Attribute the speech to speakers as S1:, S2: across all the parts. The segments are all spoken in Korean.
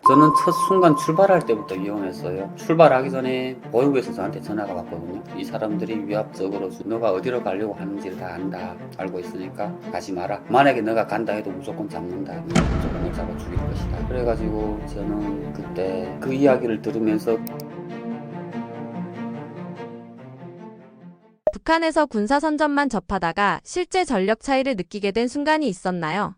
S1: 저는 첫 순간 출발할 때부터 위험했어요. 출발하기 전에 보육에서 저한테 전화가 왔거든요. 이 사람들이 위압적으로 너가 어디로 가려고 하는지를 다 안다. 알고 있으니까 가지 마라. 만약에 너가 간다 해도 무조건 잡는다. 무조건 너 잡아 죽일 것이다. 그래가지고 저는 그때 그 이야기를 들으면서
S2: 북한에서 군사 선전만 접하다가 실제 전력 차이를 느끼게 된 순간이 있었나요?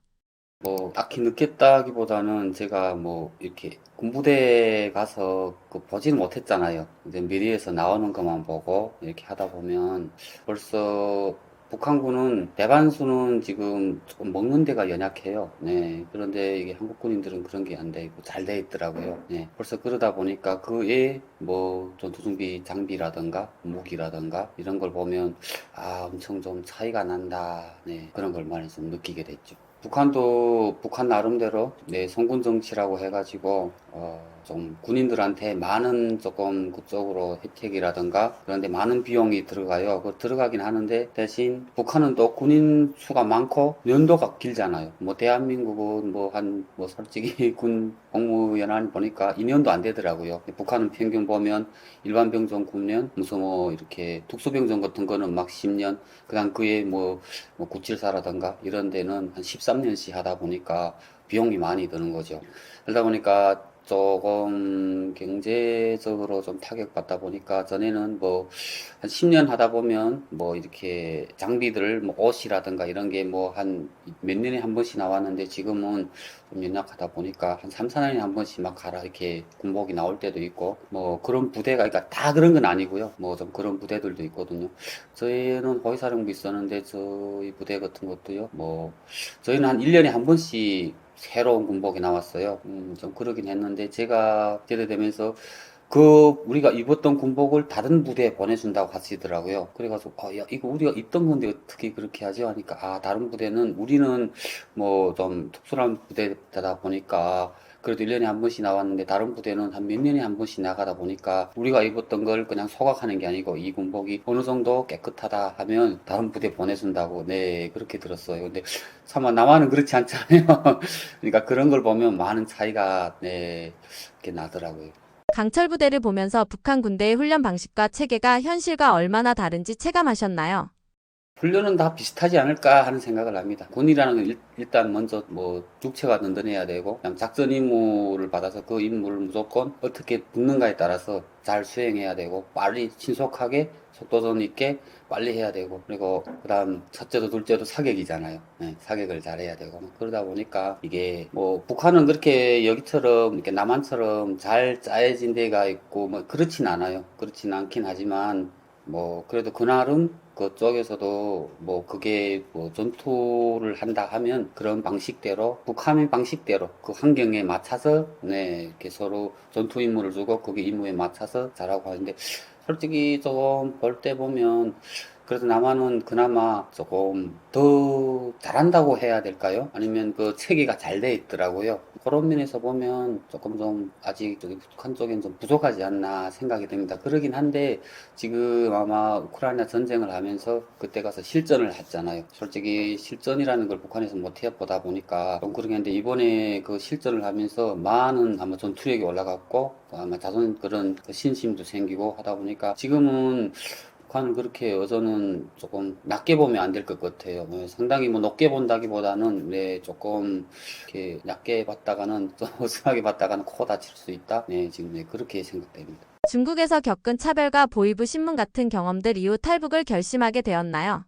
S1: 뭐 딱히 느꼈다기보다는 제가 뭐 이렇게 군부대에 가서 그 보지는 못했잖아요. 이제 미리에서 나오는 것만 보고 이렇게 하다 보면 벌써 북한군은 대반수는 지금 조금 먹는 데가 연약해요. 네. 그런데 이게 한국 군인들은 그런 게 안 돼 있고 잘 돼 있더라고요. 네. 벌써 그러다 보니까 그에 뭐 전투준비 장비라든가 무기라든가 이런 걸 보면 아 엄청 좀 차이가 난다. 네. 그런 걸 많이 좀 느끼게 됐죠. 북한도 북한 나름대로 성군 정치라고 해가지고 좀 군인들한테 많은 조금 그쪽으로 혜택이라든가 그런데 많은 비용이 들어가요. 그 들어가긴 하는데 대신 북한은 또 군인 수가 많고 연도가 길잖아요. 뭐 대한민국은 뭐 한 뭐 솔직히 군 복무연한 보니까 2년도 안 되더라고요. 북한은 평균 보면 일반 병종 9년 무슨 뭐 이렇게 특수병종 같은 거는 막 10년 그다음 그에 뭐 974라든가 이런 데는 한 13년씩 하다 보니까 비용이 많이 드는 거죠. 그러다 보니까 조금 경제적으로 좀 타격받다 보니까 전에는 뭐 한 10년 하다 보면 뭐 이렇게 장비들 뭐 옷이라든가 이런 게 뭐 한 몇 년에 한 번씩 나왔는데 지금은 좀 연약하다 보니까 한 3, 4년에 한 번씩 막 가라 이렇게 군복이 나올 때도 있고 뭐 그런 부대가 그러니까 다 그런 건 아니고요. 뭐 좀 그런 부대들도 있거든요. 저희는 호위사령부 있었는데 저희 부대 같은 것도요. 뭐 저희는 한 1년에 한 번씩 새로운 군복이 나왔어요. 좀 그러긴 했는데 제가 제대되면서 그 우리가 입었던 군복을 다른 부대에 보내준다고 하시더라고요. 그래가지고 야 이거 우리가 입던 건데 어떻게 그렇게 하죠? 하니까 아 다른 부대는 우리는 뭐 좀 특수한 부대다 보니까 그래도 1년에 한 번씩 나왔는데 다른 부대는 한 몇 년에 한 번씩 나가다 보니까 우리가 입었던 걸 그냥 소각하는 게 아니고 이 군복이 어느 정도 깨끗하다 하면 다른 부대 보내준다고 네 그렇게 들었어요. 근데 차마 남한은 그렇지 않잖아요. 그러니까 그런 걸 보면 많은 차이가 네 이렇게 나더라고요.
S2: 강철 부대를 보면서 북한 군대의 훈련 방식과 체계가 현실과 얼마나 다른지 체감하셨나요?
S1: 훈련은 다 비슷하지 않을까 하는 생각을 합니다. 군이라는 건 일단 먼저 뭐 육체가 든든해야 되고 그냥 작전 임무를 받아서 그 임무를 무조건 어떻게 붙는가에 따라서 잘 수행해야 되고 빨리 신속하게 속도전 있게 빨리 해야 되고 그리고 그다음 첫째도 둘째도 사격이잖아요. 네, 사격을 잘해야 되고 그러다 보니까 이게 뭐 북한은 그렇게 여기처럼 이렇게 남한처럼 잘 짜여진 데가 있고 뭐 그렇진 않아요. 그렇진 않긴 하지만 뭐 그래도 그날은 그쪽에서도 뭐 그게 뭐 전투를 한다 하면 그런 방식대로 북한의 방식대로 그 환경에 맞춰서 네 이렇게 서로 전투 임무를 주고 그게 임무에 맞춰서 잘하고 하는데 솔직히 조금 볼 때 보면 그래도 남한은 그나마 조금 더 잘한다고 해야 될까요? 아니면 그 체계가 잘 돼 있더라고요. 그런 면에서 보면 조금 좀 아직 저기 북한 쪽엔 좀 부족하지 않나 생각이 듭니다. 그러긴 한데 지금 아마 우크라이나 전쟁을 하면서 그때 가서 실전을 했잖아요. 솔직히 실전이라는 걸 북한에서 못 해보다 보니까 좀 그러긴 한데 이번에 그 실전을 하면서 많은 아마 전투력이 올라갔고 아마 자존 그런 그 신심도 생기고 하다 보니까 지금은 북한은 그렇게 여전은 조금 낮게 보면 안 될 것 같아요. 상당히 뭐 높게 본다기보다는 네, 조금 이렇게 낮게 봤다가는 좀 어수하게 봤다가는 코 다칠 수 있다. 네, 지금 네, 그렇게 생각됩니다.
S2: 중국에서 겪은 차별과 보이부 신문 같은 경험들 이후 탈북을 결심하게 되었나요?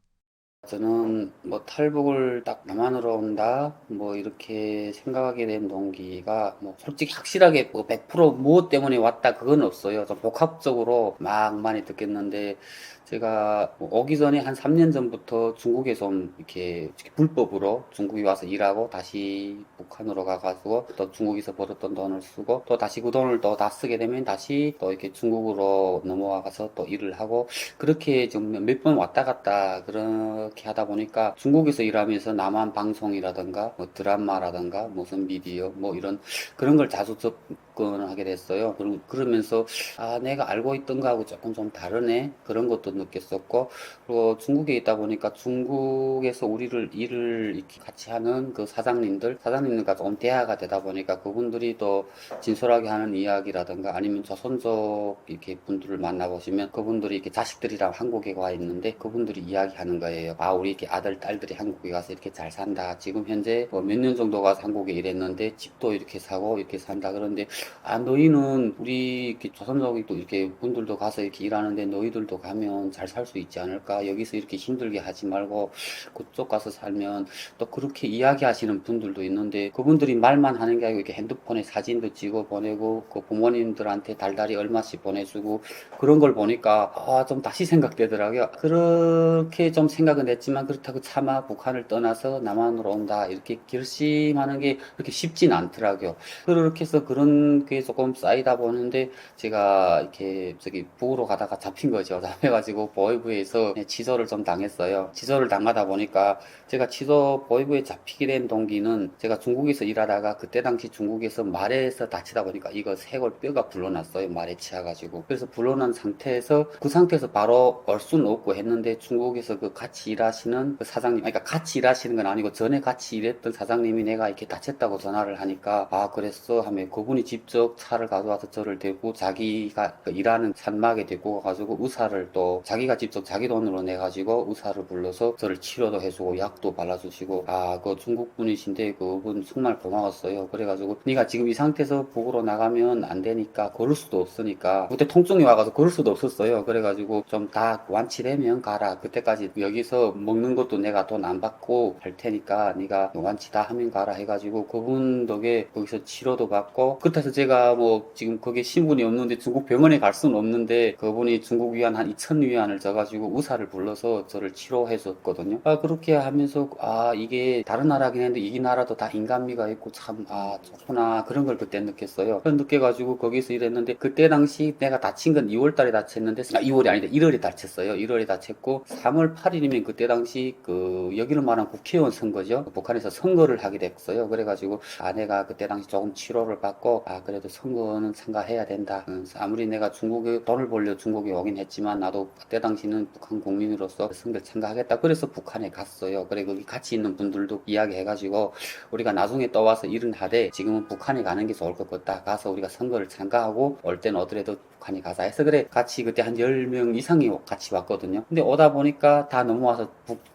S1: 저는 뭐 탈북을 딱 남한으로 온다 뭐 이렇게 생각하게 된 동기가 뭐 솔직히 확실하게 뭐 100% 무엇 때문에 왔다 그건 없어요. 좀 복합적으로 막 많이 듣겠는데 제가 뭐 오기 전에 한 3년 전부터 중국에 좀 이렇게 불법으로 중국에 와서 일하고 다시 북한으로 가가지고 또 중국에서 벌었던 돈을 쓰고 또 다시 그 돈을 또 다 쓰게 되면 다시 또 이렇게 중국으로 넘어와가서 또 일을 하고 그렇게 좀 몇 번 왔다 갔다 그런 이렇게 하다 보니까 중국에서 일하면서 남한 방송이라든가 뭐 드라마라든가 무슨 미디어 뭐 이런 그런 걸 자주 접근하게 됐어요. 그러면서 아, 내가 알고 있던 거하고 조금 좀 다르네. 그런 것도 느꼈었고, 그리고 중국에 있다 보니까 중국에서 우리를 일을 이렇게 같이 하는 그 사장님들과 좀 대화가 되다 보니까 그분들이 또 진솔하게 하는 이야기라든가 아니면 조선족 이렇게 분들을 만나보시면 그분들이 이렇게 자식들이랑 한국에 와 있는데 그분들이 이야기하는 거예요. 아, 우리 이렇게 아들, 딸들이 한국에 가서 이렇게 잘 산다. 지금 현재 뭐 몇 년 정도 가서 한국에 일했는데 집도 이렇게 사고 이렇게 산다. 그런데 아, 너희는 우리 이렇게 조선족이 또 이렇게 분들도 가서 이렇게 일하는데 너희들도 가면 잘 살 수 있지 않을까? 여기서 이렇게 힘들게 하지 말고 그쪽 가서 살면 또 그렇게 이야기하시는 분들도 있는데 그분들이 말만 하는 게 아니고 이렇게 핸드폰에 사진도 찍어 보내고 그 부모님들한테 달달이 얼마씩 보내주고 그런 걸 보니까 아, 좀 다시 생각되더라고요. 그렇게 좀 생각은 했지만 그렇다고 차마 북한을 떠나서 남한으로 온다 이렇게 결심하는 게 그렇게 쉽진 않더라고요. 그렇게 해서 그런 게 조금 쌓이다 보는데 제가 이렇게 저기 북으로 가다가 잡힌 거죠. 잡혀가지고 보이부에서 취소를 좀 당했어요. 취소를 당하다 보니까 제가 취소 보이부에 잡히게 된 동기는 제가 중국에서 일하다가 그때 당시 중국에서 말에서 다치다 보니까 이거 쇄골 뼈가 불러났어요. 말에 치여가지고. 그래서 불러난 상태에서 그 상태에서 바로 올 수는 없고 했는데 중국에서 그 같이 일하시는 그 사장님, 그러니까 같이 일하시는 건 아니고 전에 같이 일했던 사장님이 내가 이렇게 다쳤다고 전화를 하니까 아, 그랬어 하면 그분이 직접 차를 가져와서 저를 대고 자기가 그 일하는 산막에 데리고 가가지고 의사를 또 자기가 직접 자기 돈으로 내가지고 의사를 불러서 저를 치료도 해주고 약도 발라주시고 아, 그 중국 분이신데 그분 정말 고마웠어요. 그래가지고 네가 지금 이 상태에서 북으로 나가면 안 되니까 걸을 수도 없으니까 그때 통증이 와가지고 걸을 수도 없었어요. 그래가지고 좀 다 완치되면 가라. 그때까지 여기서 먹는 것도 내가 돈 안 받고 할 테니까 네가 완치 다 하면 가라 해가지고 그분 덕에 거기서 치료도 받고 그렇다고 해서 제가 뭐 지금 거기에 신분이 없는데 중국 병원에 갈 수는 없는데 그분이 중국 위안 한 2,000위안을 줘가지고 의사를 불러서 저를 치료해 줬거든요. 아, 그렇게 하면서 아, 이게 다른 나라긴 했는데 이 나라도 다 인간미가 있고 참 아, 좋구나 그런 걸 그때 느꼈어요. 느껴가지고 거기서 일했는데 그때 당시 내가 다친 건 2월 달에 다쳤는데 2월이 아니다 1월에 다쳤어요. 1월에 다쳤고 3월 8일이면 그때 당시 그 여기는 말한 국회의원 선거죠. 북한에서 선거를 하게 됐어요. 그래가지고 아내가 그때 당시 조금 치료를 받고 아, 그래도 선거는 참가해야 된다. 아무리 내가 중국에 돈을 벌려 중국에 오긴 했지만 나도 그때 당시는 북한 국민으로서 선거를 참가하겠다. 그래서 북한에 갔어요. 그래 거기 같이 있는 분들도 이야기해가지고 우리가 나중에 또 와서 일은 하되 지금은 북한에 가는 게 좋을 것 같다. 가서 우리가 선거를 참가하고 올 때는 어더라도 북한에 가자 해서 그래 같이 그때 한 10명 이상이 같이 왔거든요. 근데 오다 보니까 다 넘어와서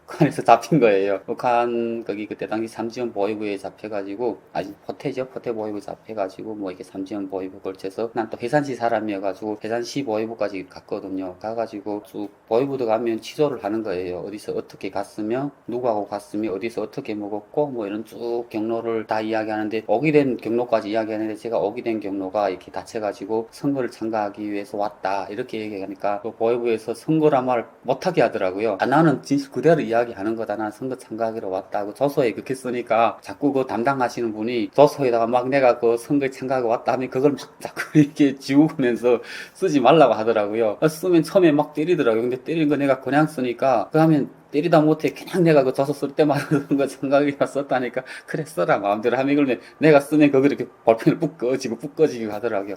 S1: 북한에서 잡힌 거예요. 북한 거기 그때 당시 삼지연 보위부에 잡혀가지고 아직 포태죠. 포태 보위부 잡혀가지고 뭐 이렇게 삼지연 보위부 걸쳐서 난 또 해산시 사람이어가지고 해산시 보위부까지 갔거든요. 가가지고 쭉 보위부도 가면 취소를 하는 거예요. 어디서 어떻게 갔으며 누구하고 갔으며 어디서 어떻게 먹었고 뭐 이런 쭉 경로를 다 이야기하는데 오게 된 경로까지 이야기하는데 제가 오게 된 경로가 이렇게 다쳐가지고 선거를 참가하기 위해서 왔다 이렇게 얘기하니까 그 보위부에서 선거란 말을 못하게 하더라고요. 아, 나는 진실 그대로 이야기하는 거다. 난 선거 참가하기로 왔다고 조서에 그렇게 쓰니까 자꾸 그 담당하시는 분이 조서에다가 막 내가 그 선거에 참가하고 왔다 하면 그걸 막 자꾸 이렇게 지우면서 쓰지 말라고 하더라고요. 쓰면 처음에 막 때리더라고요. 근데 때리는 거 내가 그냥 쓰니까 그 하면 때리다 못해 그냥 내가 그 조서 쓸 때마다 선거 참가하기로 썼다니까 그래 써라 마음대로 하면 그러면 내가 쓰면 거기 이렇게 볼펜을 푹 꺼지고 하더라고요.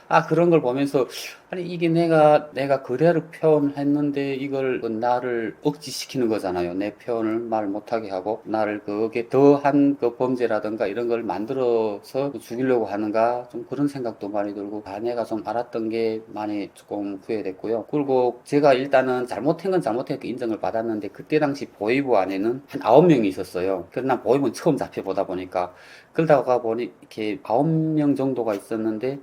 S1: 아, 그런 걸 보면서 아니 이게 내가 그대로 표현했는데 이걸 나를 억지시키는 거잖아요. 내 표현을 말 못하게 하고 나를 그게 더한 그 범죄라든가 이런 걸 만들어서 죽이려고 하는가 좀 그런 생각도 많이 들고 아, 내가 좀 알았던 게 많이 조금 후회됐고요. 그리고 제가 일단은 잘못한 건 잘못했고 인정을 받았는데 그때 당시 보위부 안에는 한 9명이 있었어요. 그러나 보위부는 처음 잡혀보다 보니까 그러다가 보니 이렇게 9명 정도가 있었는데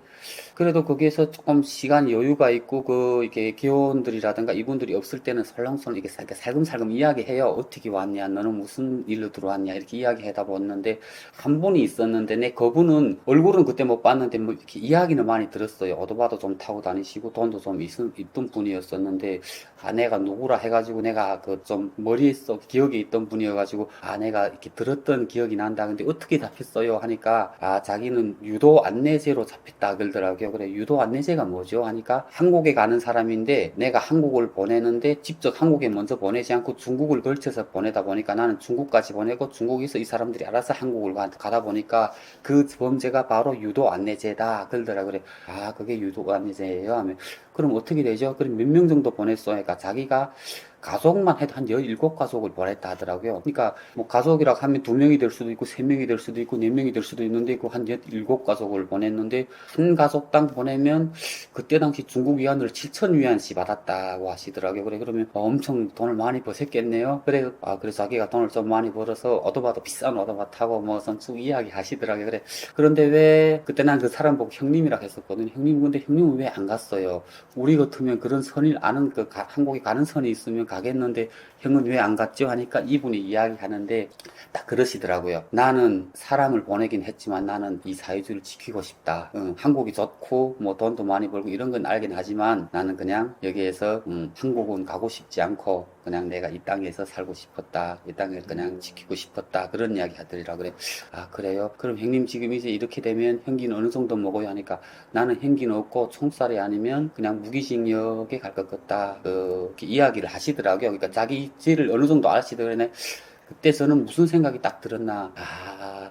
S1: 그래도 거기에서 조금 시간 여유가 있고 이렇게 기혼들이라든가 이분들이 없을 때는 설렁설렁 이렇게 살금살금 이야기해요. 어떻게 왔냐, 너는 무슨 일로 들어왔냐 이렇게 이야기하다 보는데 한 분이 있었는데 그분은 얼굴은 그때 못 봤는데 뭐 이렇게 이야기는 많이 들었어요. 오토바이도 좀 타고 다니시고 돈도 좀 있던 분이었었는데 아내가 누구라 해가지고 내가 그 좀 머릿속 기억에 있던 분이어가지고 아내가 이렇게 들었던 기억이 난다. 근데 어떻게 잡혔어요 하니까 아, 자기는 유도 안내제로 잡혔다 그러더라고요. 하시더라고요. 그래, 유도 안내제가 뭐죠? 하니까 한국에 가는 사람인데 내가 한국을 보내는데 직접 한국에 먼저 보내지 않고 중국을 걸쳐서 보내다 보니까 나는 중국까지 보내고 중국에서 이 사람들이 알아서 한국을 가다 보니까 그 범죄가 바로 유도 안내제다. 그러더라고요. 그래, 아, 그게 유도 안내제예요? 하면 그럼 어떻게 되죠? 그럼 몇 명 정도 보냈어? 그러니까 자기가 가족만 해도 한 17가족을 보냈다 하더라고요. 그러니까 뭐 가족이라고 하면 2명이 될 수도 있고 3명이 될 수도 있고 4명이 될 수도 있는데 그 한 17가족을 보냈는데 한 가족당 보내면 그때 당시 중국 위안으로 7,000위안씩 받았다고 하시더라고요. 그래 그러면 엄청 돈을 많이 버셨겠네요. 그래 그래서 자기가 돈을 좀 많이 벌어서 오토바도 비싼 오토바 타고 뭐 쭉 이야기 하시더라고요. 그래 그런데 왜 그때 난 그 사람 보고 형님이라고 했었거든요. 형님 근데 형님은 왜 안 갔어요? 우리 같으면 그런 선을 아는 한국에 가는 선이 있으면 가겠는데 형은 왜 안 갔죠? 하니까 이분이 이야기하는데 딱 그러시더라고요. 나는 사람을 보내긴 했지만 나는 이 사회주의를 지키고 싶다. 한국이 좋고 뭐 돈도 많이 벌고 이런 건 알긴 하지만 나는 그냥 여기에서 한국은 가고 싶지 않고 그냥 내가 이 땅에서 살고 싶었다. 이 땅을 그냥 지키고 싶었다. 그런 이야기 하더라고요. 그래. 아 그래요? 그럼 형님 지금 이제 이렇게 되면 형기는 어느 정도 먹어요? 하니까 나는 형기는 없고 총살이 아니면 그냥 무기징역에 갈 것 같다. 이렇게 이야기를 하시더라고요. 그러니까 자기 죄를 어느 정도 아시더라고요. 그때 저는 무슨 생각이 딱 들었나.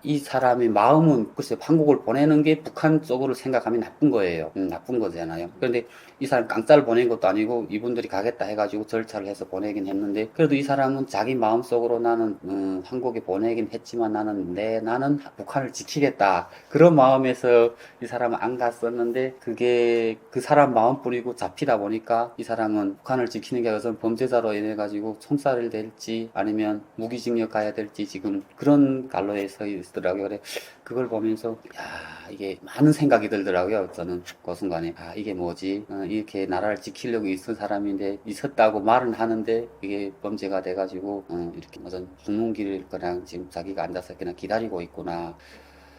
S1: 이 사람의 마음은 글쎄 한국을 보내는 게 북한 쪽으로 생각하면 나쁜 거예요. 나쁜 거잖아요. 그런데 이 사람 깡짜를 보낸 것도 아니고 이분들이 가겠다 해가지고 절차를 해서 보내긴 했는데 그래도 이 사람은 자기 마음속으로 나는 한국에 보내긴 했지만 나는 북한을 지키겠다. 그런 마음에서 이 사람은 안 갔었는데 그게 그 사람 마음뿐이고 잡히다 보니까 이 사람은 북한을 지키는 게 우선 범죄자로 인해 가지고 총살을 될지 아니면 무기징역 가야 될지 지금 그런 갈로에 서 있더라고요. 그래 그걸 보면서 야 이게 많은 생각이 들더라고요. 저는 그 순간에 이게 뭐지? 이렇게 나라를 지키려고 있은 사람인데 있었다고 말은 하는데 이게 범죄가 돼가지고 이렇게 무슨 죽는 길을 그냥 지금 자기가 앉아서 그냥 기다리고 있구나.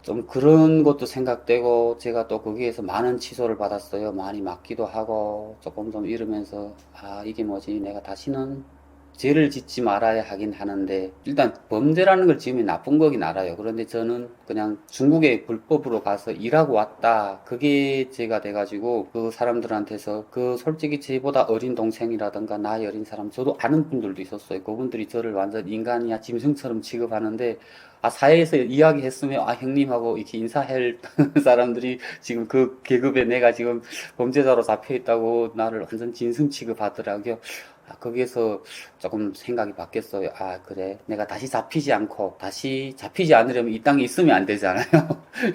S1: 좀 그런 것도 생각되고 제가 또 거기에서 많은 취소를 받았어요. 많이 맞기도 하고 조금 좀 이러면서 이게 뭐지? 내가 다시는 죄를 짓지 말아야 하긴 하는데 일단 범죄라는 걸 지으면 나쁜 거긴 알아요. 그런데 저는 그냥 중국에 불법으로 가서 일하고 왔다. 그게 죄가 돼가지고 그 사람들한테서 그 솔직히 저보다 어린 동생이라든가 나이 어린 사람 저도 아는 분들도 있었어요. 그분들이 저를 완전 인간이야 짐승처럼 취급하는데 사회에서 이야기했으면 형님하고 이렇게 인사할 사람들이 지금 그 계급에 내가 지금 범죄자로 잡혀 있다고 나를 완전 짐승 취급하더라고요. 거기에서 조금 생각이 바뀌었어요. 그래. 내가 다시 잡히지 않고, 다시 잡히지 않으려면 이 땅에 있으면 안 되잖아요.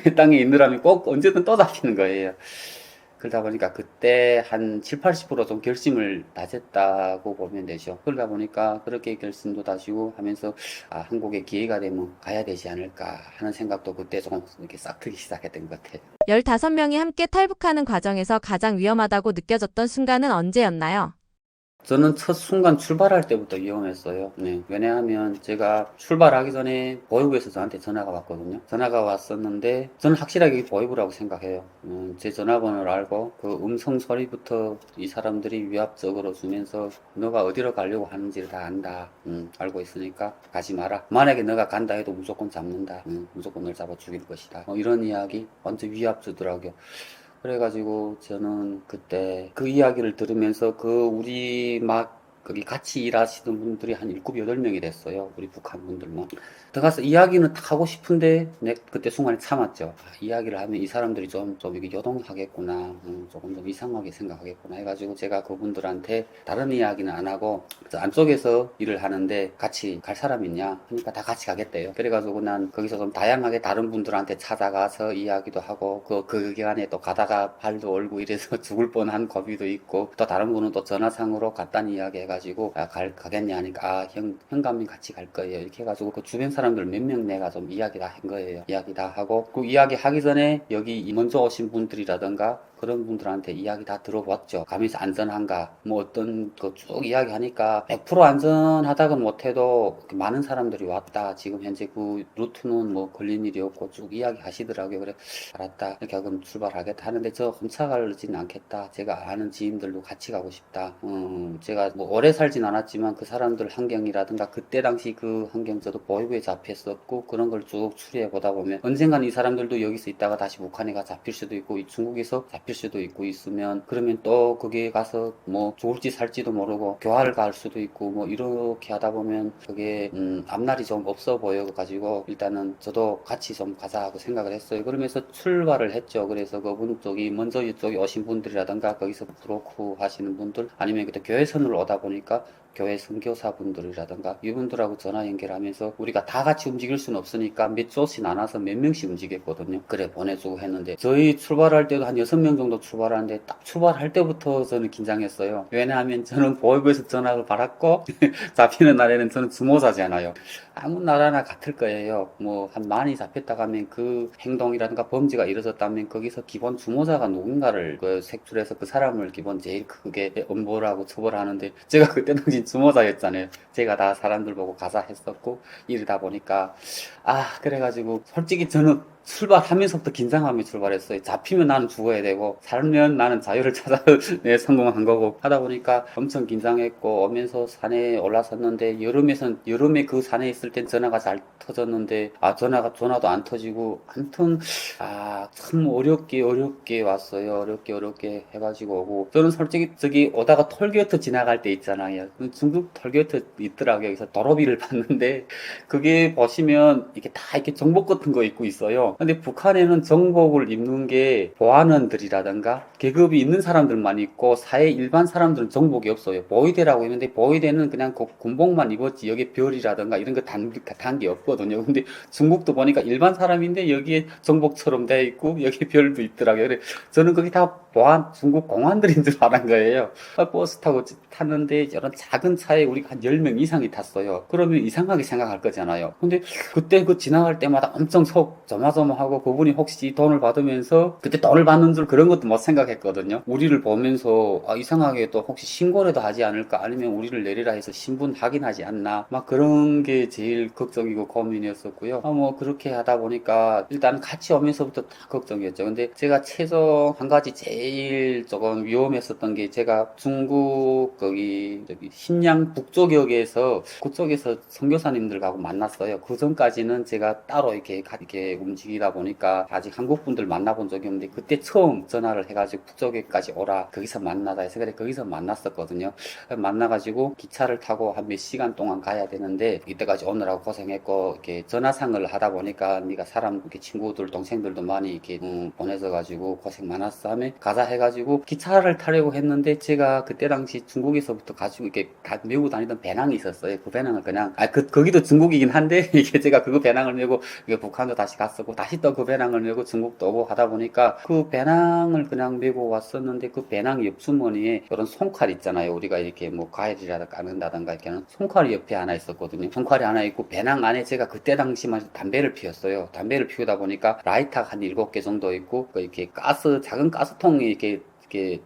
S1: 이 땅에 있느라면 꼭 언제든 또 잡히는 거예요. 그러다 보니까 그때 한 7, 80%좀 결심을 다졌다고 보면 되죠. 그러다 보니까 그렇게 결심도 다지고 하면서 한국에 기회가 되면 가야 되지 않을까 하는 생각도 그때 조금 이렇게 싹 트기 시작했던 것 같아요.
S2: 15명이 함께 탈북하는 과정에서 가장 위험하다고 느껴졌던 순간은 언제였나요?
S1: 저는 첫 순간 출발할 때부터 위험했어요. 네. 왜냐하면 제가 출발하기 전에 보이부에서 저한테 전화가 왔거든요. 전화가 왔었는데 저는 확실하게 보이부라고 생각해요. 제 전화번호를 알고 그 음성 소리부터 이 사람들이 위압적으로 주면서 너가 어디로 가려고 하는지를 다 안다. 알고 있으니까 가지 마라. 만약에 너가 간다 해도 무조건 잡는다. 무조건 널 잡아 죽일 것이다. 이런 이야기 완전 위압 주더라고요. 그래가지고 저는 그때 그 이야기를 들으면서 우리 거기 같이 일하시던 분들이 한 7, 8명이 됐어요. 우리 북한 분들만. 들어가서 이야기는 딱 하고 싶은데, 그때 순간에 참았죠. 이야기를 하면 이 사람들이 좀 이게 요동하겠구나. 조금 좀 이상하게 생각하겠구나. 해가지고 제가 그분들한테 다른 이야기는 안 하고, 저 안쪽에서 일을 하는데 같이 갈 사람 있냐? 하니까 다 같이 가겠대요. 그래가지고 난 거기서 좀 다양하게 다른 분들한테 찾아가서 이야기도 하고, 그 기간에 또 가다가 발도 얼고 이래서 죽을 뻔한 고비도 있고, 또 다른 분은 또 전화상으로 간단히 이야기 해가지고, 가겠냐 하니까, 현감님 같이 갈 거예요. 이렇게 해가지고 그 주변 사람들 몇 명 내가 좀 이야기 다 한 거예요. 이야기 다 하고, 그 이야기 하기 전에 여기 먼저 오신 분들이라든가, 그런 분들한테 이야기 다 들어봤죠. 가면서 안전한가, 뭐 어떤 거 쭉 이야기 하니까 100% 안전하다고는 못해도 많은 사람들이 왔다. 지금 현재 그 루트는 뭐 걸린 일이 없고 쭉 이야기 하시더라고요. 그래, 알았다. 이렇게 하면 출발하겠다 하는데 저 혼자 가지는 않겠다. 제가 아는 지인들도 같이 가고 싶다. 제가 뭐 오래 살진 않았지만 그 사람들 환경이라든가 그때 당시 그 환경 저도 보이부에 잡혔었고 그런 걸 쭉 추리해 보다 보면 언젠간 이 사람들도 여기서 있다가 다시 북한에 가 잡힐 수도 있고 중국에서 잡힐 잡힐 수도 있고 있으면 그러면 또 거기에 가서 뭐 좋을지 살지도 모르고 교화를 갈 수도 있고 뭐 이렇게 하다 보면 그게 앞날이 좀 없어 보여 가지고 일단은 저도 같이 좀 가자 하고 생각을 했어요. 그러면서 출발을 했죠. 그래서 그분 쪽이 먼저 이쪽에 오신 분들이라든가 거기서 브로커 하시는 분들 아니면 그때 교회 선을 오다 보니까 교회 선교사분들이라든가 이분들하고 전화 연결하면서 우리가 다 같이 움직일 수는 없으니까 몇 조씩 나눠서 몇 명씩 움직였거든요. 그래 보내주고 했는데 저희 출발할 때도 한 6명 정도 출발하는데 딱 출발할 때부터 저는 긴장했어요. 왜냐하면 저는 보육부에서 전화를 받았고 잡히는 날에는 저는 주모자잖아요. 아무 나라나 같을 거예요. 뭐 한 많이 잡혔다가 하면 그 행동이라든가 범죄가 이루어졌다면 거기서 기본 주모자가 누군가를 그 색출해서 그 사람을 기본 제일 크게 엄벌하고 처벌하는데 제가 그때 당시 주모자였잖아요. 제가 다 사람들 보고 가자 했었고 이러다 보니까 그래가지고 솔직히 저는 출발하면서부터 긴장하며 출발했어요. 잡히면 나는 죽어야 되고 살면 나는 자유를 찾아 내 성공한 거고 하다 보니까 엄청 긴장했고 오면서 산에 올라섰는데 여름에 그 산에 있을 땐 전화가 잘 터졌는데 전화도 안 터지고 아무튼 참 어렵게 왔어요. 어렵게 해가지고 오고 저는 솔직히 저기 오다가 톨게이트 지나갈 때 있잖아요. 중국 톨게이트 있더라고요. 여기서 도로비를 봤는데 그게 보시면 이게 다 이렇게 정복 같은 거 입고 있어요. 근데 북한에는 정복을 입는 게 보안원들이라든가 계급이 있는 사람들만 있고 사회 일반 사람들은 정복이 없어요. 보위대라고 있는데 보위대는 그냥 그 군복만 입었지 여기 별이라든가 이런 거 단 게 없거든요. 근데 중국도 보니까 일반 사람인데 여기에 정복처럼 돼 있고 여기 별도 있더라고요. 그래 저는 거기 다 중국 공안들인 줄 알은 거예요. 버스 타고 탔는데 이런 작은 차에 우리가 한 10명 이상이 탔어요. 그러면 이상하게 생각할 거잖아요. 근데 그때 그 지나갈 때마다 엄청 속 조마조마하고 그분이 혹시 돈을 받으면서 그때 돈을 받는 줄 그런 것도 못 생각했거든요. 우리를 보면서 이상하게 또 혹시 신고라도 하지 않을까 아니면 우리를 내리라 해서 신분 확인하지 않나 막 그런 게 제일 걱정이고 고민이었었고요. 뭐 그렇게 하다 보니까 일단 같이 오면서부터 다 걱정이었죠. 근데 제가 최종 한 가지 제일 조금 위험했었던 게 제가 중국 거기 저기 신양 북쪽역에서 그쪽에서 선교사님들하고 만났어요. 그 전까지는 제가 따로 이렇게 움직이다 보니까 아직 한국 분들 만나본 적이 없는데 그때 처음 전화를 해가지고 북쪽에까지 오라 거기서 만나다 해서 그래 거기서 만났었거든요. 만나가지고 기차를 타고 한 몇 시간 동안 가야 되는데 이때까지 오느라고 고생했고 이렇게 전화상을 하다 보니까 네가 사람 이렇게 친구들 동생들도 많이 이렇게 보내서 가지고 고생 많았어 하면 가자 해가지고 기차를 타려고 했는데 제가 그때 당시 중국에서부터 가지고 이렇게 메고 다니던 배낭이 있었어요. 그 배낭을 그냥 거기도 중국이긴 한데 이게 제가 그거 배낭을 메고 북한도 다시 갔었고 다시 또 그 배낭을 메고 중국도 오고 하다 보니까 그 배낭을 그냥 메고 왔었는데 그 배낭 옆주머니에 이런 손칼 있잖아요. 우리가 이렇게 뭐 과일이라든가 까는다든가 이렇게 하는 손칼이 옆에 하나 있었거든요. 손칼이 하나 있고 배낭 안에 제가 그때 당시만 담배를 피웠어요. 담배를 피우다 보니까 라이터가 한 7개 정도 있고 이렇게 작은 가스통이 이렇게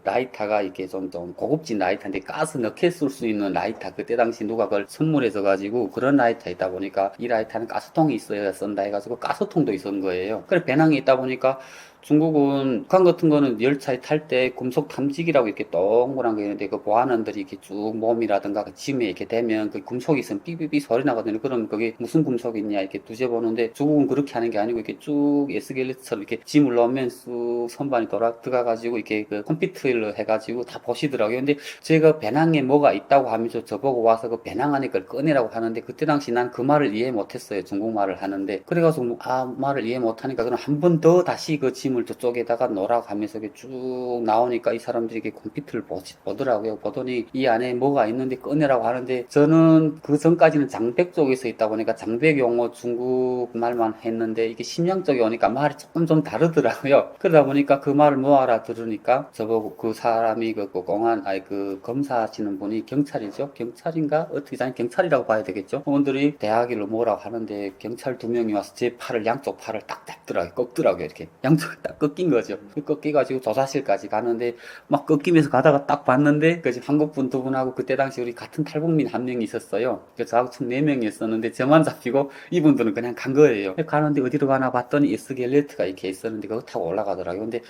S1: 라이터가 이렇게 좀 고급진 라이터인데 가스 넣게 쓸 수 있는 라이터 그때 당시 누가 그걸 선물해서 가지고 그런 라이터 있다 보니까 이 라이터는 가스통이 있어야 쓴다 해가지고 가스통도 있었는 거예요. 그래 배낭이 있다 보니까 중국은 북한 같은 거는 열차에 탈 때 금속 탐지기라고 이렇게 동그란 게 있는데 그 보안원들이 이렇게 쭉 몸이라든가 그 짐에 이렇게 대면 그 금속이 있으면 삐삐삐 소리 나거든요. 그럼 그게 무슨 금속이 있냐 이렇게 두져보는데 중국은 그렇게 하는 게 아니고 이렇게 쭉 에스겔레터처럼 이렇게 짐을 넣으면 쑥 선반이 들어가가지고 이렇게 그 컴퓨터로 해가지고 다 보시더라고요. 근데 제가 배낭에 뭐가 있다고 하면서 저보고 와서 그 배낭 안에 걸 꺼내라고 하는데 그때 당시 난 그 말을 이해 못했어요. 중국말을 하는데 그래가지고 말을 이해 못하니까 그럼 한 번 더 다시 그 짐을 저쪽에다가 넣으라고 하면서 쭉 나오니까 이 사람들이 이렇게 컴퓨터를 보더라고요. 보더니 이 안에 뭐가 있는데 꺼내라고 하는데 저는 그 전까지는 장백 쪽에서 있다 보니까 장백 용어 중국 말만 했는데 이게 심양 쪽에 오니까 말이 조금 좀 다르더라고요. 그러다 보니까 그 말을 못 알아들으니까 저보고 그 사람이 그 검사하시는 분이 경찰이죠. 경찰인가? 어떻게 경찰이라고 봐야 되겠죠. 분들이 대하기를 뭐라고 하는데 경찰 2명이 와서 제 양쪽 팔을 딱 잡더라고요. 꺾더라고요. 이렇게 양쪽을 딱 꺾인 거죠. 꺾여가지고 조사실까지 가는데 막 꺾이면서 가다가 딱 봤는데 그 한국분 2분하고 그때 당시 우리 같은 탈북민 1명이 있었어요. 그래서 저하고 총 4명이 있었는데 저만 잡히고 이분들은 그냥 간 거예요. 가는데 어디로 가나 봤더니 에스겔레트가 이렇게 있었는데 그거 타고 올라가더라고요. 근데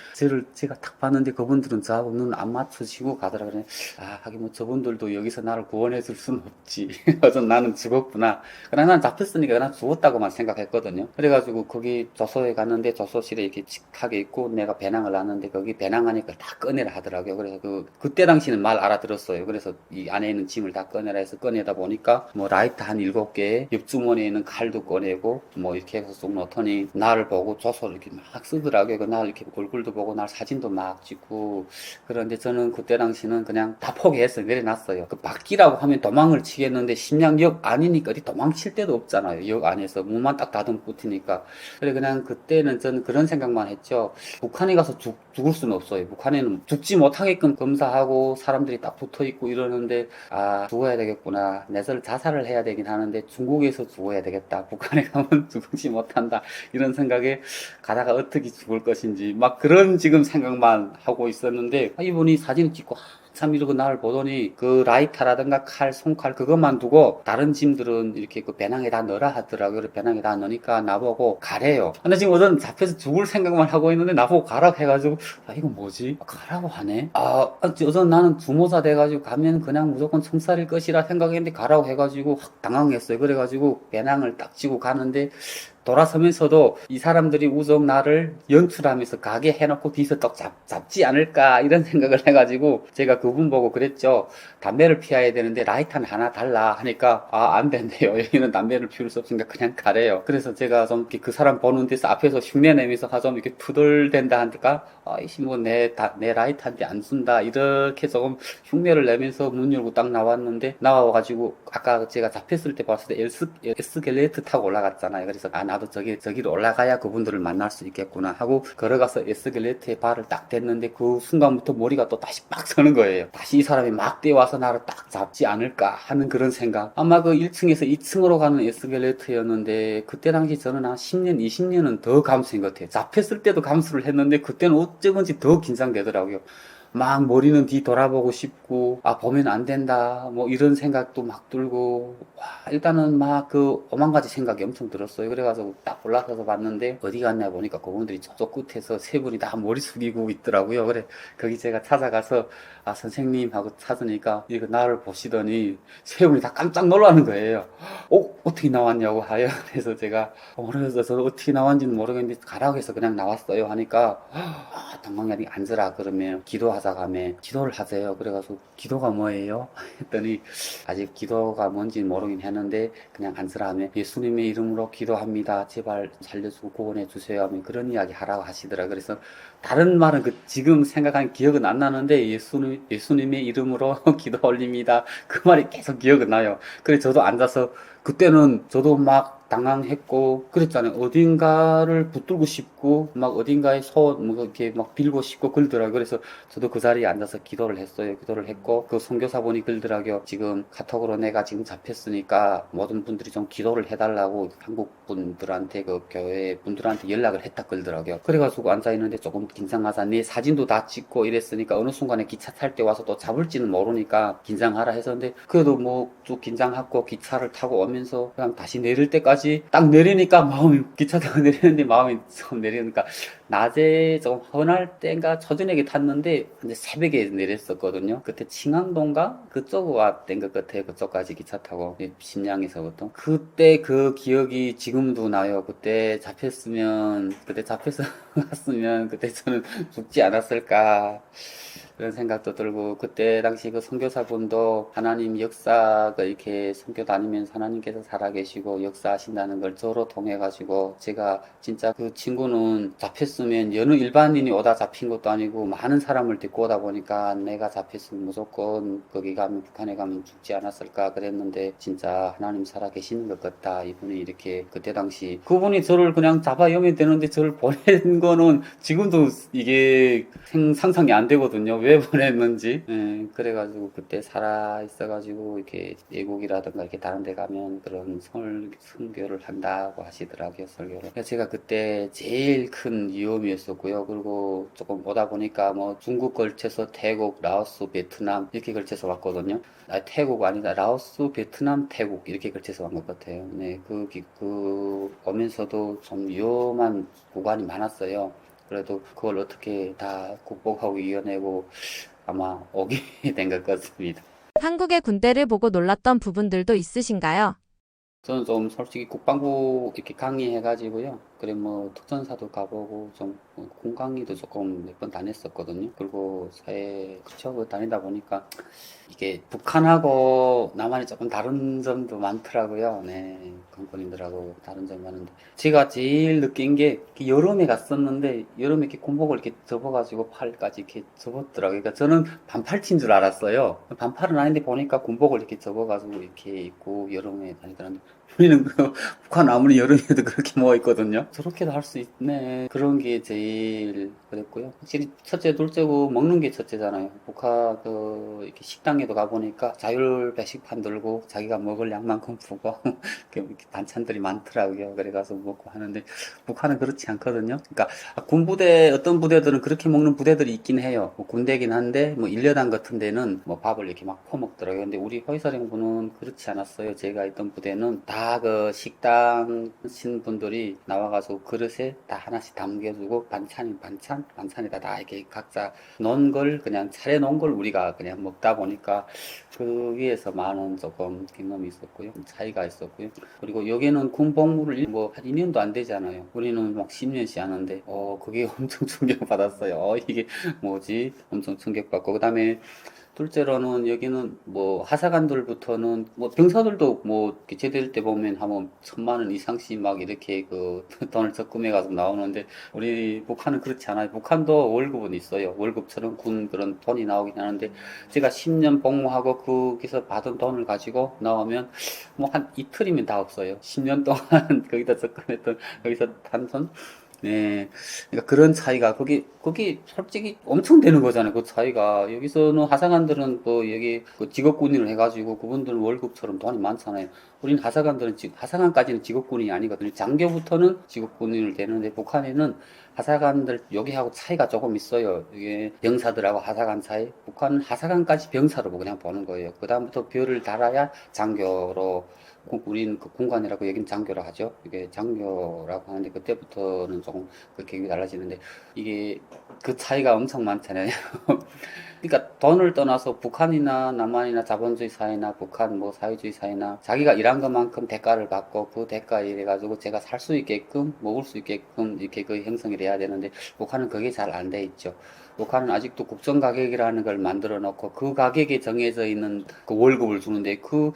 S1: 제가 딱 봤는데 그분들은 저하고 눈 안 맞추시고 가더라고요. 하긴 뭐 저분들도 여기서 나를 구원해 줄 수는 없지. 그래서 나는 죽었구나. 그러나 난 잡혔으니까 난 죽었다고만 생각했거든요. 그래가지고 거기 조소에 갔는데 조소실에 이렇게 비슷하게 있고 내가 배낭을 놨는데 거기 배낭 안에 걸 다 꺼내라 하더라고요. 그래서 그때 당시는 말 알아들었어요. 그래서 이 안에 있는 짐을 다 꺼내라 해서 꺼내다 보니까 뭐 라이터 한 7개, 옆주머니에 있는 칼도 꺼내고 뭐 이렇게 해서 쏙 넣더니 나를 보고 조서를 이렇게 막 쓰더라고요. 날 이렇게 얼굴도 보고 날 사진도 막 찍고. 그런데 저는 그때 당시는 그냥 다 포기했어요. 내려놨어요. 그 밖이라고 하면 도망을 치겠는데 심양역 아니니까 어디 도망칠 데도 없잖아요. 역 안에서 문만 딱 닫으면 붙으니까. 그래 그냥 그때는 저는 그런 생각만 했죠. 북한에 가서 죽을 수는 없어요. 북한에는 죽지 못하게끔 검사하고 사람들이 딱 붙어 있고 이러는데 아 죽어야 되겠구나. 내설 자살을 해야 되긴 하는데 중국에서 죽어야 되겠다. 북한에 가면 죽지 못한다. 이런 생각에 가다가 어떻게 죽을 것인지 막 그런 지금 생각만 하고 있었는데 이분이 사진을 찍고 참 이러고 나를 보더니 그 라이터라든가 칼, 손칼 그것만 두고 다른 짐들은 이렇게 그 배낭에 다 넣으라 하더라고요. 그래서 배낭에 다 넣으니까 나보고 가래요. 근데 지금 어떤 잡혀서 죽을 생각만 하고 있는데 나보고 가라고 해가지고 아 이거 뭐지? 가라고 하네? 어전 나는 주모사 돼가지고 가면 그냥 무조건 총살일 것이라 생각했는데 가라고 해가지고 확 당황했어요. 그래가지고 배낭을 딱 쥐고 가는데 돌아서면서도 이 사람들이 우정 나를 연출하면서 가게 해놓고 뒤에서 떡 잡지 않을까 이런 생각을 해가지고 제가 그분 보고 그랬죠. 담배를 피워야 되는데 라이터는 하나 달라 하니까 안 된대요. 여기는 담배를 피울 수 없으니까 그냥 가래요. 그래서 제가 좀 그 사람 보는 데서 앞에서 흉내내면서 좀 이렇게 투덜댄다 하니까 이씨 뭐 내 라이터한테 안 준다 이렇게 조금 흉내를 내면서 문 열고 딱 나왔는데 나와가지고 아까 제가 잡혔을 때 봤을 때 에스겔레이터 타고 올라갔잖아요. 그래서 나도 저기로 올라가야 그분들을 만날 수 있겠구나 하고 걸어가서 에스겔레이터에 발을 딱 댔는데 그 순간부터 머리가 또 다시 빡 서는 거예요. 다시 이 사람이 막 뛰어와서 나를 딱 잡지 않을까 하는 그런 생각. 아마 그 1층에서 2층으로 가는 에스겔레이터였는데 그때 당시 저는 한 10년, 20년은 더 감수인 것 같아요. 잡혔을 때도 감수를 했는데 그때는 어쩌건지 더 긴장되더라고요. 막 머리는 뒤 돌아보고 싶고 보면 안 된다 뭐 이런 생각도 막 들고 일단은 막 그 오만 가지 생각이 엄청 들었어요. 그래가지고 딱 올라서서 봤는데 어디 갔냐 보니까 그분들이 저쪽 끝에서 세 분이 다 머리 숙이고 있더라고요. 그래 거기 제가 찾아가서 선생님 하고 찾으니까 이거 나를 보시더니 세 분이 다 깜짝 놀라는 거예요. 어떻게 나왔냐고 하여 그래서 제가 모르겠어서 어떻게 나왔는지는 모르겠는데 가라고 해서 그냥 나왔어요 하니까 당황하니 앉으라 그러면 기도하자고 하면 기도를 하세요. 그래가지고 기도가 뭐예요? 했더니 아직 기도가 뭔지는 모르긴 했는데 그냥 앉으라 하면 예수님의 이름으로 기도합니다. 제발 살려주고 구원해 주세요 하면 그런 이야기 하라고 하시더라. 그래서 다른 말은 지금 생각한 기억은 안 나는데 예수님의 이름으로 기도 올립니다. 그 말이 계속 기억은 나요. 그래서 저도 앉아서 그때는 저도 막 당황했고 그랬잖아요. 어딘가를 붙들고 싶고 막 어딘가에 뭐 이렇게 막 빌고 싶고 그러더라고요. 그래서 저도 그 자리에 앉아서 기도를 했어요. 기도를 했고 그 선교사분이 그러더라고요. 지금 카톡으로 내가 지금 잡혔으니까 모든 분들이 좀 기도를 해달라고 한국 분들한테 그 교회 분들한테 연락을 했다 그러더라고요. 그래가지고 앉아있는데 조금 긴장하자. 내 사진도 다 찍고 이랬으니까 어느 순간에 기차 탈 때 와서 또 잡을지는 모르니까 긴장하라 했었는데 그래도 뭐 쭉 긴장하고 기차를 타고 오면서 그냥 다시 내릴 때까지 딱 내리니까 마음이 기차 타고 내리는데 마음이 좀 내리니까 낮에 좀 헌할 때인가 초저녁에 탔는데 근데 새벽에 내렸었거든요. 그때 칭안동가 그쪽 왔던 것 같아요. 그쪽까지 기차 타고 심양에서부터 그때 그 기억이 지금도 나요. 그때 잡혔으면 그때 저는 죽지 않았을까 그런 생각도 들고 그때 당시 그 선교사분도 하나님 역사가 이렇게 선교 다니면서 하나님께서 살아계시고 역사하신다는 걸 저로 통해 가지고 제가 진짜 그 친구는 잡혔으면 여느 일반인이 오다 잡힌 것도 아니고 많은 사람을 데리고 오다 보니까 내가 잡혔으면 무조건 거기 가면 북한에 가면 죽지 않았을까 그랬는데 진짜 하나님 살아계시는 것 같다. 이분이 이렇게 그때 당시 그분이 저를 그냥 잡아 여면 되는데 저를 보낸 거는 지금도 이게 상상이 안 되거든요. 왜 보냈는지. 그래가지고 그때 살아 있어가지고 이렇게 외국이라든가 이렇게 다른 데 가면 그런 선교를 한다고 하시더라고요. 설교를. 그래서 제가 그때 제일 큰 위험이었었고요. 그리고 조금 오다 보니까 뭐 중국 걸쳐서 태국, 라오스, 베트남 이렇게 걸쳐서 왔거든요. 태국 아니다. 라오스, 베트남, 태국 이렇게 걸쳐서 온 것 같아요. 네, 오면서도 좀 위험한 구간이 많았어요. 그래도 그걸 어떻게 다 극복하고 이겨내고 아마 오게 된 것 같습니다.
S2: 한국의 군대를 보고 놀랐던 부분들도 있으신가요?
S1: 저는 좀 솔직히 국방부 이렇게 강의해가지고요. 그래 뭐 특전사도 가보고 좀 공강리도 조금 몇 번 다녔었거든요. 그리고 사회 그쵸 다니다 보니까 이게 북한하고 남한이 조금 다른 점도 많더라고요. 네, 강권님들하고 다른 점 많은데 제가 제일 느낀 게 여름에 갔었는데 여름에 이렇게 군복을 이렇게 접어가지고 팔까지 이렇게 접었더라고요. 그러니까 저는 반팔 틴 줄 알았어요. 반팔은 아닌데 보니까 군복을 이렇게 접어가지고 이렇게 입고 여름에 다니더라는데 우리는 그 북한 아무리 여름에도 그렇게 모여 있거든요. 저렇게도 할 수 있네. 그런 게 제일 그랬고요. 확실히 첫째, 둘째고 먹는 게 첫째잖아요. 북한 이렇게 식당에도 가보니까 자율 배식판 들고 자기가 먹을 양만큼 푸고 이렇게 반찬들이 많더라고요. 그래 가서 먹고 하는데 북한은 그렇지 않거든요. 그러니까 군부대 어떤 부대들은 그렇게 먹는 부대들이 있긴 해요. 뭐 군대긴 한데 뭐 일여단 같은 데는 뭐 밥을 이렇게 막 퍼먹더라고요. 근데 우리 허위사령부는 그렇지 않았어요. 제가 있던 부대는 다 그 식당 신분들이 나와가지고 그릇에 다 하나씩 담겨주고 반찬에다 다 이렇게 각자 넣은 걸 그냥 차려 놓은 걸 우리가 그냥 먹다 보니까 그 위에서 많은 조금 경험이 있었고요. 차이가 있었고요. 그리고 여기는 군복무를 뭐 한 2년도 안 되잖아요. 우리는 막 10년씩 하는데 그게 엄청 충격받았어요. 이게 뭐지? 엄청 충격받고 그다음에 둘째로는 여기는 뭐 하사관들부터는 뭐 병사들도 뭐 이렇게 제대할 때 보면 한번 1,000만 원 이상씩 막 이렇게 그 돈을 적금해 가지고 나오는데 우리 북한은 그렇지 않아요. 북한도 월급은 있어요. 월급처럼 군 그런 돈이 나오긴 하는데 제가 10년 복무하고 거기서 받은 돈을 가지고 나오면 뭐 한 이틀이면 다 없어요. 10년 동안 거기다 적금했던 거기서 한 돈. 네. 그러니까 그런 차이가, 거기 솔직히 엄청 되는 거잖아요. 그 차이가. 여기서는 하사관들은 또 여기 그 직업군인을 해가지고 그분들은 월급처럼 돈이 많잖아요. 우린 하사관들은 하사관까지는 직업군인이 아니거든요. 장교부터는 직업군인을 되는데 북한에는 하사관들 여기하고 차이가 조금 있어요. 이게 병사들하고 하사관 차이. 북한은 하사관까지 병사로 그냥 보는 거예요. 그다음부터 별을 달아야 장교로 우린 그 군관이라고 여긴 장교라 하죠. 이게 장교라고 하는데 그때부터는 조금 그 계급이 달라지는데 이게 그 차이가 엄청 많잖아요. 그러니까 돈을 떠나서 북한이나 남한이나 자본주의 사회나 북한 뭐 사회주의 사회나 자기가 일한 것만큼 대가를 받고 그 대가에 이래 가지고 제가 살 수 있게끔 먹을 수 있게끔 이렇게 그 형성이 돼야 되는데 북한은 그게 잘 안 돼 있죠. 북한은 아직도 국정 가격이라는 걸 만들어 놓고 그 가격에 정해져 있는 그 월급을 주는데 그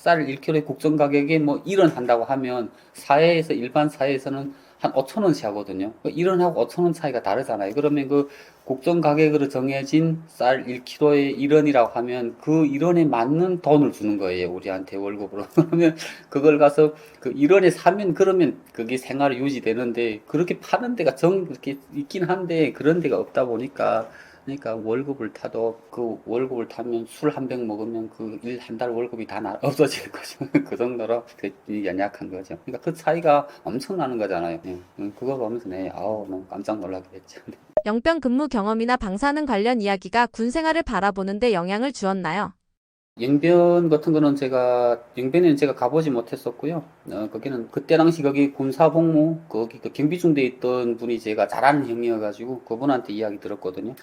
S1: 쌀 1kg의 국정 가격이 뭐 1원 한다고 하면 사회에서 일반 사회에서는 한 5천 원씩 하거든요. 1원하고 5천 원 차이가 다르잖아요. 그러면 그 국정 가격으로 정해진 쌀 1kg에 1원이라고 하면 그 1원에 맞는 돈을 주는 거예요. 우리한테 월급으로. 그러면 그걸 가서 그 1원에 사면 그러면 그게 생활이 유지되는데 그렇게 파는 데가 그렇게 있긴 한데 그런 데가 없다 보니까 그러니까 월급을 타도 그 월급을 타면 술 한 병 먹으면 그 일 한 달 월급이 다 없어질 거죠. 그 정도로 연약한 거죠. 그러니까 그 차이가 엄청나는 거잖아요. 예. 그거 보면서 너무 깜짝 놀라게 됐죠.
S2: 영병 근무 경험이나 방사능 관련 이야기가 군 생활을 바라보는데 영향을 주었나요?
S1: 영변 같은 거는 영변에는 제가 가보지 못했었고요. 거기는, 그때 당시 거기 군사복무, 거기 그 경비중대에 있던 분이 제가 잘 아는 형이어가지고, 그분한테 이야기 들었거든요.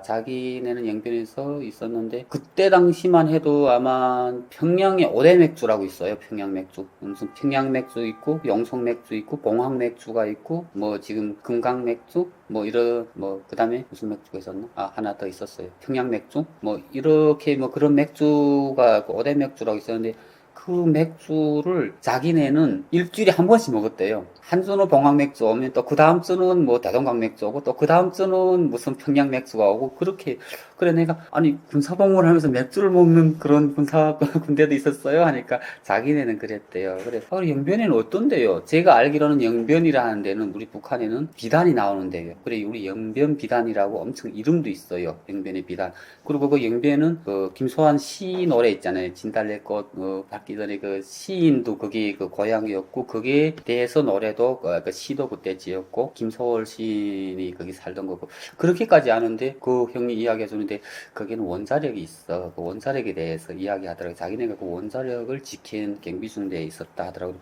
S1: 자기네는 영변에서 있었는데, 그때 당시만 해도 아마 평양에 오대맥주라고 있어요. 평양맥주. 무슨 평양맥주 있고, 영송맥주 있고, 봉황맥주가 있고, 뭐 지금 금강맥주? 그 다음에 무슨 맥주가 있었나? 하나 더 있었어요. 평양맥주? 뭐, 이렇게 뭐 그런 맥주가, 그 오대 맥주라고 있었는데, 그 맥주를 자기네는 일주일에 한 번씩 먹었대요. 한 주는 봉황 맥주 오면 또 그 다음 주는 뭐 대동강 맥주 오고 또 그 다음 주는 무슨 평양 맥주가 오고 그렇게 그래 내가 아니 군사복무를 하면서 맥주를 먹는 그런 군대도 있었어요 하니까 자기네는 그랬대요. 그래 영변에는 어떤데요? 제가 알기로는 영변이라는 데는 우리 북한에는 비단이 나오는데요. 그래 우리 영변 비단이라고 엄청 이름도 있어요. 영변의 비단. 그리고 그 영변은 그 김소환 시 노래 있잖아요. 진달래꽃 받기 전에 그 시인도 거기 그 고향이었고 거기에 대해서 노래도 그 시도 그때 지었고 김소월 시인이 거기 살던 거고 그렇게까지 아는데 그 형이 이야기해 주는데 거기는 원자력이 있어. 그 원자력에 대해서 이야기하더라고요. 자기네가 그 원자력을 지킨 경비중대에 있었다 하더라고요.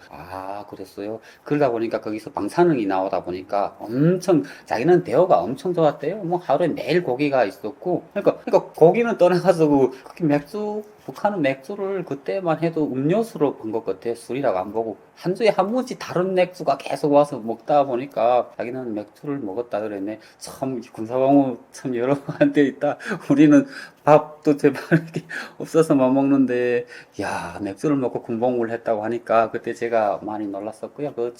S1: 그랬어요. 그러다 보니까 거기서 방사능이 나오다 보니까 엄청 자기는 대우가 엄청 좋았대요. 뭐 하루에 매일 고기가 있었고 그러니까 고기는 떠나가지고 그렇게 맥주 북한은 맥주를 그때만 해도 음료수로 본 것 같아요. 술이라고 안 보고. 한 주에 한 번씩 다른 맥주가 계속 와서 먹다 보니까 자기는 맥주를 먹었다 그랬네. 참, 군사방어 참 여러 한데 있다. 우리는 밥도 제발 이렇게 없어서 못 먹는데, 야, 맥주를 먹고 군복무를 했다고 하니까 그때 제가 많이 놀랐었고요. 그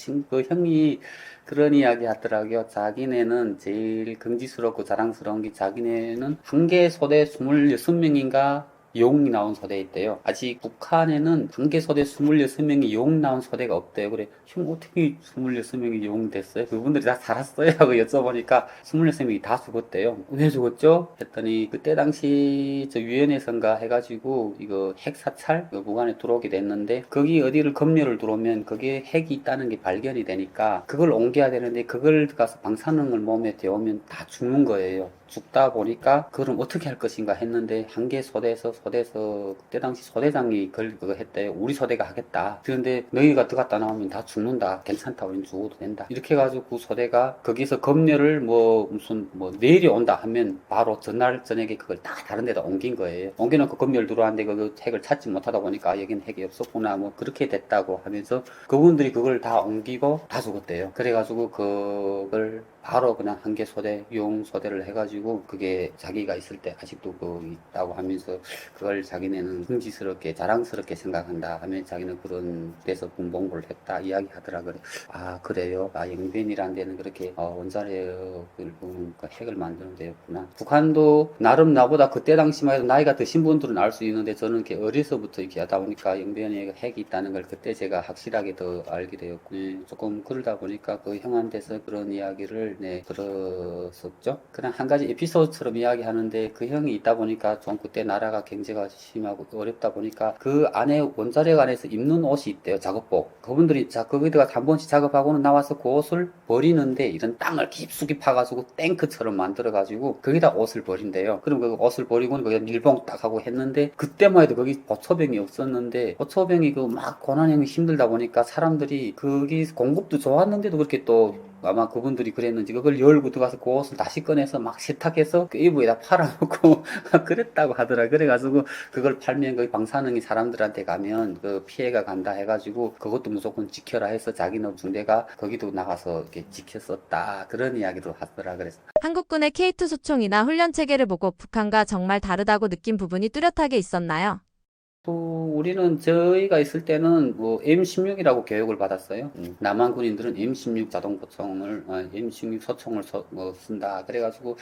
S1: 형이 그런 이야기 하더라고요. 자기네는 제일 긍지스럽고 자랑스러운 게 자기네는 한 개 소대 26명인가 용 나온 소대 있대요. 아직 북한에는 한 개 소대 26명이 용 나온 소대가 없대요. 그래, 형 어떻게 26명이 용 됐어요? 그분들이 다 살았어요? 하고 여쭤보니까 26명이 다 죽었대요. 왜 죽었죠? 했더니 그때 당시 저 유엔에선가 해가지고 이거 핵 사찰 그 북한에 들어오게 됐는데 거기 어디를 검열을 들어오면 거기에 핵이 있다는 게 발견이 되니까 그걸 옮겨야 되는데 그걸 가서 방사능을 몸에 데우면 다 죽는 거예요. 죽다 보니까 그럼 어떻게 할 것인가 했는데 한 개 소대에서 그때 당시 소대장이 그거 했대요. 우리 소대가 하겠다. 그런데 너희가 들어갔다 나오면 다 죽는다. 괜찮다. 우린 죽어도 된다. 이렇게 해가지고 그 소대가 거기서 검열을 내일이 온다 하면 바로 전날 저녁에 그걸 다 다른 데다 옮긴 거예요. 옮겨놓고 검열 들어왔는데 그 핵을 찾지 못하다 보니까 여긴 핵이 없었구나. 뭐 그렇게 됐다고 하면서 그분들이 그걸 다 옮기고 다 죽었대요. 그래가지고 그걸 바로 그냥 한 개 소대, 용 소대를 해가지고 그게 자기가 있을 때 아직도 있다고 하면서 그걸 자기네는 흥지스럽게 자랑스럽게 생각한다 하면 자기는 그런 데서 군복무를 했다 이야기 하더라 그래. 아 그래요. 아 영변이라는 데는 그렇게 원자력을 핵을 만드는 데였구나. 북한도 나름 나보다 그때 당시만 해도 나이가 드신 분들은 알 수 있는데 저는 이렇게 어려서부터 이렇게 하다 보니까 영변에 핵이 있다는 걸 그때 제가 확실하게 더 알게 되었고 조금 그러다 보니까 그 형한테서 그런 이야기를 들었었죠. 그냥 한 가지 에피소드처럼 이야기하는데 그 형이 있다 보니까 좀 그때 나라가 경제가 심하고 어렵다 보니까 그 안에 원자력 안에서 입는 옷이 있대요. 작업복. 그분들이 거기다가 한 번씩 작업하고는 나와서 그 옷을 버리는데 이런 땅을 깊숙이 파가지고 탱크처럼 만들어가지고 거기다 옷을 버린대요. 그럼 그 옷을 버리고는 거기다 밀봉 딱 하고 했는데 그때만 해도 거기 보초병이 없었는데 보초병이 그 막 고난형이 힘들다 보니까 사람들이 거기 공급도 좋았는데도 그렇게 또 아마 그분들이 그랬는지 그걸 열고 들어가서 그 옷을 다시 꺼내서 막 세탁해서 그 이브에다 팔아놓고 그랬다고 하더라. 그래가지고 그걸 팔면 거기 방사능이 사람들한테 가면 그 피해가 간다 해가지고 그것도 무조건 지켜라 해서 자기네 중대가 거기도 나가서 이렇게 지켰었다. 그런 이야기도 하더라. 그래서
S2: 한국군의 K2 소총이나 훈련 체계를 보고 북한과 정말 다르다고 느낀 부분이 뚜렷하게 있었나요?
S1: 또 우리는 저희가 있을 때는 뭐 M16이라고 교육을 받았어요. 남한 군인들은 M16 자동포총을 M16 소총을 쓴다. 그래가지고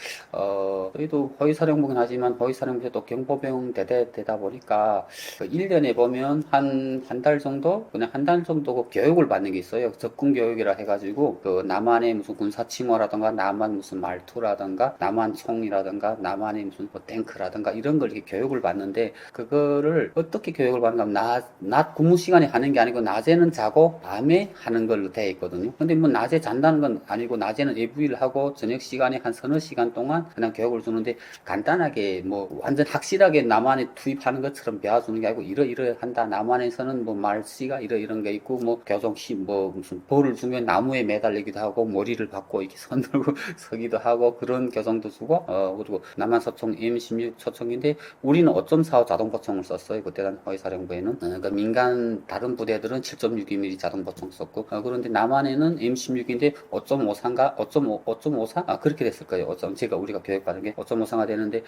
S1: 저희도 호위사령부긴 하지만 호위사령부에도 경보병 대대 되다 보니까 1년에 보면 한 달 정도 그냥 한 달 정도 그 교육을 받는 게 있어요. 적군 교육이라 해가지고 그 남한의 무슨 군사 침호라든가 남한 무슨 말투라든가 남한 총이라든가 남한의 무슨 뭐 탱크라든가 이런 걸 이렇게 교육을 받는데 그거를 어떻게 교육을 받는가 하면 낮 근무 시간에 하는 게 아니고 낮에는 자고 밤에 하는 걸로 되어 있거든요. 근데 뭐 낮에 잔다는 건 아니고 낮에는 AV를 하고 저녁 시간에 한 서너 시간 동안 그냥 교육을 주는데 간단하게 뭐 완전 확실하게 남한에 투입하는 것처럼 배워주는 게 아니고 이러한다. 남한에서는 뭐 말씨가 이런 게 있고 뭐 교정시 뭐 무슨 벌을 주면 나무에 매달리기도 하고 머리를 박고 이렇게 손 들고 서기도 하고 그런 교정도 주고 그리고 남한 소총 M16 소총인데 우리는 5.45 자동포총을 썼어요. 그때 당 호위사령부에는 그러니까 민간 다른 부대들은 7.62mm 자동포총 썼고 그런데 남한에는 M16인데 5.53가 5.54 그렇게 됐을 거예요. 우리가 교육받은 게 5.54가 되는데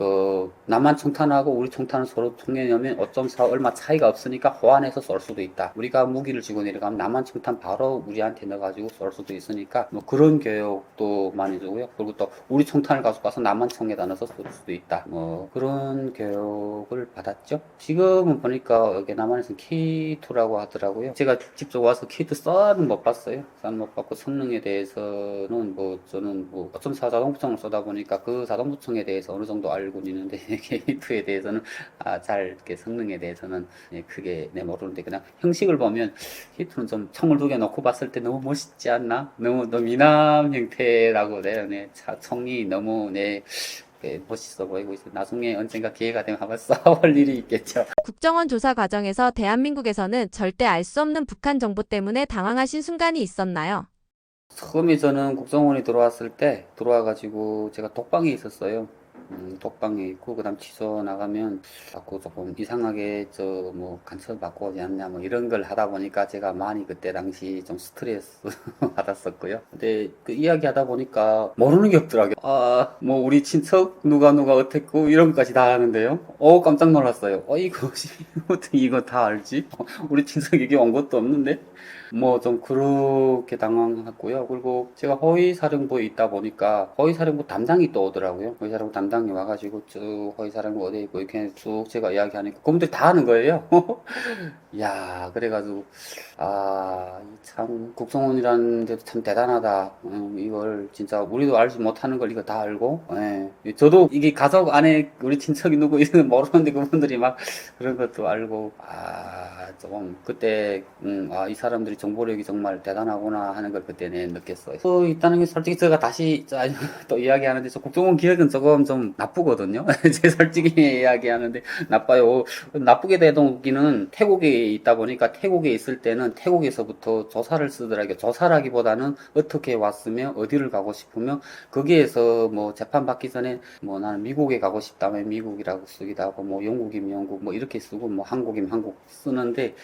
S1: 남한 총탄하고 우리 총탄을 서로 총내면 5.4 얼마 차이가 없으니까 호환해서 쏠 수도 있다. 우리가 무기를 쥐고 내려가면 남한 총탄 바로 우리한테 넣어가지고 쏠 수도 있으니까 뭐 그런 교육도 많이 주고요. 그리고 또 우리 총탄을 가지고 가서 남한 총에다 넣어서 쏠 수도 있다. 뭐 그런 교육을 받았죠. 지금은 보니까 여기 남한에서는 K2라고 하더라고요. 제가 직접 와서 K2 쏴는 못 봤어요. 쏴는 못 봤고 성능에 대해서는 저는 5.4 자동부총을 쏘다 보니까 그 자동부총에 대해서 어느 정도 알고 있는데 K2에 대해서는 잘 이렇게 성능에 대해서는 크게 모르는데 그냥 형식을 보면 K2는 좀 총을 두 개 놓고 봤을 때 너무 멋있지 않나? 너무 미남 형태라고 돼요. 총이 너무 멋있어 보이고 있어요. 나중에 언젠가 기회가 되면 한번 싸울 일이 있겠죠.
S2: 국정원 조사 과정에서 대한민국에서는 절대 알 수 없는 북한 정보 때문에 당황하신 순간이 있었나요?
S1: 처음에 저는 국정원에 들어와가지고 제가 독방에 있었어요. 독방에 있고, 그 다음 취소 나가면 자꾸 조금 이상하게 뭐 간첩 받고 오지 않냐, 뭐 이런 걸 하다 보니까 제가 많이 그때 당시 좀 스트레스 받았었고요. 근데 그 이야기 하다 보니까 모르는 게 없더라고요. 뭐 우리 친척 누가 어땠고 이런 것까지 다 아는데요. 깜짝 놀랐어요. 이거지. 어떻게 이거 다 알지? 우리 친척 얘기 온 것도 없는데? 뭐 좀 그렇게 당황했고요. 그리고 제가 허위사령부에 있다 보니까 허위사령부 담당이 또 오더라고요. 허위사령부 담당이 와가지고 쭉 허위사령부 어디에 있고 이렇게 쭉 제가 이야기하니까 그분들이 다 아는 거예요. 야, 그래가지고 참 국정원이라는 데도 참 대단하다. 이걸 진짜 우리도 알지 못하는 걸 이거 다 알고, 예. 저도 이게 가족 안에 우리 친척이 누구 이런 거 모르는데 그분들이 막 그런 것도 알고, 조금 그때 이 사람들이 정보력이 정말 대단하구나 하는 걸 그때 느꼈어요. 또 있다는 게 솔직히 제가 다시 또 이야기하는데 저 국정원 기억은 조금 좀 나쁘거든요. 제 솔직히 이야기하는데 나빠요. 나쁘게 되기는 태국에 있다 보니까 태국에 있을 때는 태국에서부터 조사를 쓰더라고요. 조사라기보다는 어떻게 왔으며 어디를 가고 싶으며 거기에서 뭐 재판 받기 전에 뭐 나는 미국에 가고 싶다면 미국이라고 쓰기도 하고 뭐 영국이면 영국 뭐 이렇게 쓰고 뭐 한국이면 한국 쓰는데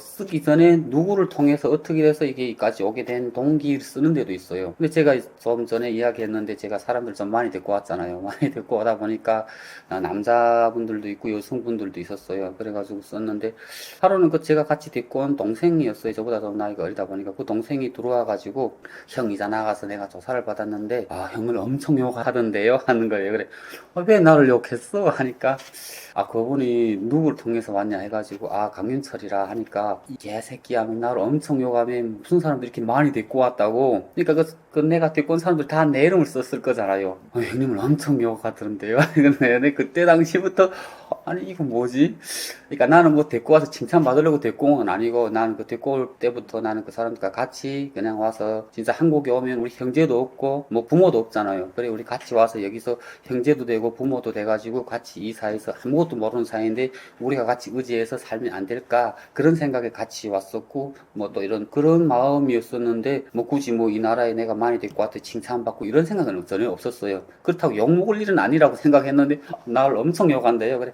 S1: 쓰기 전에 누구를 통해서 어떻게 해서 이게까지 오게 된 동기를 쓰는 데도 있어요. 근데 제가 좀 전에 이야기했는데 제가 사람들 좀 많이 데리고 왔잖아요. 많이 데리고 오다 보니까 남자분들도 있고 여성분들도 있었어요. 그래가지고 썼는데 하루는 그 제가 같이 데리고 온 동생이었어요. 저보다 더 나이가 어리다 보니까 그 동생이 들어와가지고 형 이자 나가서 내가 조사를 받았는데 형을 엄청 욕하던데요 하는 거예요. 그래 왜 나를 욕했어 하니까 그분이 누구를 통해서 왔냐 해가지고 강윤철이라 하니까 이 개새끼야 나를 엄청 욕하며 무슨 사람들이 이렇게 많이 데리고 왔다고. 그러니까 그 내가 데리고 온 사람들 다 내 이름을 썼을 거잖아요. 형님을 엄청 욕하던데요. 근데 그때 당시부터 아니 이거 뭐지? 그러니까 나는 뭐 데리고 와서 칭찬받으려고 데리고 온 건 아니고 나는 그 데리고 올 때부터 나는 그 사람들과 같이 그냥 와서 진짜 한국에 오면 우리 형제도 없고 뭐 부모도 없잖아요. 그래 우리 같이 와서 여기서 형제도 되고 부모도 돼가지고 같이 이 사회에서 아무것도 모르는 사이인데 우리가 같이 의지해서 살면 안 될까 그런 생각에 같이 왔었고 뭐 또 이런 그런 마음이었었는데 뭐 굳이 뭐 이 나라에 내가 많이 데리고 왔더 칭찬받고 이런 생각은 전혀 없었어요. 그렇다고 욕먹을 일은 아니라고 생각했는데 나를 엄청 욕한대요. 그래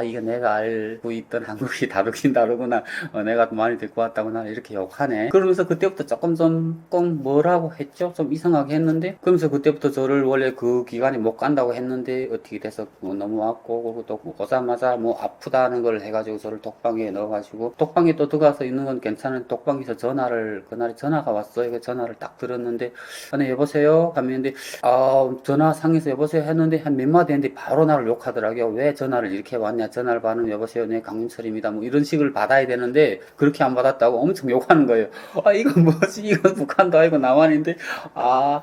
S1: 이거 내가 알고 있던 한국이 다르긴 다르구나. 내가 많이 데리고 왔다고 나는 이렇게 욕하네. 그러면서 그때부터 조금 뭐라고 했죠? 좀 이상하게 했는데, 그러면서 그때부터 저를 원래 그 기간에 못 간다고 했는데, 어떻게 돼서 넘어왔고, 그리고 또 오자마자 뭐 아프다는 걸 해가지고 저를 독방에 넣어가지고, 독방에 또 들어가서 있는 건 괜찮은 독방에서 그날에 전화가 왔어요. 그 전화를 딱 들었는데, 네, 여보세요? 하면 전화상에서 여보세요? 했는데, 한 몇 마디 했는데, 바로 나를 욕하더라고요. 왜 전화를 이렇게 왔냐? 전화를 받으면 여보세요? 네, 강윤철입니다. 뭐 이런 식을 받아야 되는데 그렇게 안 받았다고 엄청 욕하는 거예요. 이건 뭐지? 이건 북한도 아니고 남한인데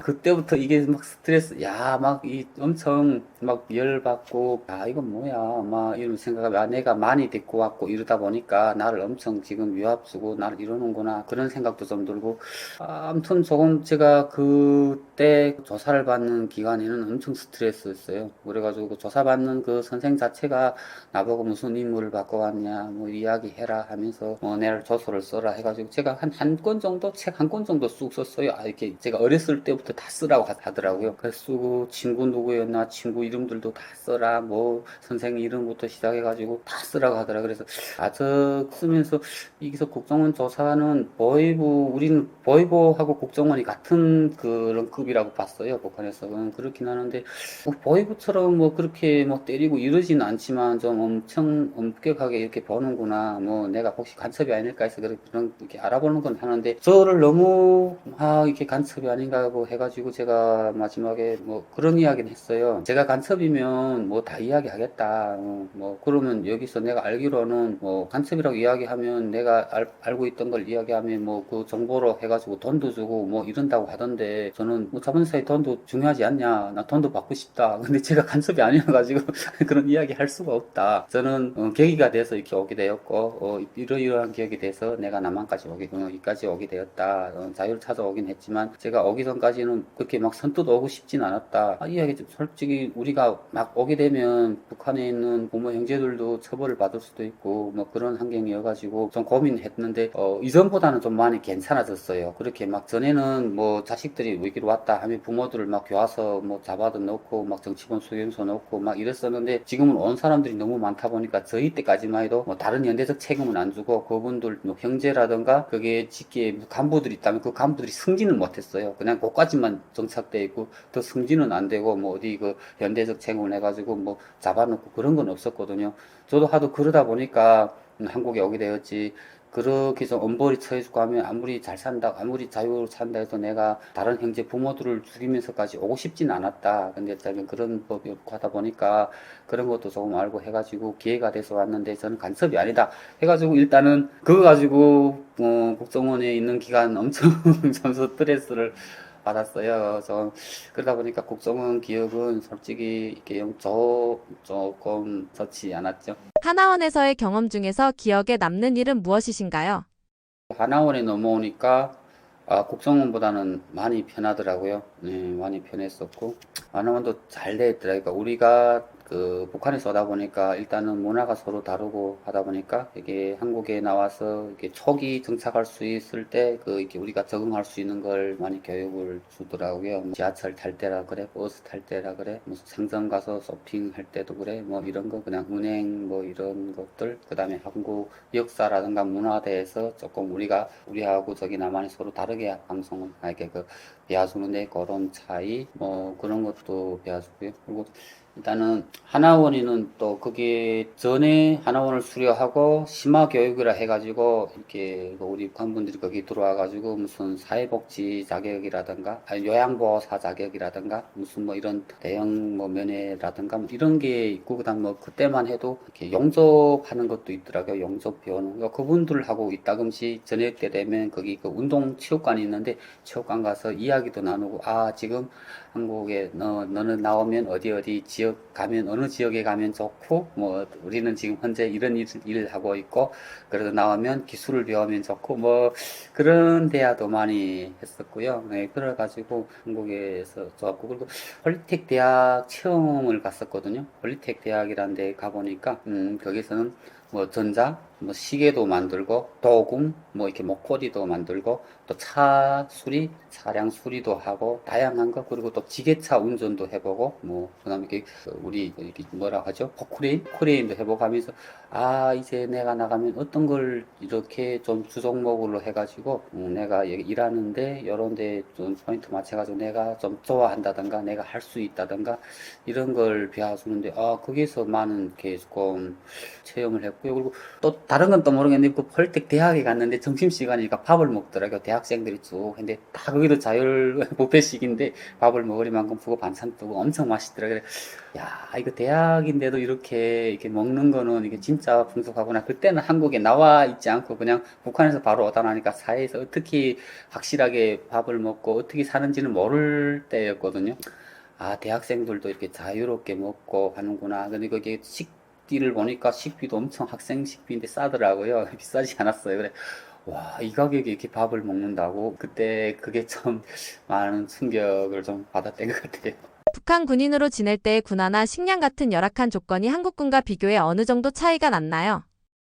S1: 그때부터 이게 막 스트레스 막 이 엄청 막 열받고 이건 뭐야? 막 이런 생각을 내가 많이 데리고 왔고 이러다 보니까 나를 엄청 지금 위압 주고 나를 이러는구나 그런 생각도 좀 들고 아무튼 조금 제가 그때 조사를 받는 기간에는 엄청 스트레스였어요. 그래가지고 그 조사받는 그 선생 자체가 나보고 무슨 임무를 받고 왔냐 뭐 이야기해라 하면서 내를 조서를 써라 해가지고 제가 한 권 정도 책 한 권 정도 쑥 썼어요. 이렇게 제가 어렸을 때부터 다 쓰라고 하더라고요. 그래서 쓰고 친구 누구였나 친구 이름들도 다 써라 뭐 선생 이름부터 시작해가지고 다 쓰라고 하더라고요. 그래서 저 쓰면서 여기서 국정원 조사는 우리는 보이부하고 국정원이 같은 그런 급이라고 봤어요. 북한에서 그렇긴 하는데 보이부처럼 뭐 그렇게 뭐 때리고 이러지는 않지만 좀 엄청 엄격하게 이렇게 보는구나. 뭐 내가 혹시 간첩이 아닐까 해서 그런 이렇게 알아보는 건 하는데 저를 너무 이렇게 간첩이 아닌가 하고 해가지고 제가 마지막에 뭐 그런 이야기는 했어요. 제가 간첩이면 뭐 다 이야기하겠다. 뭐 그러면 여기서 내가 알기로는 뭐 간첩이라고 이야기하면 내가 알고 있던 걸 이야기하면 뭐 그 정보로 해가지고 돈도 주고 뭐 이런다고 하던데 저는 뭐 자본사에 돈도 중요하지 않냐. 나 돈도 받고 싶다. 근데 제가 간첩이 아니어가지고 그런 이야기 할 수가 없다. 저는 계기가 돼서 이렇게 오게 되었고 이러이러한 기억이 돼서 내가 남한까지 여기까지 오게 되었다. 자유를 찾아오긴 했지만 제가 오기 전까지는 그렇게 막 선뜻 오고 싶진 않았다. 이야기 솔직히 우리가 막 오게 되면 북한에 있는 부모 형제들도 처벌을 받을 수도 있고 뭐 그런 환경이어가지고 좀 고민했는데 이전보다는 좀 많이 괜찮아졌어요. 그렇게 막 전에는 뭐 자식들이 여기로 왔다 하면 부모들을 막 교화서 뭐 잡아다 넣고 막 정치권 수용소 넣고 막 이랬었는데 지금은 온 사람들이 너무 많다 보니까 저희 때까지만 해도 뭐 다른 연대적 책임은 안 주고 그분들 뭐 형제라든가 그게 직계 간부들이 있다면 그 간부들이 승진을 못했어요. 그냥 그까지만 정착돼 있고 더 승진은 안 되고 뭐 어디 그 연대적 책임을 해가지고 뭐 잡아놓고 그런 건 없었거든요. 저도 하도 그러다 보니까 한국에 오게 되었지. 그렇게 좀 엄벌이 처해지고 하면 아무리 잘 산다, 아무리 자유로 산다 해서 내가 다른 형제 부모들을 죽이면서까지 오고 싶진 않았다. 근데 저는 그런 법이 없고 하다 보니까 그런 것도 조금 알고 해가지고 기회가 돼서 왔는데 저는 간섭이 아니다. 해가지고 일단은 그거 가지고 국정원에 있는 기간 엄청 좀 스트레스를 받았어요. 그러다 보니까 국정원 기억은 솔직히 이렇게 조금 좋지 않았죠.
S2: 하나원에서의 경험 중에서 기억에 남는 일은 무엇이신가요?
S1: 하나원에 넘어오니까 국정원보다는 많이 편하더라고요. 네, 많이 편했었고 하나원도 잘 돼 있더라고요. 그러니까 우리가 그 북한에서 오다 보니까 일단은 문화가 서로 다르고 하다 보니까 이게 한국에 나와서 이렇게 초기 정착할 수 있을 때 이렇게 우리가 적응할 수 있는 걸 많이 교육을 주더라고요. 뭐 지하철 탈 때라 그래, 버스 탈 때라 그래, 무슨 상점 가서 쇼핑할 때도 그래, 뭐 이런 거 그냥 은행 뭐 이런 것들, 그다음에 한국 역사라든가 문화에 대해서 조금 우리하고 저기 남한이 서로 다르게 방송을 이렇게 배워주는데 그런 차이 뭐 그런 것도 배워주고요. 그리고 일단은 하나원이는 또 그게 전에 하나원을 수료하고 심화 교육이라 해가지고 이렇게 우리 북한분들이 거기 들어와가지고 무슨 사회복지 자격이라든가 아니 요양보호사 자격이라든가 무슨 뭐 이런 대형 뭐 면회라든가 뭐 이런 게 있고 그다음 뭐 그때만 해도 이렇게 용접하는 것도 있더라고요. 용접 배우는 거 그분들하고 이따금씩 저녁 때 되면 거기 그 운동 체육관이 있는데 체육관 가서 이야기도 나누고 지금 한국에 너는 나오면 어디 지역 가면 어느 지역에 가면 좋고 뭐 우리는 지금 현재 이런 일을 하고 있고 그래도 나오면 기술을 배우면 좋고 뭐 그런 대화도 많이 했었고요. 네, 그래가지고 한국에서 좋았고 그리고 폴리텍 대학 체험을 갔었거든요. 폴리텍 대학이라는 데 가보니까 거기서는 뭐 뭐 시계도 만들고 도금, 뭐 이렇게 목걸이도 만들고 또 차량 수리도 하고 다양한 거 그리고 또 지게차 운전도 해보고 뭐 그다음에 이렇게 우리 이렇게 뭐라 하죠? 포크레인도 해보고 하면서 이제 내가 나가면 어떤 걸 이렇게 좀 주종목으로 해가지고 내가 여기 일하는데 이런데 좀 포인트 맞춰가지고 내가 좀 좋아한다던가 내가 할 수 있다던가 이런 걸 배워주는데 거기서 많은 이렇게 조금 체험을 했고요. 그리고 또 다른 건 또 모르겠는데 그 폴텍 대학에 갔는데 점심시간이니까 밥을 먹더라고요. 대학생들이 쭉. 근데 다 거기도 자율 뷔페식인데 밥을 먹으리만큼 주고 반찬 주고 엄청 맛있더라고요. 야, 이거 대학인데도 이렇게 먹는 거는 이게 진짜 풍족하구나. 그때는 한국에 나와 있지 않고 그냥 북한에서 바로 오다 나니까 사회에서 어떻게 확실하게 밥을 먹고 어떻게 사는지는 모를 때였거든요. 대학생들도 이렇게 자유롭게 먹고 하는구나. 근데 그게 식비를 보니까 식비도 엄청 학생 식비인데 싸더라고요. 비싸지 않았어요. 그래, 와, 이 가격에 이렇게 밥을 먹는다고? 그때 그게 좀 많은 충격을 좀 받았던 것 같아요.
S2: 북한 군인으로 지낼 때의 군화나 식량 같은 열악한 조건이 한국군과 비교해 어느 정도 차이가 났나요?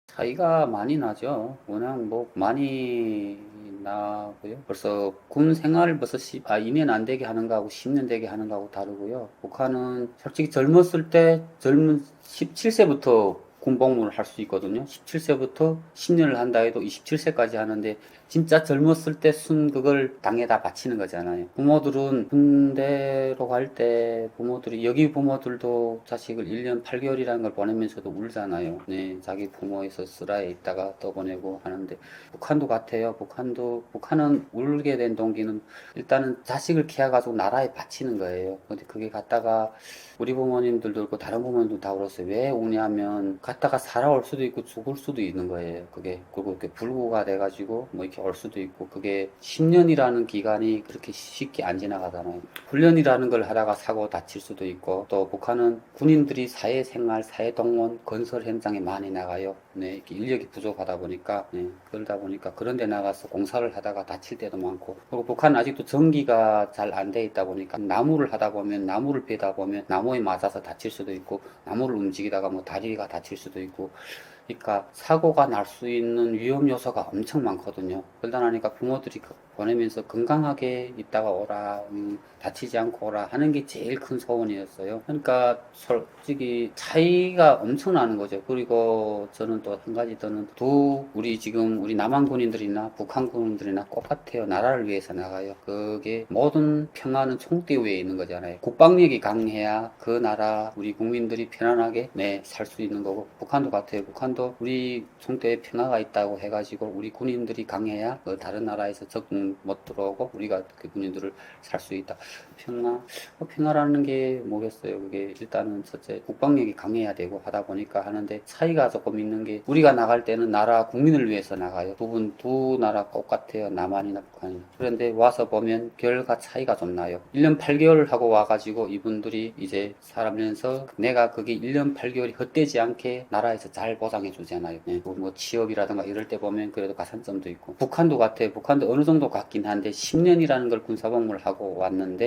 S1: 차이가 많이 나죠. 워낙 뭐 많이 나고요. 벌써 군 생활을 벌써 2년 안 되게 하는 거하고 10년 되게 하는 거하고 다르고요. 북한은 솔직히 젊었을 때 17세부터 군복무를 할 수 있거든요. 17세부터 10년을 한다 해도 27세까지 하는데 진짜 젊었을 때 순 그걸 당에다 바치는 거잖아요. 부모들은 군대로 갈 때 부모들이 여기 부모들도 자식을 1년 8개월이라는 걸 보내면서도 울잖아요. 네, 자기 부모에서 쓰라에 있다가 또 보내고 하는데 북한도 같아요. 북한은 울게 된 동기는 일단은 자식을 키워가지고 나라에 바치는 거예요. 근데 그게 갔다가 우리 부모님들도 그렇고 다른 부모님도 다 그랬어요. 왜 우냐면 갔다가 살아올 수도 있고 죽을 수도 있는 거예요. 그게 그리고 이렇게 불구가 돼가지고 뭐 이렇게 이렇게 올 수도 있고, 그게 10년이라는 기간이 그렇게 쉽게 안 지나가잖아요. 훈련이라는 걸 하다가 사고 다칠 수도 있고, 또 북한은 군인들이 사회생활, 사회동원, 건설 현장에 많이 나가요. 네, 이렇게 인력이 부족하다 보니까, 네, 그러다 보니까 그런 데 나가서 공사를 하다가 다칠 때도 많고, 그리고 북한은 아직도 전기가 잘 안 돼 있다 보니까 나무를 하다 보면, 나무를 베다 보면 나무에 맞아서 다칠 수도 있고, 나무를 움직이다가 뭐 다리가 다칠 수도 있고, 그러니까 사고가 날 수 있는 위험 요소가 엄청 많거든요. 그러다 나니까 부모들이 보내면서 건강하게 있다가 오라, 다치지 않고 오라 하는 게 제일 큰 소원이었어요. 그러니까 솔직히 차이가 엄청 나는 거죠. 그리고 저는 또 한 가지 더는 우리 지금 우리 남한 군인들이나 북한 군인들이나 똑같아요. 나라를 위해서 나가요. 그게 모든 평화는 총대 위에 있는 거잖아요. 국방력이 강해야 그 나라 우리 국민들이 편안하게 살 수 있는 거고, 북한도 같아요. 북한도 우리 총대에 평화가 있다고 해가지고 우리 군인들이 강해야 다른 나라에서 적응 못 들어오고 우리가 그 군인들을 살 수 있다. 평화라는 게 뭐겠어요? 그게 일단은 첫째 국방력이 강해야 되고 하다 보니까 하는데, 차이가 조금 있는 게, 우리가 나갈 때는 나라 국민을 위해서 나가요. 두 나라 똑같아요. 남한이나 북한이나. 그런데 와서 보면 결과 차이가 좀 나요. 1년 8개월 하고 와가지고 이분들이 이제 살면서 내가 그게 1년 8개월이 헛되지 않게 나라에서 잘 보상해 주잖아요. 뭐 취업이라든가 이럴 때 보면 그래도 가산점도 있고. 북한도 같아요. 북한도 어느 정도 같긴 한데 10년이라는 걸 군사복무를 하고 왔는데,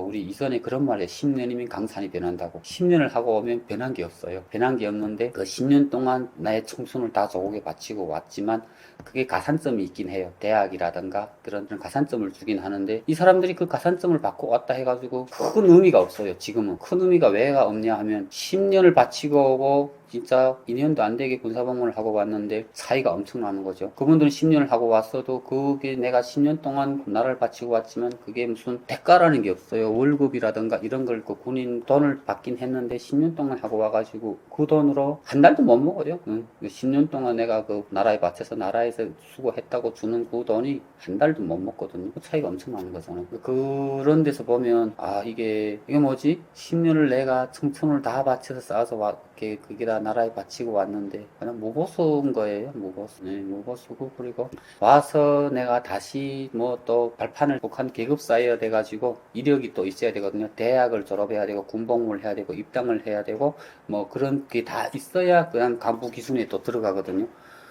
S1: 우리 이전에 그런 말이에요. 10년이면 강산이 변한다고. 10년을 하고 오면 변한 게 없어요. 변한 게 없는데 그 10년 동안 나의 청춘을 다 조국에 바치고 왔지만 그게 가산점이 있긴 해요. 대학이라든가 그런 가산점을 주긴 하는데, 이 사람들이 그 가산점을 받고 왔다 해가지고 큰 의미가 없어요. 지금은 큰 의미가 왜가 없냐 하면 10년을 바치고 오고 진짜 2년도 안 되게 군사복무를 하고 왔는데 차이가 엄청 나는 거죠. 그분들은 10년을 하고 왔어도 그게 내가 10년 동안 나라를 바치고 왔지만 그게 무슨 대가라는 게 없어요. 월급이라든가 이런 걸 그 군인 돈을 받긴 했는데 10년 동안 하고 와가지고 그 돈으로 한 달도 못 먹어요. 10년 동안 내가 그 나라에 바쳐서 나라에서 수고했다고 주는 그 돈이 한 달도 못 먹거든요. 그 차이가 엄청 나는 거잖아요. 그런 데서 보면 이게 뭐지? 10년을 내가 청춘을 다 바쳐서 쌓아서 그게 다 나라에 바치고 왔는데 그냥 무보수인 거예요. 무보수고, 그리고 와서 내가 다시 뭐 또 발판을 북한 계급 쌓여야 돼가지고 이력이 또 있어야 되거든요. 대학을 졸업해야 되고 군복무를 해야 되고 입당을 해야 되고 뭐 그런 게 다 있어야 그냥 간부 기준에 또 들어가거든요.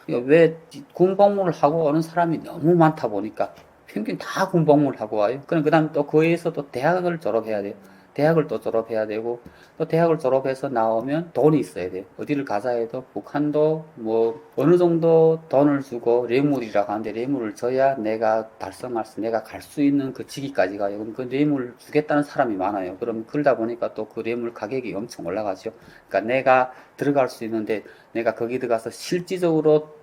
S1: 왜 군복무를 하고 오는 사람이 너무 많다 보니까 평균 다 군복무를 하고 와요. 그 다음 또 그에서 또 대학을 졸업해야 돼요. 대학을 또 졸업해야 되고, 또 대학을 졸업해서 나오면 돈이 있어야 돼요. 어디를 가자 해도 북한도 뭐 어느 정도 돈을 주고 뇌물이라고 하는데, 뇌물을 줘야 내가 내가 갈 수 있는 그 직위까지 가요. 그럼 그 뇌물을 주겠다는 사람이 많아요. 그럼 그러다 보니까 또 그 뇌물 가격이 엄청 올라가죠. 그러니까 내가 들어갈 수 있는데, 내가 거기 들어가서 실질적으로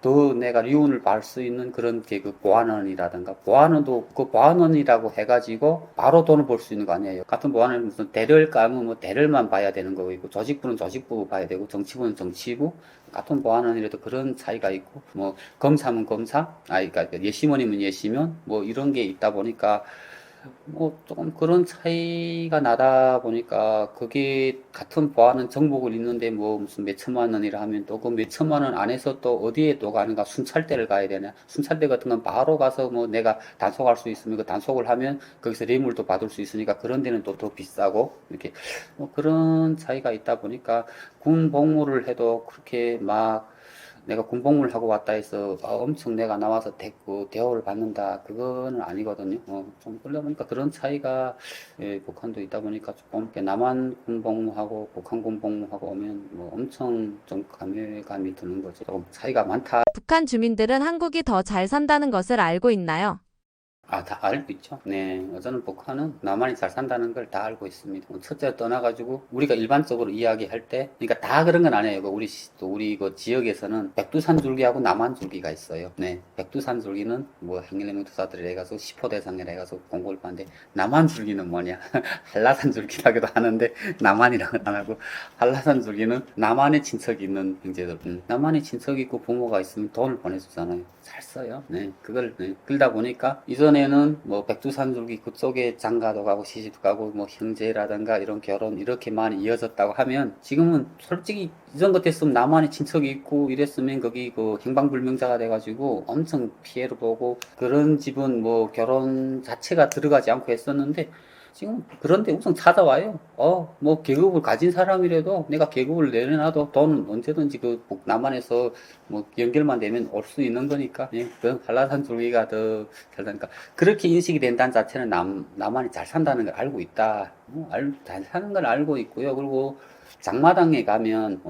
S1: 더 내가 리운을 받을 수 있는 그런 그 보안원이라든가, 보안원도 그 보안원이라고 해가지고 바로 돈을 벌 수 있는 거 아니에요. 같은 보안원은 무슨 대를 까면 뭐 대를만 봐야 되는 거고 있고, 조직부는 조직부 봐야 되고, 정치부는 정치부, 같은 보안원이라도 그런 차이가 있고, 뭐 검사면 검사, 그러니까 예시원이면 예시면 뭐 이런 게 있다 보니까 뭐 조금 그런 차이가 나다 보니까, 그게 같은 보안은 정복을 있는데 뭐 무슨 몇 천만 원이라 하면 또 그 몇 천만 원 안에서 또 어디에 또 가는가, 순찰대를 가야 되냐, 순찰대 같은 건 바로 가서 뭐 내가 단속할 수 있으면 그 단속을 하면 거기서 뇌물도 받을 수 있으니까 그런 데는 또 더 비싸고, 이렇게 뭐 그런 차이가 있다 보니까 군 복무를 해도 그렇게 막 내가 군복무를 하고 왔다 해서 엄청 내가 나와서 대우를 받는다, 그거는 아니거든요. 좀 그러다 보니까 그런 차이가 북한도 있다 보니까 조금 남한 군복무하고 북한 군복무하고 오면 뭐 엄청 좀 감회감이 드는 거죠. 조금 차이가 많다.
S2: 북한 주민들은 한국이 더 잘 산다는 것을 알고 있나요?
S1: 다 알고 있죠. 네, 저는 북한은 남한이 잘 산다는 걸 다 알고 있습니다. 첫째 떠나가지고 우리가 일반적으로 이야기할 때, 그러니까 다 그런 건 아니에요. 우리 그 지역에서는 백두산 줄기하고 남한 줄기가 있어요. 네, 백두산 줄기는 뭐 한일레몬 투사들이 해가서 10호 대상이라 해가서 공고를 받는데, 남한 줄기는 뭐냐? 한라산 줄기라고도 하는데 남한이라고는 안 하고, 한라산 줄기는 남한에 친척이 있는 형제들. 남한에 친척이 있고 부모가 있으면 돈을 보내주잖아요. 잘 써요. 네, 그러다 보니까 이전에 전에는 뭐 백두산줄기 그쪽에 장가도 가고 시집도 가고 뭐 형제라든가 이런 결혼 이렇게 많이 이어졌다고 하면 지금은 솔직히 이전 같았으면 남한에 친척이 있고 이랬으면 거기 그 행방불명자가 돼가지고 엄청 피해를 보고 그런 집은 뭐 결혼 자체가 들어가지 않고 했었는데 지금 그런데 우선 찾아와요. 뭐 계급을 가진 사람이라도 내가 계급을 내려놔도 돈 언제든지 그 남한에서 뭐 연결만 되면 올 수 있는 거니까 그 한라산 줄기가 더 잘 사니까 그렇게 인식이 된다는 자체는 남한이 잘 산다는 걸 알고 있다. 잘 사는 걸 알고 있고요. 그리고 장마당에 가면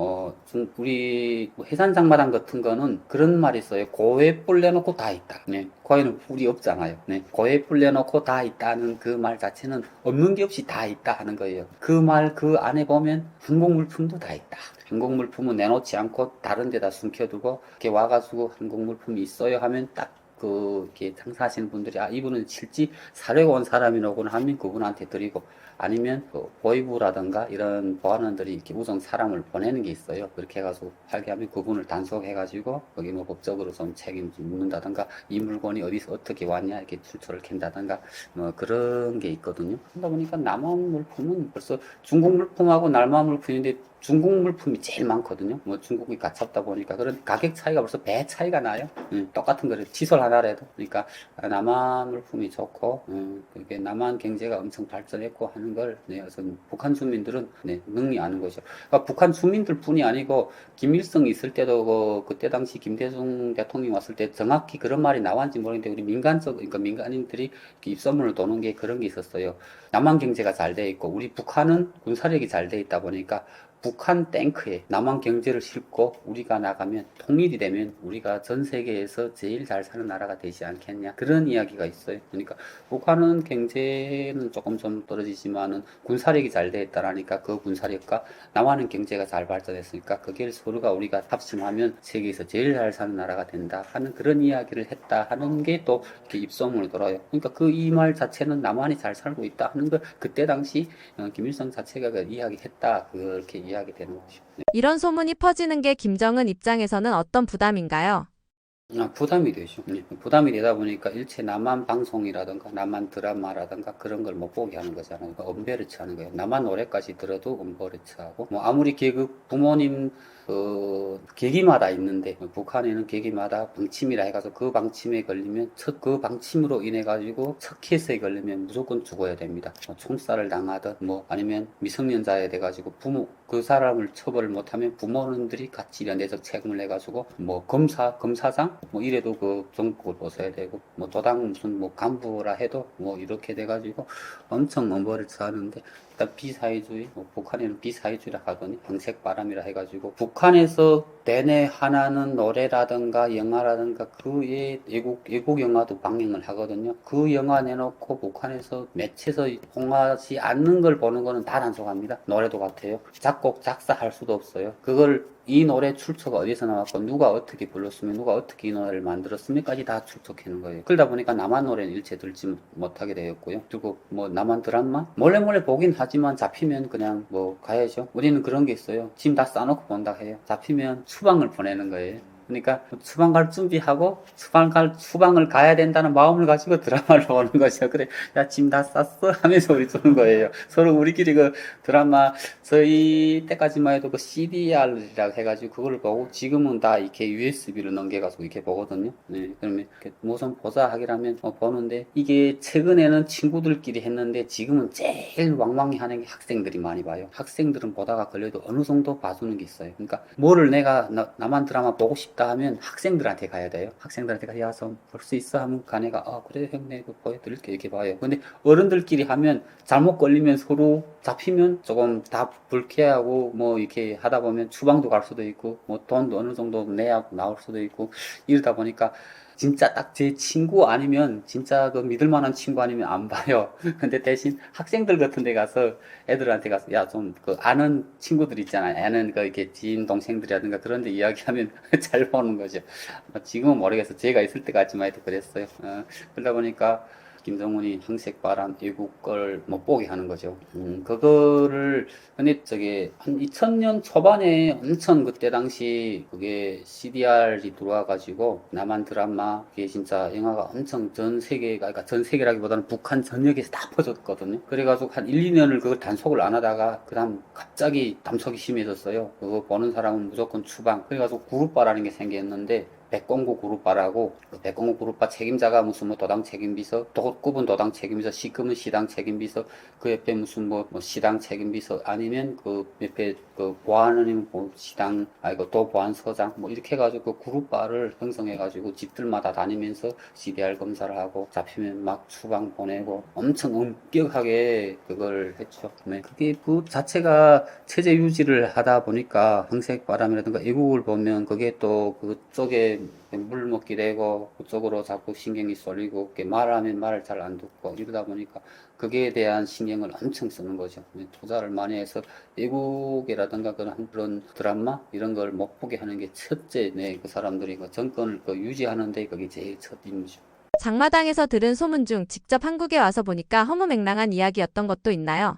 S1: 우리 뭐 해산 장마당 같은 거는 그런 말이 있어요. 고에 뿔 내놓고 다 있다. 네. 고에는 뿔이 없잖아요. 네. 고에 뿔 내놓고 다 있다는 그 말 자체는 없는 게 없이 다 있다 하는 거예요. 그 말 그 안에 보면 한국물품도 다 있다. 한국물품은 내놓지 않고 다른 데다 숨겨두고 이렇게 와가지고 한국물품이 있어요 하면 딱 이렇게 장사하시는 분들이 이분은 실지 사려고 온 사람이라고는 하면 그분한테 드리고 아니면 보이부라든가 이런 보안원들이 이렇게 우선 사람을 보내는 게 있어요. 그렇게 해가지고 팔게 하면 그분을 단속해가지고 거기 뭐 법적으로 좀 책임 묻는다든가 이 물건이 어디서 어떻게 왔냐 이렇게 출처를 캔다든가 뭐 그런 게 있거든요. 그러다 보니까 남한 물품은 벌써 중국 물품하고 남한 물품인데 중국 물품이 제일 많거든요. 뭐 중국이 가깝다 보니까 그런 가격 차이가 벌써 배 차이가 나요. 똑같은 거를 칫솔 하나라도. 그러니까 남한 물품이 좋고 그게 남한 경제가 엄청 발전했고 하는 걸 우선 북한 주민들은 능히 아는 거죠. 그러니까 북한 주민들뿐이 아니고 김일성 있을 때도 그때 당시 김대중 대통령이 왔을 때 정확히 그런 말이 나왔는지 모르겠는데 우리 그러니까 민간인들이 입소문을 도는 게 그런 게 있었어요. 남한 경제가 잘 돼 있고 우리 북한은 군사력이 잘 돼 있다 보니까 북한 탱크에 남한 경제를 싣고 우리가 나가면 통일이 되면 우리가 전 세계에서 제일 잘 사는 나라가 되지 않겠냐 그런 이야기가 있어요. 그러니까 북한은 경제는 조금 좀 떨어지지만은 군사력이 잘 돼 있다라니까 그 군사력과 남한은 경제가 잘 발전했으니까 그게 서로가 우리가 합심하면 세계에서 제일 잘 사는 나라가 된다 하는 그런 이야기를 했다 하는 게 또 이렇게 입소문을 돌아요. 그러니까 그 이 말 자체는 남한이 잘 살고 있다 하는 걸 그때 당시 김일성 자체가 이야기했다 그렇게 이야기 되는 거죠.
S2: 이런 소문이 퍼지는 게 김정은 입장에서는 어떤 부담인가요?
S1: 부담이 되죠. 부담이 되다 보니까 일체 남한 방송이라든가 남한 드라마라든가 그런 걸 못 보게 하는 거잖아요. 그러니까 엄베르치 하는 거예요. 남한 노래까지 들어도 엄베르치 하고 뭐 아무리 부모님 계기마다 있는데 북한에는 계기마다 방침이라 해가지고 그 방침에 걸리면 그 방침으로 인해 가지고 척해서에 걸리면 무조건 죽어야 됩니다. 총살을 당하든 뭐 아니면 미성년자에 돼 가지고 그 사람을 처벌을 못하면 부모님들이 같이 연대적 책임을 내가지고 뭐 검사장 뭐 이래도 그 정복을 벗어야 되고 뭐 도당 무슨 뭐 간부라 해도 뭐 이렇게 돼가지고 엄청 엄벌을 하는데 일단 비사회주의 북한에는 비사회주의라 하더니 황색바람이라 해가지고 북한에서 내내 하나는 노래라든가 영화라든가 그의 외국 영화도 방영을 하거든요. 그 영화 내놓고 북한에서 매체에서 홍하지 않는 걸 보는 거는 다 단속합니다. 노래도 같아요. 작곡 작사할 수도 없어요. 그걸 이 노래 출처가 어디서 나왔고 누가 어떻게 불렀으면 누가 어떻게 이 노래를 만들었으면까지 다 출처하는 거예요. 그러다 보니까 남한 노래는 일체 들지 못하게 되었고요. 그리고 뭐 남한 드라마 몰래 보긴 하지만 잡히면 그냥 뭐 가야죠. 우리는 그런 게 있어요. 짐 다 싸놓고 본다 해요. 잡히면 추방을 보내는 거예요. 그러니까 추방 갈 준비하고 추방을 가야 된다는 마음을 가지고 드라마를 보는 거죠. 그래, 야, 짐 다 쌌어? 하면서 우리 주는 거예요. 서로 우리끼리 그 드라마, 저희 때까지만 해도 그 CDR이라고 해가지고 그걸 보고 지금은 다 이렇게 USB로 넘겨가지고 이렇게 보거든요. 네, 그러면 이렇게 무슨 보자 하기라면 보는데 이게 최근에는 친구들끼리 했는데 지금은 제일 왕왕히 하는 게 학생들이 많이 봐요. 학생들은 보다가 걸려도 어느 정도 봐주는 게 있어요. 그러니까 뭐를 내가 남한 드라마 보고 싶다 하면 학생들한테 가야 돼요. 학생들한테 가야 좀 볼 수 있어 하면 가네가 그래 형네 그 보여드릴게 이렇게 봐요. 근데 어른들끼리 하면 잘못 걸리면 서로 잡히면 조금 다 불쾌하고 뭐 이렇게 하다 보면 추방도 갈 수도 있고 뭐 돈도 어느 정도 내야 나올 수도 있고 이러다 보니까 진짜 딱 제 친구 아니면 진짜 그 믿을 만한 친구 아니면 안 봐요. 근데 대신 학생들 같은 데 가서 애들한테 가서 야 좀 그 아는 친구들 있잖아요. 아는 그 이렇게 지인 동생들이라든가 그런 데 이야기하면 잘 보는 거죠. 지금은 모르겠어. 제가 있을 때까지만 해도 그랬어요. 그러다 보니까 김정은이 황색바람 외국 걸 못 보게 하는 거죠. 그거를 근데 저게 한 2000년 초반에 엄청 그때 당시 그게 CDR이 들어와가지고 남한 드라마 그게 진짜 영화가 엄청 전 세계가 그러니까 전 세계라기보다는 북한 전역에서 다 퍼졌거든요. 그래가지고 한 1, 2년을 그걸 단속을 안 하다가 그다음 갑자기 담속이 심해졌어요. 그거 보는 사람은 무조건 추방. 그래가지고 그룹바라는 게 생겼는데 백공구 그룹바라고 그 백공구 그룹바 책임자가 무슨 뭐 도당 책임비서 구분 도당 책임비서 시금은 시당 책임비서 그 옆에 무슨 뭐 시당 책임비서 아니면 그 옆에 그 보안은 뭐 시당 아이고 또 보안서장 뭐 이렇게 해가지고 그 그룹바를 형성해가지고 집들마다 다니면서 CDR 검사를 하고 잡히면 막 추방 보내고 엄청 엄격하게 그걸 했죠. 네. 그게 그 자체가 체제 유지를 하다 보니까 황색바람이라든가 애국을 보면 그게 또 그쪽에 물 먹게 되고 그쪽으로 자꾸 신경이 쏠리고 말하면 말을 잘 안 듣고 이러다 보니까 그게 대한 신경을 엄청 쓰는 거죠. 투자를 많이 해서 애국이라든가 그런 드라마 이런 걸 못 보게 하는 게 첫째 그 사람들이 그 정권을 유지하는데 그게 제일 첫 임무죠.
S2: 장마당에서 들은 소문 중 직접 한국에 와서 보니까 허무맹랑한 이야기였던 것도 있나요?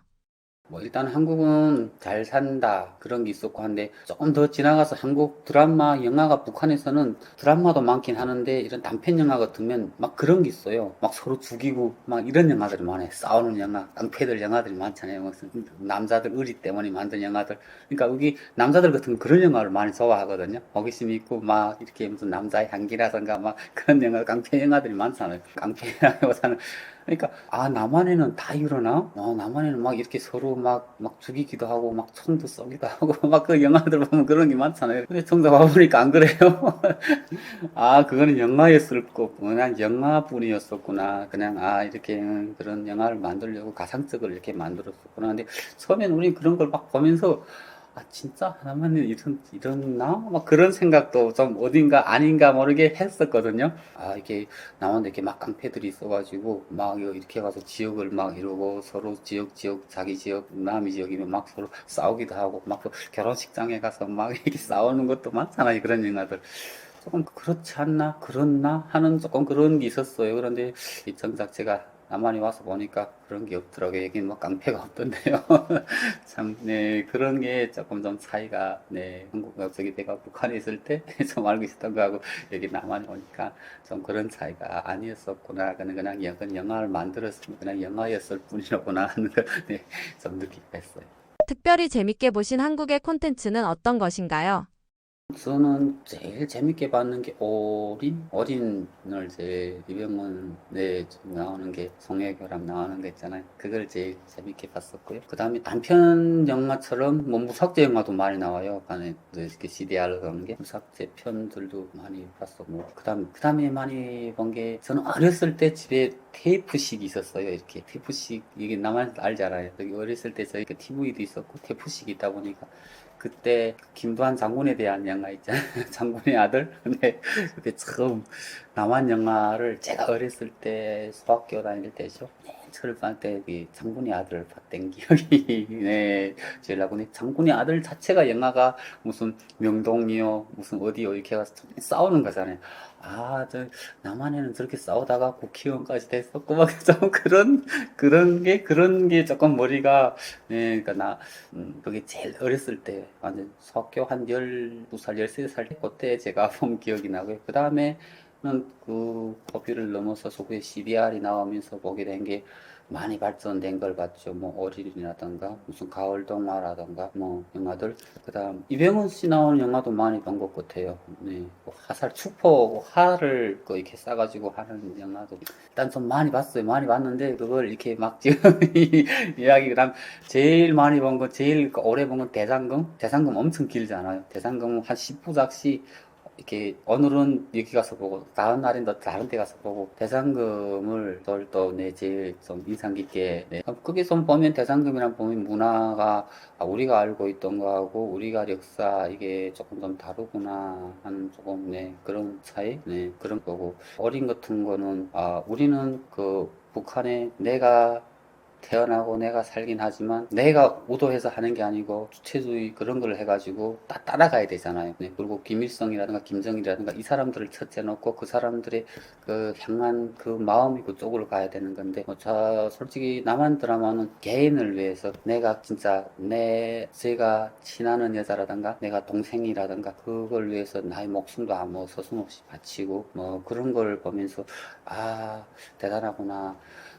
S1: 뭐 일단 한국은 잘 산다 그런 게 있었고 한데 조금 더 지나가서 한국 드라마 영화가 북한에서는 드라마도 많긴 하는데 이런 단편 영화 같으면 막 그런 게 있어요. 막 서로 죽이고 막 이런 영화들이 많아요. 싸우는 영화, 깡패들 영화들이 많잖아요. 무슨 남자들 의리 때문에 만든 영화들. 그러니까 여기 남자들 같은 그런 영화를 많이 좋아하거든요. 호기심 있고 막 이렇게 무슨 남자의 향기라든가 막 그런 영화, 깡패 영화들이 많잖아요. 깡패라기보다는 그러니까 남한에는 다 이러나? 남한에는 막 이렇게 서로 막 죽이기도 하고 막 총도 쏘기도 하고 막 그 영화들 보면 그런 게 많잖아요. 근데 정작 와보니까 안 그래요. 그거는 영화였을 거고 그냥 영화뿐이었었구나. 그냥 이렇게 그런 영화를 만들려고 가상적으로 이렇게 만들었었구나. 근데 처음엔 우리 그런 걸 막 보면서 진짜 하나만은 이랬나? 막 그런 생각도 좀 어딘가 아닌가 모르게 했었거든요. 이게 남한테 이렇게 막 깡패들이 있어가지고 막 이렇게 가서 지역을 막 이러고 서로 지역 자기 지역 남이 지역이면 막 서로 싸우기도 하고 막 그 결혼식장에 가서 막 이렇게 싸우는 것도 많잖아요. 그런 영화들. 조금 그렇지 않나? 그렇나? 하는 조금 그런 게 있었어요. 그런데 이 정작 제가 남한에 와서 보니까 그런 게 없더라고요. 여기는 뭐 깡패가 없던데요. 참, 네, 그런 게 조금 좀 차이가, 네, 한국과 내가 북한에 있을 때 좀 알고 있었던 거하고 여기 남한에 오니까 좀 그런 차이가 아니었었구나. 그냥 영화를 만들었으면 그냥 영화였을 뿐이로구나 하는 걸, 네, 좀 느끼게 됐어요.
S2: 특별히 재밌게 보신 한국의 콘텐츠는 어떤 것인가요?
S1: 저는 제일 재밌게 봤는 게 어린을 제일 이병헌 나오는 게 송혜교랑 나오는 거 있잖아요. 그걸 제일 재밌게 봤었고요. 그 다음에 단편 영화처럼 뭐 무삭제 영화도 많이 나와요. 안에 이렇게 CDR 그런 게 무삭제 편들도 많이 봤었고 그 다음에 많이 본 게 저는 어렸을 때 집에 테이프식이 있었어요. 이렇게 테이프식 이게 나만 알잖아요. 여기 어렸을 때 저희 TV도 있었고 테이프식이 있다 보니까 그때 김두한 장군에 대한 영화 있잖아요. 장군의 아들. 근데 그때 처음 남한 영화를 제가 어렸을 때 소학교 다닐 때죠. 철반 때 장군의 아들을 봤던 기억이 네, 제일 나고 장군의 아들 자체가 영화가 무슨 명동이요 무슨 어디요 이렇게 가서 싸우는 거잖아요. 저 남한에는 저렇게 싸우다가 국회의원까지 됐었고 막 좀 그런 게 조금 머리가 네 그러니까 그게 제일 어렸을 때, 완전 학교 한 12살, 13살 때 그때 제가 본 기억이 나고요. 그 다음에는 그 고비를 넘어서서 후에 CBR이 나오면서 보게 된 게 많이 발전된 걸 봤죠. 뭐 어린이라던가 무슨 가을 동화라던가 뭐 영화들. 그 다음 이병헌 씨 나오는 영화도 많이 본 것 같아요. 네, 뭐 화살 축포 활을 이렇게 싸가지고 하는 영화도 일단 좀 많이 봤어요. 많이 봤는데 그걸 이렇게 막 지금 이야기 그다음 제일 많이 본 거, 제일 오래 본 건 대장금? 대장금 엄청 길잖아요. 대장금 한 10부작씩 이렇게 오늘은 여기 가서 보고 다음 날엔 또 다른 데 가서 보고 대장금을 또 제일 좀 인상 깊게 거기서 보면 대장금이랑 보면 문화가 우리가 알고 있던 거하고 우리가 역사 이게 조금 좀 다르구나 하는 조금 그런 차이 그런 거고 어린 같은 거는 우리는 그 북한에 내가 태어나고 내가 살긴 하지만 내가 의도해서 하는 게 아니고 주체주의 그런 걸 해가지고 따라가야 되잖아요. 네, 그리고 김일성이라든가 김정일이라든가 이 사람들을 첫째 놓고 그 사람들의 그 향한 그 마음이 그쪽으로 가야 되는 건데 솔직히 남한 드라마는 개인을 위해서 내가 진짜 제가 친하는 여자라든가 내가 동생이라든가 그걸 위해서 나의 목숨도 뭐 서슴없이 바치고 뭐 그런 걸 보면서 아 대단하구나.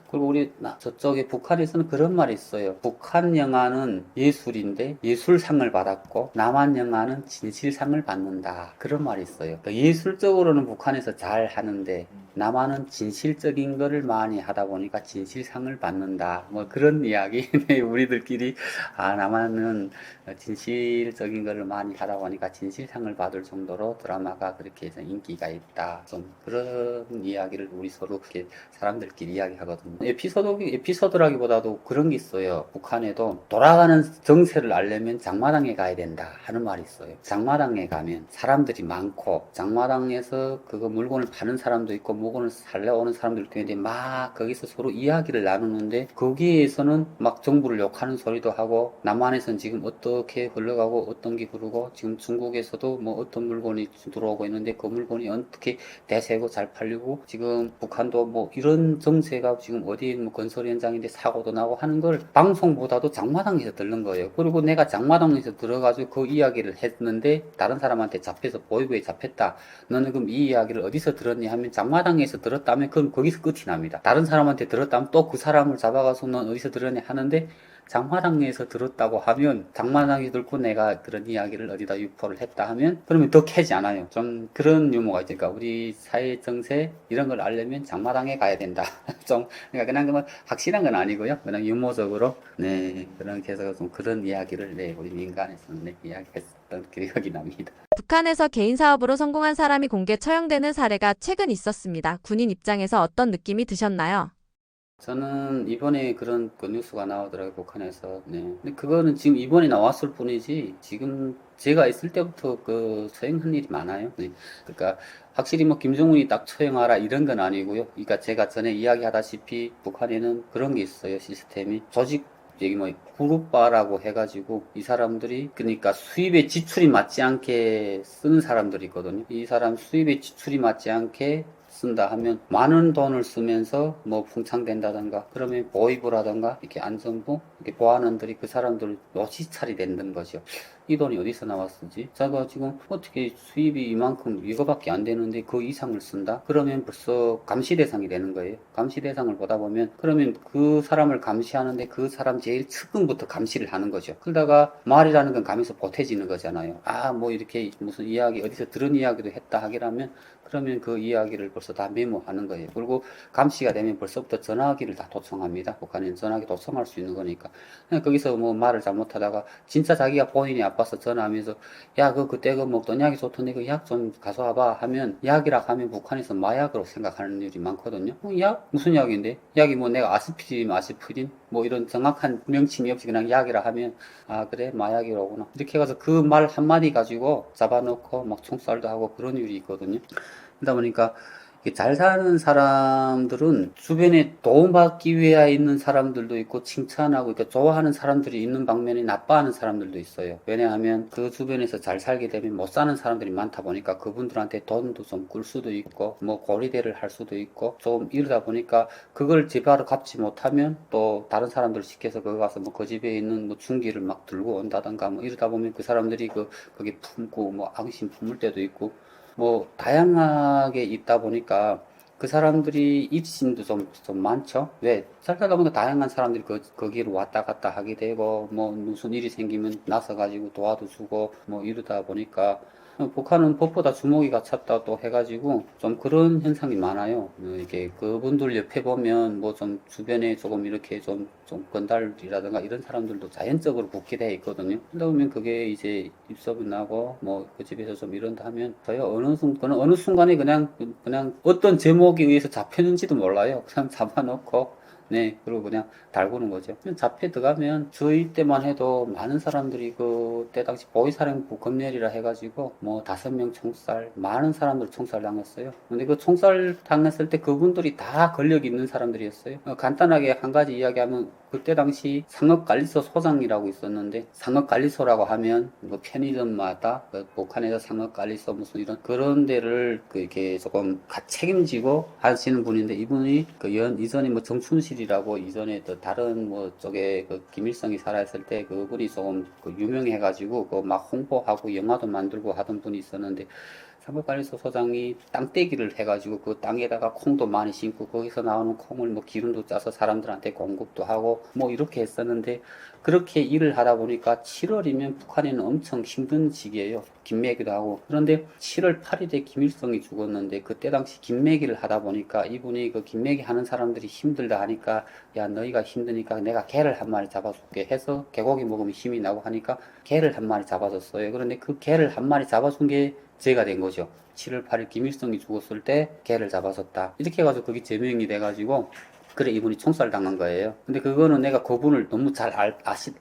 S1: 그리고 저쪽에 북한에서는 그런 말이 있어요. 북한 영화는 예술인데 예술상을 받았고 남한 영화는 진실상을 받는다. 그런 말이 있어요. 그러니까 예술적으로는 북한에서 잘 하는데 남한은 진실적인 거를 많이 하다 보니까 진실상을 받는다. 뭐 그런 이야기. 네, 우리들끼리 남한은 진실적인 거를 많이 하다 보니까 진실상을 받을 정도로 드라마가 그렇게 해서 인기가 있다. 좀 그런 이야기를 우리 서로 이렇게 사람들끼리 이야기하거든요. 에피소드라기보다도 그런 게 있어요. 북한에도 돌아가는 정세를 알려면 장마당에 가야 된다 하는 말이 있어요. 장마당에 가면 사람들이 많고 장마당에서 그거 물건을 파는 사람도 있고 물건을 살려 오는 사람들도 있는데 막 거기서 서로 이야기를 나누는데 거기에서는 막 정부를 욕하는 소리도 하고 남한에서는 지금 어떻게 흘러가고 어떤 게 흐르고 지금 중국에서도 뭐 어떤 물건이 들어오고 있는데 그 물건이 어떻게 대세고 잘 팔리고 지금 북한도 뭐 이런 정세가 지금 어디 뭐 건설 현장인데 사고도 나고 하는 걸 방송보다도 장마당에서 듣는 거예요. 그리고 내가 장마당에서 들어가지고 그 이야기를 했는데 다른 사람한테 잡혀서 보이브에 잡혔다. 너는 그럼 이 이야기를 어디서 들었니 하면 장마당에서 들었다면 그럼 거기서 끝이 납니다. 다른 사람한테 들었다면 또 그 사람을 잡아가서 넌 어디서 들었니 하는데 장마당에서 들었다고 하면 장마당이 들고 내가 그런 이야기를 어디다 유포를 했다 하면 그러면 더 캐지 않아요. 좀 그런 유머가 있으니까 우리 사회 정세 이런 걸 알려면 장마당에 가야 된다. 좀 그러니까 그냥 뭐 확실한 건 아니고요. 그냥 유머적으로 네 그렇게 해서 좀 그런 이야기를 네 우리 민간에서는 네 이야기했었던 기억이 납니다.
S2: 북한에서 개인 사업으로 성공한 사람이 공개 처형되는 사례가 최근 있었습니다. 군인 입장에서 어떤 느낌이 드셨나요?
S1: 저는 이번에 그런 그 뉴스가 나오더라고요, 북한에서. 네. 근데 그거는 지금 이번에 나왔을 뿐이지, 지금 제가 있을 때부터 그 처형한 일이 많아요. 네. 그러니까 확실히 뭐 김정은이 딱 처형하라 이런 건 아니고요. 그러니까 제가 전에 이야기하다시피 북한에는 그런 게 있어요, 시스템이. 조직 여기 뭐 그룹바라고 해가지고 이 사람들이 그러니까 수입에 지출이 맞지 않게 쓰는 사람들이 있거든요. 이 사람 수입에 지출이 맞지 않게 쓴다 하면 많은 돈을 쓰면서 뭐 풍창된다던가 그러면 보이부라던가 이렇게 안전부 이렇게 보안원들이 그 사람들 노시찰이 된다는 거죠. 이 돈이 어디서 나왔지? 자가 지금 어떻게 수입이 이만큼 이거밖에 안 되는데 그 이상을 쓴다? 그러면 벌써 감시 대상이 되는 거예요. 감시 대상을 보다 보면 그러면 그 사람을 감시하는데 그 사람 제일 측근부터 감시를 하는 거죠. 그러다가 말이라는 건 감에서 보태지는 거잖아요. 뭐 이렇게 무슨 이야기 어디서 들은 이야기도 했다 하기라면 그러면 그 이야기를 벌써 다 메모하는 거예요. 그리고 감시가 되면 벌써부터 전화기를 다 도청합니다. 북한에는 전화기 도청할 수 있는 거니까. 그냥 거기서 뭐 말을 잘못하다가 진짜 자기가 본인이 아파서 전화하면서 야, 그때 그 먹던 약이 좋던데 그 약 좀 가져와봐 하면 약이라 하면 북한에서 마약으로 생각하는 일이 많거든요. 약? 무슨 약인데? 약이 뭐 내가 아스피린 뭐 이런 정확한 명칭이 없이 그냥 약이라 하면 그래 마약이로구나 이렇게 해가지고 그 말 한마디 가지고 잡아놓고 막 총살도 하고 그런 일이 있거든요. 그러다 보니까 잘 사는 사람들은 주변에 도움받기 위해 있는 사람들도 있고 칭찬하고 그러니까 좋아하는 사람들이 있는 방면에 나빠하는 사람들도 있어요. 왜냐하면 그 주변에서 잘 살게 되면 못 사는 사람들이 많다 보니까 그분들한테 돈도 좀 꿀 수도 있고 뭐 고리대를 할 수도 있고 좀 이러다 보니까 그걸 제바로 갚지 못하면 또 다른 사람들 시켜서 거기 가서 뭐 그 집에 있는 뭐 중기를 막 들고 온다던가 뭐 이러다 보면 그 사람들이 거기 품고 뭐 악신 품을 때도 있고 뭐 다양하게 있다 보니까 그 사람들이 입신도 좀 많죠. 왜? 살다 보니까 다양한 사람들이 거기로 왔다 갔다 하게 되고 뭐 무슨 일이 생기면 나서 가지고 도와도 주고 뭐 이러다 보니까 북한은 법보다 주먹이가 찼다 또 해가지고 좀 그런 현상이 많아요. 이게 그분들 옆에 보면 뭐 좀 주변에 조금 이렇게 좀 건달이라든가 이런 사람들도 자연적으로 붙게 돼 있거든요. 그러다 보면 그게 이제 입소문 나고 뭐 그 집에서 좀 이런다 하면 저희 어느 순간에 그냥 어떤 제목에 의해서 잡혔는지도 몰라요. 그냥 잡아놓고 네, 그리고 그냥 달구는 거죠. 잡혀 들어가면 저희 때만 해도 많은 사람들이 그때 당시 보이사령부 검열이라 해가지고 뭐 5명 총살, 많은 사람들 총살 당했어요. 근데 그 총살 당했을 때 그분들이 다 권력 있는 사람들이었어요. 간단하게 한 가지 이야기하면 그때 당시 상업관리소 소장이라고 있었는데, 상업관리소라고 하면 뭐 편의점마다 그 북한에서 상업관리소 무슨 이런 그런 데를 그 이렇게 조금 책임지고 하시는 분인데, 이분이 그 이전에 뭐 정춘실이라고 이전에 또 다른 뭐 쪽에 그 김일성이 살아있을 때 그분이 조금 그 유명해가지고 그 막 홍보하고 영화도 만들고 하던 분이 있었는데, 상업관리소 소장이 땅떼기를 해가지고 그 땅에다가 콩도 많이 심고 거기서 나오는 콩을 뭐 기름도 짜서 사람들한테 공급도 하고 뭐 이렇게 했었는데, 그렇게 일을 하다 보니까 7월이면 북한에는 엄청 힘든 시기예요. 김매기도 하고. 그런데 7월 8일에 김일성이 죽었는데, 그때 당시 김매기를 하다 보니까 이분이 그 김매기 하는 사람들이 힘들다 하니까, 야 너희가 힘드니까 내가 개를 한 마리 잡아줄게 해서 개고기 먹으면 힘이 나고 하니까 개를 한 마리 잡아줬어요. 그런데 그 개를 한 마리 잡아준 게 제가 된 거죠. 7월 8일 김일성이 죽었을 때 개를 잡아줬다. 이렇게 해가지고 그게 제명이 돼가지고, 그래 이분이 총살 당한 거예요. 근데 그거는 내가 그분을 너무 잘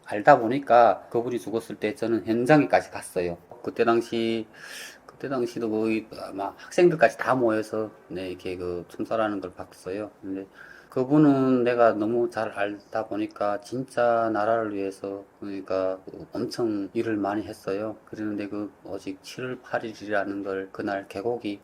S1: 알다 보니까, 그분이 죽었을 때 저는 현장에까지 갔어요. 그때 당시도 거의 아마 학생들까지 다 모여서 네, 이렇게 그 총살하는 걸 봤어요. 근데 그분은 내가 너무 잘 알다 보니까 진짜 나라를 위해서 그러니까 엄청 일을 많이 했어요. 그랬는데 그 오직 7월 8일이라는 걸 그날 개고기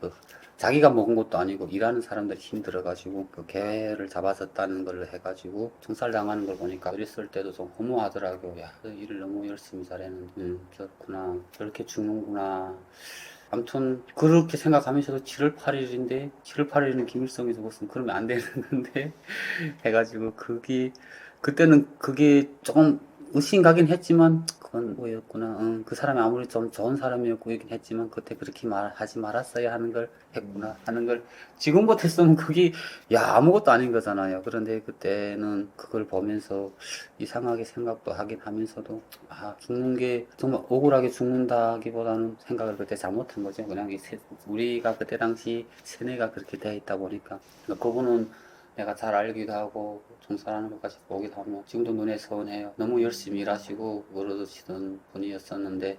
S1: 자기가 먹은 것도 아니고 일하는 사람들이 힘들어가지고 그 개를 잡았었다는 걸 해가지고 총살당하는 걸 보니까 어렸을 때도 좀 허무하더라고요. 야, 그 일을 너무 열심히 잘했는데 그렇구나, 저렇게 죽는구나. 아무튼 그렇게 생각하면서도 7월 8일인데 7월 8일은 김일성이 죽었으면 그러면 안 되는 건데 해가지고 그때는 그게 조금 의심가긴 했지만, 그건 뭐였구나. 그 사람이 아무리 좀 좋은 사람이었고 얘긴 했지만 그때 그렇게 말하지 말았어야 하는 걸 했구나 하는 걸 지금 같았으면 그게 야 아무것도 아닌 거잖아요. 그런데 그때는 그걸 보면서 이상하게 생각도 하긴 하면서도, 아 죽는 게 정말 억울하게 죽는다기보다는 생각을 그때 잘못한 거죠. 그냥 우리가 그때 당시 세뇌가 그렇게 돼 있다 보니까. 그러니까 그분은 내가 잘 알기도 하고 종사하는 것까지 보기도 하면 지금도 눈에 선해요. 너무 열심히 일하시고 그러시던 분이었었는데,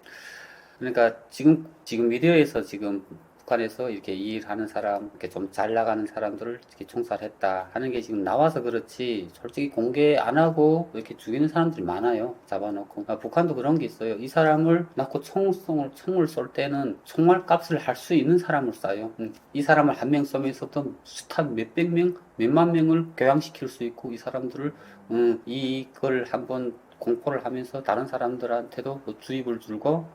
S1: 그러니까 지금 미디어에서 지금 북한에서 이렇게 일하는 사람, 이렇게 좀 잘 나가는 사람들을 이렇게 총살했다 하는 게 지금 나와서 그렇지, 솔직히 공개 안 하고 이렇게 죽이는 사람들이 많아요. 잡아놓고. 북한도 그런 게 있어요. 이 사람을 낳고 총을 쏠 때는 총알 값을 할 수 있는 사람을 쏴요. 이 사람을 한 명 쏘면서도 숱한 몇백 명, 몇만 명을 교양시킬 수 있고, 이 사람들을 이걸 한번 공포를 하면서 다른 사람들한테도 주입을 줄고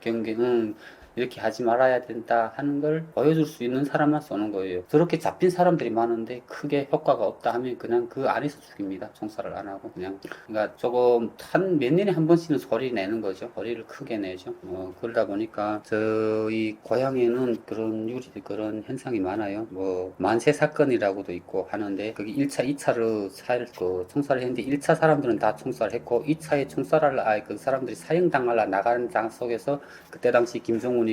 S1: 이렇게 하지 말아야 된다 하는 걸 보여줄 수 있는 사람만 쏘는 거예요. 저렇게 잡힌 사람들이 많은데 크게 효과가 없다 하면 그냥 그 안에서 죽입니다. 총살을 안 하고 그냥. 그러니까 조금 몇 년에 한 번씩은 소리 내는 거죠. 소리를 크게 내죠. 그러다 보니까 저희 고향에는 그런 현상이 많아요. 뭐 만세 사건이라고도 있고 하는데, 그게 1차, 2차로 총살을 했는데 1차 사람들은 다 총살했고 2차에 그 사람들이 사형당하려 나가는 장 속에서 그때 당시 김정은이가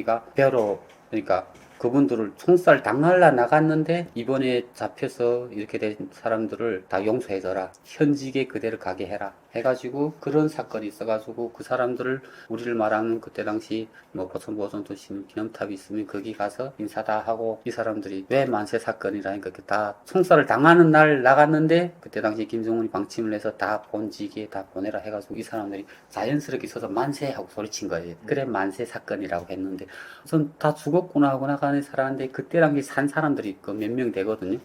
S1: 그러니까 그분들을 총살 당하려 나갔는데, 이번에 잡혀서 이렇게 된 사람들을 다 용서해줘라, 현직에 그대로 가게 해라 해가지고 그런 사건이 있어가지고, 그 사람들을 우리를 말하는 그때 당시 뭐 보천보존도 기념탑이 있으면 거기 가서 인사다 하고, 이 사람들이 왜 만세 사건이라니까 다 총살을 당하는 날 나갔는데 그때 당시 김정은이 방침을 해서 다 본직에 다 보내라 해가지고 이 사람들이 자연스럽게 서서 만세 하고 소리친 거예요. 그래 만세 사건이라고 했는데, 우선 다 죽었구나 하고 나가는 살았는데, 그때랑 산 사람들이 그 몇 명 되거든요.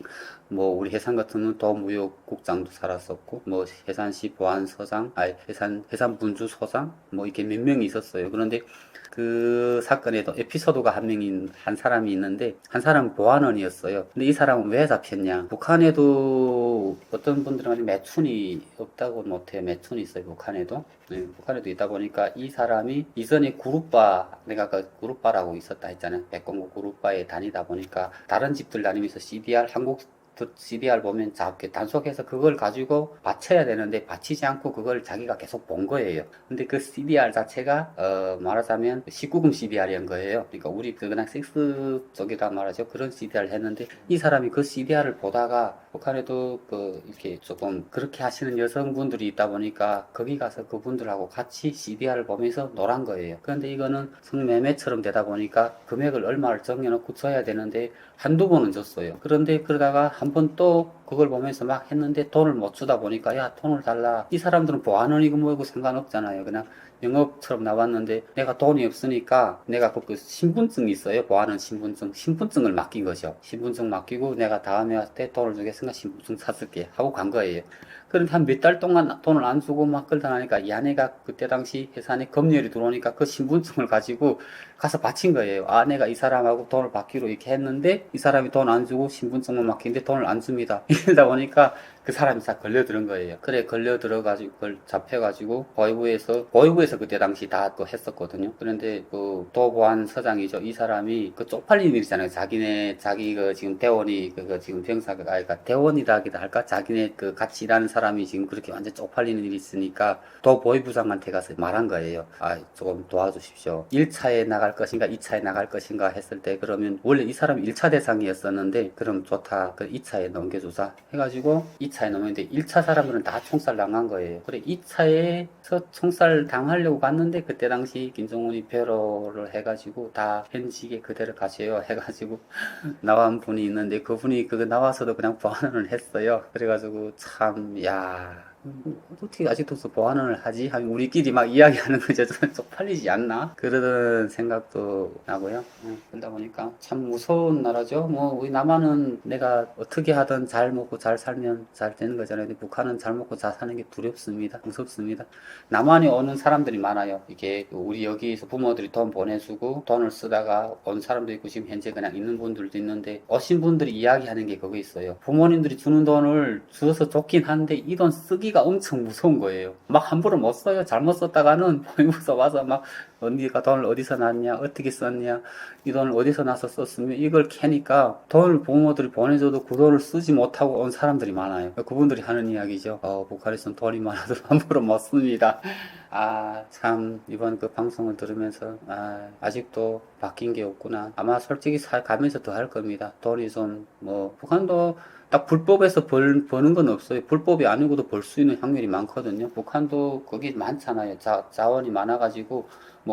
S1: 뭐 우리 해산 같은 경우는 도무역국장도 살았었고, 뭐 해산시 보안서장, 해산분주소장, 뭐 이렇게 몇 명이 있었어요. 그런데 그 사건에도 에피소드가 한 사람이 있는데, 한 사람은 보안원이었어요. 근데 이 사람은 왜 잡혔냐? 북한에도 어떤 분들은 매춘이 없다고 못해요. 매춘이 있어요, 북한에도. 네, 북한에도 있다 보니까 이 사람이 이전에 내가 그 그룹바라고 있었다 했잖아요. 백공고 그룹바에 다니다 보니까 다른 집들 다니면서 한국 CDR 보면 작게 단속해서 그걸 가지고 바쳐야 되는데 바치지 않고 그걸 자기가 계속 본 거예요. 근데 그 CDR 자체가 말하자면 19금 CDR인 거예요. 그러니까 우리 그냥 섹스 쪽이라 말하죠. 그런 CDR을 했는데, 이 사람이 그 CDR을 보다가 북한에도 이렇게 조금 그렇게 하시는 여성분들이 있다 보니까 거기 가서 그분들하고 같이 CDR을 보면서 놀한 거예요. 그런데 이거는 성매매처럼 되다 보니까 금액을 얼마를 정해놓고 줘야 되는데 한두 번은 줬어요. 그런데 그러다가 한 한번 또 그걸 보면서 막 했는데 돈을 못 주다 보니까 야 돈을 달라. 이 사람들은 보안원이고 뭐고 상관없잖아요. 그냥 영업처럼 나왔는데 내가 돈이 없으니까 내가 그 신분증이 있어요. 보안원 신분증을 맡긴 거죠. 신분증 맡기고 내가 다음에 왔을 때 돈을 주겠으니까 신분증 사줄게 하고 간 거예요. 그런데 한 몇 달 동안 돈을 안 주고 막 끌다 나니까 이 아내가 그때 당시 회사 안에 검열이 들어오니까 그 신분증을 가지고 가서 바친 거예요. 아, 내가 이 사람하고 돈을 받기로 이렇게 했는데 이 사람이 돈 안 주고 신분증만 맡기는데 돈을 안 줍니다. 이러다 보니까 그 사람이 다 걸려들은 거예요. 그래 걸려들어가지고 그걸 잡혀가지고 보이부에서 그때 당시 다 그 했었거든요. 그런데 그 도보안 서장이죠. 이 사람이 그 쪽팔린 일이잖아요. 자기가 지금 대원이 그거 지금 병사가 그러니까 대원이라기도 할까? 자기네 그 같이 일하는 사람이 지금 그렇게 완전 쪽팔리는 일이 있으니까 도보위부장한테 가서 말한 거예요. 아, 조금 도와주십시오. 1차에 나갈 것인가 2차에 나갈 것인가 했을 때 그러면 원래 이 사람이 1차 대상이었었는데 그럼 좋다. 그 2차에 넘겨주자 해가지고 2차에 넘었는데 1차 사람들은 다 총살 당한 거예요. 그래 2차에서 총살 당하려고 갔는데 그때 당시 김정은이 배로를 해가지고 다 현직에 그대로 가세요 해가지고 나온 분이 있는데 그분이 그거 나와서도 그냥 보완을 했어요. 그래가지고 참 야 어떻게 아직도 보완을 하지? 하면 우리끼리 막 이야기하는 거죠. 좀 쪽팔리지 않나? 그러던 생각도 나고요. 그러다 보니까 참 무서운 나라죠. 뭐 우리 남한은 내가 어떻게 하든 잘 먹고 잘 살면 잘 되는 거잖아요. 근데 북한은 잘 먹고 잘 사는 게 두렵습니다. 무섭습니다. 남한에 오는 사람들이 많아요. 이게 우리 여기서 부모들이 돈 보내주고 돈을 쓰다가 온 사람도 있고 지금 현재 그냥 있는 분들도 있는데 오신 분들이 이야기하는 게 그거 있어요. 부모님들이 주는 돈을 주어서 좋긴 한데 이 돈 쓰기가 엄청 무서운 거예요. 막 함부로 못 써요. 잘못 썼다가는 보이면서 와서 막 언니가 돈을 어디서 났냐 어떻게 썼냐 이 돈을 어디서 나서 썼으면 이걸 캐니까 돈을 부모들이 보내줘도 그 돈을 쓰지 못하고 온 사람들이 많아요. 그분들이 하는 이야기죠. 북한에서는 돈이 많아도 함부로 못 씁니다. 아, 참, 이번 그 방송을 들으면서, 아직도 바뀐 게 없구나. 아마 솔직히 가면서 더 할 겁니다. 돈이 좀, 북한도 딱 불법에서 버는 건 없어요. 불법이 아니고도 벌 수 있는 확률이 많거든요. 북한도 거기 많잖아요. 자원이 많아가지고,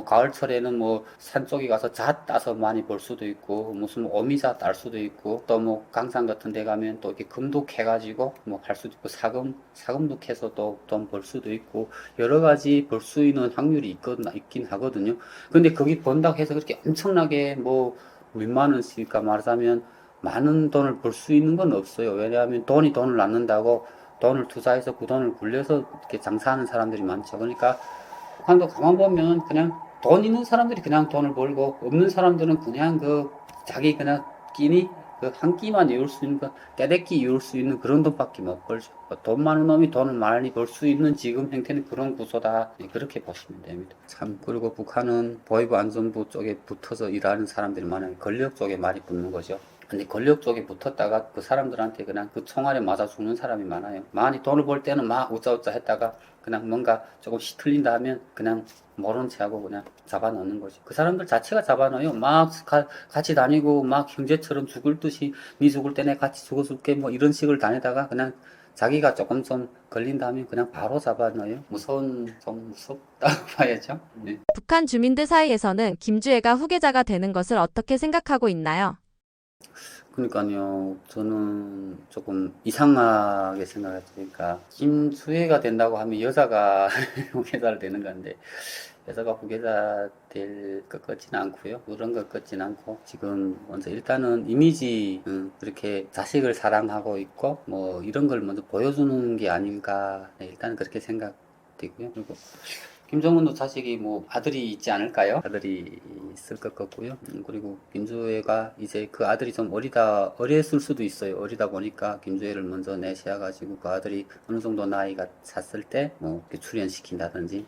S1: 가을철에는 산 쪽에 가서 잣 따서 많이 벌 수도 있고, 무슨 어미자 딸 수도 있고, 또 강산 같은 데 가면 또 이렇게 금도 캐가지고, 할 수도 있고, 사금도 캐서 또 돈 벌 수도 있고, 여러 가지 벌 수 있는 확률이 있긴 하거든요. 근데 거기 번다고 해서 그렇게 엄청나게 몇만 원씩까 말하자면, 많은 돈을 벌 수 있는 건 없어요. 왜냐하면 돈을 낳는다고 돈을 투자해서 그 돈을 굴려서 이렇게 장사하는 사람들이 많죠. 그러니까 북한도 가만 보면 그냥 돈 있는 사람들이 그냥 돈을 벌고 없는 사람들은 그냥 자기 그냥 끼니 그 한 끼만 이룰 수 있는 떼대끼 이룰 수 있는 그런 돈밖에 못 벌죠. 돈 많은 놈이 돈을 많이 벌 수 있는 지금 형태는 그런 구조다. 네, 그렇게 보시면 됩니다. 참 그리고 북한은 보위부 안전부 쪽에 붙어서 일하는 사람들이 많아요. 권력 쪽에 많이 붙는 거죠. 근데 권력 쪽에 붙었다가 그 사람들한테 그냥 그 총알에 맞아 죽는 사람이 많아요. 많이 돈을 벌 때는 막 우짜우짜 했다가 그냥 뭔가 조금 시틀린다 하면 그냥 모른 체 하고 그냥 잡아넣는 거죠. 그 사람들 자체가 잡아넣어요. 막 같이 다니고 막 형제처럼 죽을 듯이 니 죽을 때 내가 같이 죽어줄게 이런 식으로 다니다가 그냥 자기가 조금 좀 걸린다 하면 그냥 바로 잡아넣어요. 좀 무섭다고 봐야죠. 네.
S2: 북한 주민들 사이에서는 김주애가 후계자가 되는 것을 어떻게 생각하고 있나요?
S1: 그러니까요, 저는 조금 이상하게 생각했죠. 그러니까, 김수혜가 된다고 하면 여자가 후계자를 되는 건데, 여자가 후계자 될 것 같지는 않고요. 그런 것 같지는 않고, 지금 먼저 일단은 이미지, 그렇게 자식을 사랑하고 있고, 이런 걸 먼저 보여주는 게 아닌가, 네, 일단은 그렇게 생각되고요. 그리고, 김정은도 자식이 아들이 있지 않을까요? 아들이 있을 것 같고요. 그리고 김주애가 이제 그 아들이 좀 어렸을 수도 있어요. 어리다 보니까 김주애를 먼저 내세워가지고 그 아들이 어느 정도 나이가 찼을 때 이렇게 출연시킨다든지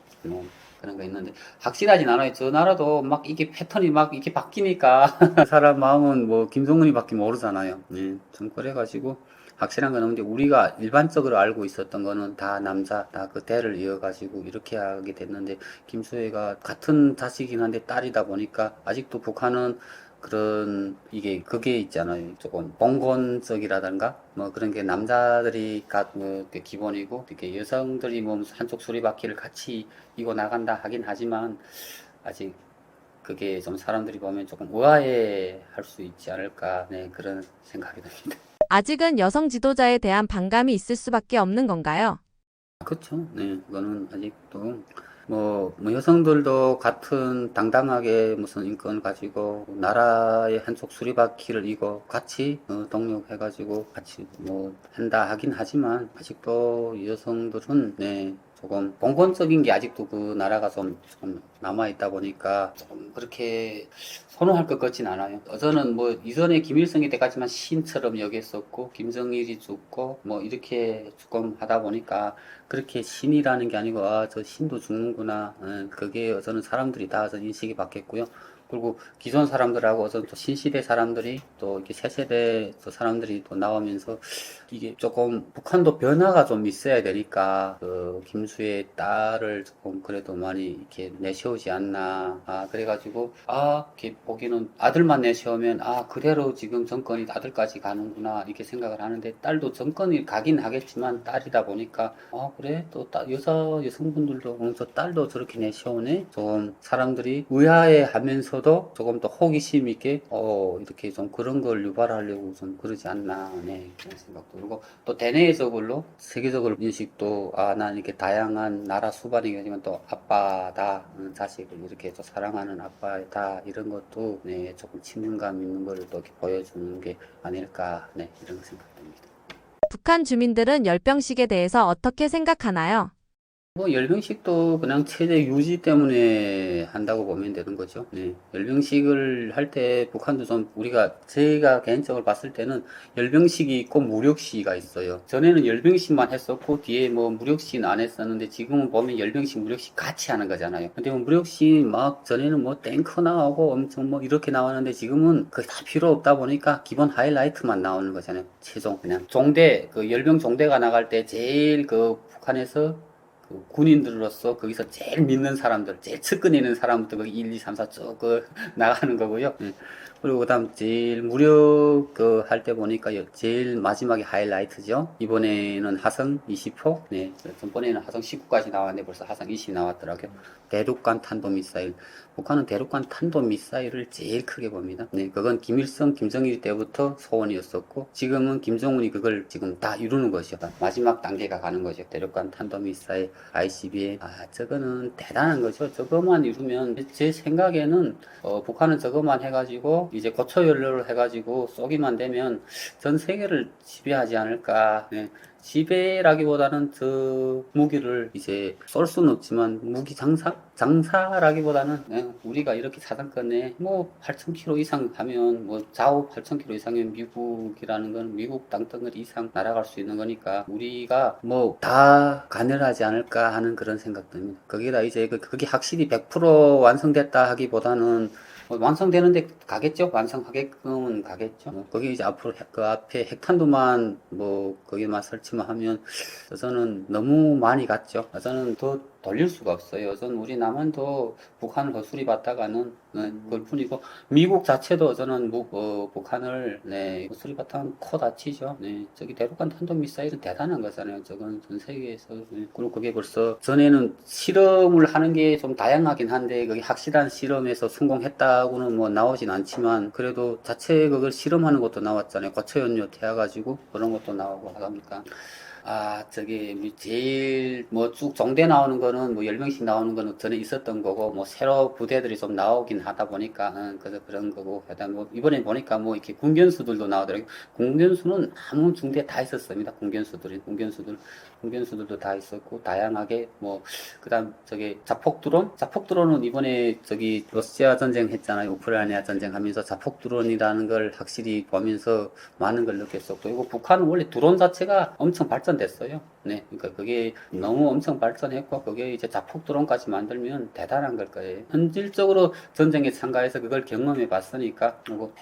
S1: 그런 거 있는데 확실하진 않아요. 저 나라도 막 이게 패턴이 막 이렇게 바뀌니까 사람 마음은 김정은이밖에 모르잖아요. 네, 좀 그래가지고 확실한 건 없는데 우리가 일반적으로 알고 있었던 거는 다 남자, 다 그 대를 이어가지고 이렇게 하게 됐는데 김수혜가 같은 자식이긴 한데 딸이다 보니까 아직도 북한은 그게 있잖아요. 조금 봉건적이라든가 그런 게 남자들이 기본이고 이렇게 여성들이 한쪽 수리바퀴를 같이 이고 나간다 하긴 하지만 아직 그게 좀 사람들이 보면 조금 의아해 할 수 있지 않을까, 네, 그런 생각이 듭니다.
S2: 아직은 여성 지도자에 대한 반감이 있을 수밖에 없는 건가요?
S1: 그렇죠. 네, 그거는 아직도 뭐 여성들도 같은 당당하게 무슨 인권을 가지고 나라의 한쪽 수리바퀴를 이고 같이 동력해가지고 같이 뭐 한다 하긴 하지만 아직도 여성들은 네, 조금 봉건적인 게 아직도 그 나라가 좀 남아있다 보니까 조금 그렇게 선호할 것 같진 않아요. 저는 뭐 이전에 김일성이 때까지만 신처럼 여겼었고 김정일이 죽고 뭐 이렇게 조금 하다 보니까 그렇게 신이라는 게 아니고 아 저 신도 죽는구나. 그게 저는 사람들이 다 저는 인식이 바뀌었고요. 그리고 기존 사람들하고 저는 또 신시대 사람들이 또 이렇게 새 세대 또 사람들이 또 나오면서 이게 조금 북한도 변화가 좀 있어야 되니까 그 김수의 딸을 조금 그래도 많이 이렇게 내세우지 않나. 아 그래가지고 아 이렇게 보기는 아들만 내세우면 아 그대로 지금 정권이 아들까지 가는구나 이렇게 생각을 하는데 딸도 정권이 가긴 하겠지만 딸이다 보니까 아 그래 또 여성분들도 저 딸도 저렇게 내세우네. 좀 사람들이 의아해하면서도 조금 더 호기심 있게 이렇게 좀 그런 걸 유발하려고 좀 그러지 않나. 네 그런 생각도 들고 또 대내적으로 세계적으로 인식도 아 난 이렇게 다양한 나라 수반이겠지만 또 아빠다 자식을 이렇게 또 사랑하는 아빠다 이런 것도 네 조금 친근감 있는 걸 또 이렇게 보여주는 게 아닐까 네 이런 생각입니다.
S2: 북한 주민들은 열병식에 대해서 어떻게 생각하나요?
S1: 뭐 열병식도 그냥 체제 유지 때문에 한다고 보면 되는 거죠. 네. 열병식을 할 때 북한도 좀 제가 개인적으로 봤을 때는 열병식이 있고 무력시가 있어요. 전에는 열병식만 했었고 뒤에 뭐 무력시는 안 했었는데 지금은 보면 열병식 무력시 같이 하는 거잖아요. 근데 뭐 무력시 막 전에는 뭐 탱크 나오고 엄청 뭐 이렇게 나왔는데 지금은 그게 다 필요 없다 보니까 기본 하이라이트만 나오는 거잖아요. 최종 그냥 그 열병 종대가 나갈 때 제일 그 북한에서 그 군인들로서 거기서 제일 믿는 사람들, 제일 측근에 있는 사람부터 거기 1, 2, 3, 4 쭉 나가는 거고요. 그리고 그다음 제일 무력 할 때 보니까 제일 마지막에 하이라이트죠. 이번에는 하성 20호, 네, 전번에는 하성 19까지 나왔는데 벌써 하성 20이 나왔더라고요. 대륙간 탄도미사일. 북한은 대륙간 탄도미사일을 제일 크게 봅니다. 네, 그건 김일성, 김정일 때부터 소원이었었고 지금은 김정은이 그걸 지금 다 이루는 것이죠. 마지막 단계가 가는 거죠. 대륙간 탄도미사일 ICBM. 아, 저거는 대단한 거죠. 저거만 이루면 제 생각에는 북한은 저것만 해가지고 이제 고초연료를 해가지고 쏘기만 되면 전 세계를 지배하지 않을까. 네. 지배라기보다는 저 무기를 이제 쏠 수는 없지만 무기 장사라기보다는 우리가 이렇게 사정권에 뭐 8,000km 이상 가면 뭐 좌우 8,000km 이상이면 미국이라는 건 미국 땅덩어리 이상 날아갈 수 있는 거니까 우리가 뭐 다 가늘하지 않을까 하는 그런 생각 듭니다. 거기다 이제 그게 확실히 100% 완성됐다 하기보다는 완성되는데 가겠죠? 완성하게끔은 가겠죠? 거기 이제 앞으로 그 앞에 핵탄두만 거기만 설치만 하면 저는 너무 많이 갔죠. 저는 더 돌릴 수가 없어요. 저는 우리 남한도 북한을 허술이 받다가는 그걸 뿐이고 미국 자체도 저는 북한을 허술이 받다가는 코 다치죠. 네, 저기 대륙간 탄도미사일은 대단한 거잖아요. 저건 전 세계에서 그리고 그게 벌써 전에는 실험을 하는 게 좀 다양하긴 한데 그게 확실한 실험에서 성공했다고는 뭐 나오진 않지만 그래도 자체 그걸 실험하는 것도 나왔잖아요. 고체연료 태워가지고 그런 것도 나오고 하다 보니까 아, 제일, 쭉 종대 나오는 거는, 10명씩 나오는 거는 전에 있었던 거고, 새로 부대들이 좀 나오긴 하다 보니까, 그래서 그런 거고, 그다음 이번에 보니까 이렇게 군견수들도 나오더라고요. 군견수는 아무 중대에 다 있었습니다. 군견수들도 다 있었고, 다양하게, 그다음, 자폭드론은 이번에 러시아 전쟁 했잖아요. 우크라이나 전쟁 하면서 자폭드론이라는 걸 확실히 보면서 많은 걸 느꼈었고, 이거 북한은 원래 드론 자체가 엄청 발전됐어요. 네. 그러니까 그게 너무 엄청 발전했고, 그게 이제 자폭 드론까지 만들면 대단한 걸 거예요. 현실적으로 전쟁에 참가해서 그걸 경험해 봤으니까, 그리고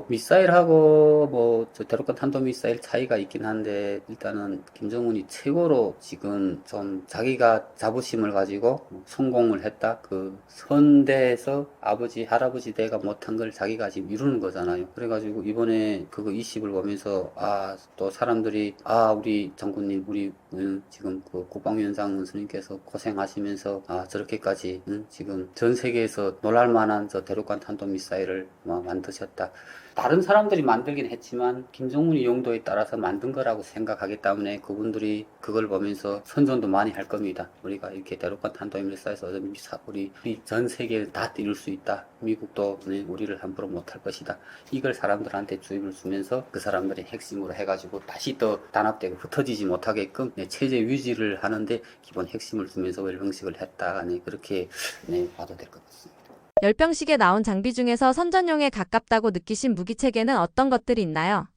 S1: 미사일하고 저 대륙간 탄도미사일 차이가 있긴 한데, 일단은 김정은이 최고로 지금 좀 자기가 자부심을 가지고 성공을 했다. 그 선대에서 아버지, 할아버지 대가 못한 걸 자기가 지금 이루는 거잖아요. 그래가지고 이번에 그거 20을 보면서, 또 사람들이, 우리 장군님, 우리 지금 그 국방위원장 선생님께서 고생하시면서 저렇게까지 지금 전 세계에서 놀랄만한 저 대륙간 탄도미사일을 만드셨다. 다른 사람들이 만들긴 했지만 김정은이 용도에 따라서 만든 거라고 생각하기 때문에 그분들이 그걸 보면서 선전도 많이 할 겁니다. 우리가 이렇게 대륙간 탄도미사일에서 우리 전 세계를 다 띄울 수 있다. 미국도 우리를 함부로 못할 것이다. 이걸 사람들한테 주입을 주면서 그 사람들이 핵심으로 해가지고 다시 또 단합되고 흩어지지 못하게끔 체제 유지를 하는데 기본 핵심을 주면서 wel병식을 했다. 그렇게 봐도 될 것 같습니다.
S2: 열병식에 나온 장비 중에서 선전용에 가깝다고 느끼신 무기체계는 어떤 것들이 있나요?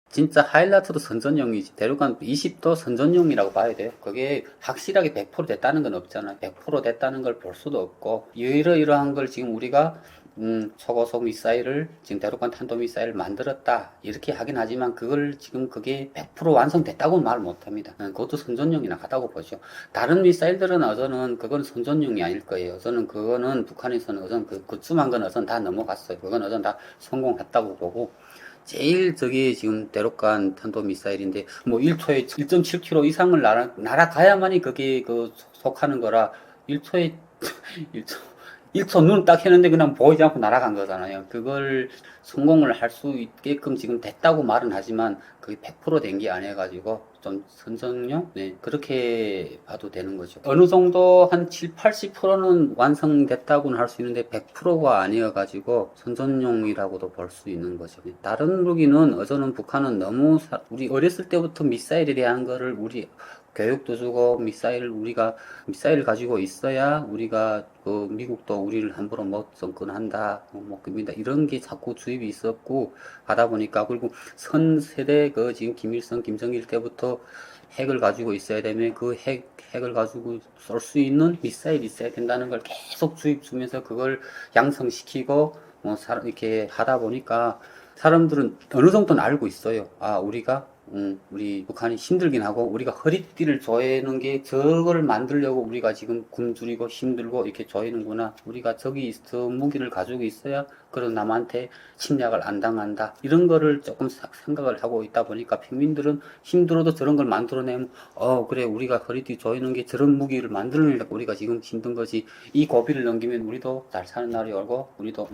S1: 진짜 하이라이트도 선전용이지. 대륙간 20도 선전용이라고 봐야 돼요. 그게 확실하게 100% 됐다는 건 없잖아요. 100% 됐다는 걸 볼 수도 없고, 이러이러한 걸 지금 우리가 초고속 미사일을 지금 대륙간 탄도미사일을 만들었다 이렇게 하긴 하지만 그걸 지금 그게 100% 완성됐다고는 말 못합니다. 그것도 선전용이나 같다고 보죠. 다른 미사일들은 어서는 그건 선전용이 아닐 거예요. 어서는 그거는 북한에서는 어선 그쯤한 건 어선 다 넘어갔어요. 그건 어선 다 성공했다고 보고, 제일 저게 지금 대륙간 탄도미사일인데 뭐 1초에 1.7km 이상을 날아가야만이 그게 속하는 거라 1초에 1초 눈 딱 했는데 그냥 보이지 않고 날아간 거잖아요. 그걸 성공을 할 수 있게끔 지금 됐다고 말은 하지만 그게 100%된 게 아니어가지고 좀 선전용? 그렇게 봐도 되는 거죠. 어느 정도 한 7, 80%는 완성됐다고는 할 수 있는데 100%가 아니어가지고 선전용이라고도 볼 수 있는 거죠. 다른 무기는 어저는 북한은 너무 우리 어렸을 때부터 미사일에 대한 거를 우리 교육도 주고 우리가 미사일을 가지고 있어야 우리가 미국도 우리를 함부로 못 접근한다, 못 깁니다. 이런 게 자꾸 주입이 있었고 하다 보니까, 그리고 선 세대 지금 김일성, 김정일 때부터 핵을 가지고 있어야 되면 그 핵을 가지고 쏠 수 있는 미사일이 있어야 된다는 걸 계속 주입 주면서 그걸 양성시키고 이렇게 하다 보니까 사람들은 어느 정도는 알고 있어요. 아, 우리 북한이 힘들긴 하고 우리가 허리띠를 조이는 게 저걸 만들려고 우리가 지금 굶주리고 힘들고 이렇게 조이는구나. 우리가 저기 무기를 가지고 있어야 그런 남한테 침략을 안 당한다. 이런 거를 조금 생각을 하고 있다 보니까 평민들은 힘들어도 저런 걸 만들어내면 그래, 우리가 허리띠 조이는 게 저런 무기를 만들어내려고 우리가 지금 힘든 거지. 이 고비를 넘기면 우리도 잘 사는 날이 오고 우리도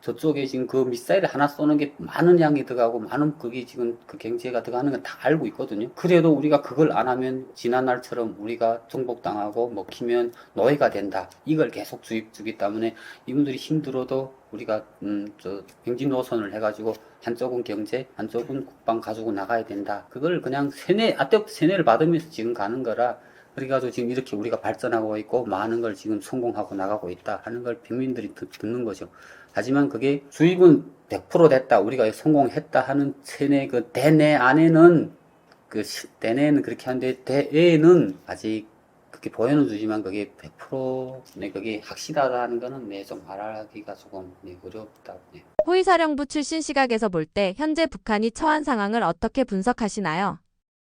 S1: 저쪽에 지금 그 미사일을 하나 쏘는 게 많은 양이 들어가고 많은 그게 지금 그 경제가 들어가는 건 다 알고 있거든요. 그래도 우리가 그걸 안 하면 지난날처럼 우리가 정복당하고 먹히면 노예가 된다. 이걸 계속 주입 주기 때문에 이분들이 힘들어도 우리가 경제 노선을 해가지고 한쪽은 경제, 한쪽은 국방 가지고 나가야 된다. 그걸 그냥 때부터 세뇌를 받으면서 지금 가는 거라. 그래가지고 지금 이렇게 우리가 발전하고 있고 많은 걸 지금 성공하고 나가고 있다 하는 걸 국민들이 듣는 거죠. 하지만 그게 주입은 100% 됐다, 우리가 성공했다 하는 세뇌 대내 안에는 대내는 그렇게 하는데 대외는 아직 그렇게 보여는 주지만 그게 100% 그게 확실하다는 거는 좀 말하기가 조금 어렵다.
S2: 호위사령부 출신 시각에서 볼 때 현재 북한이 처한 상황을 어떻게 분석하시나요?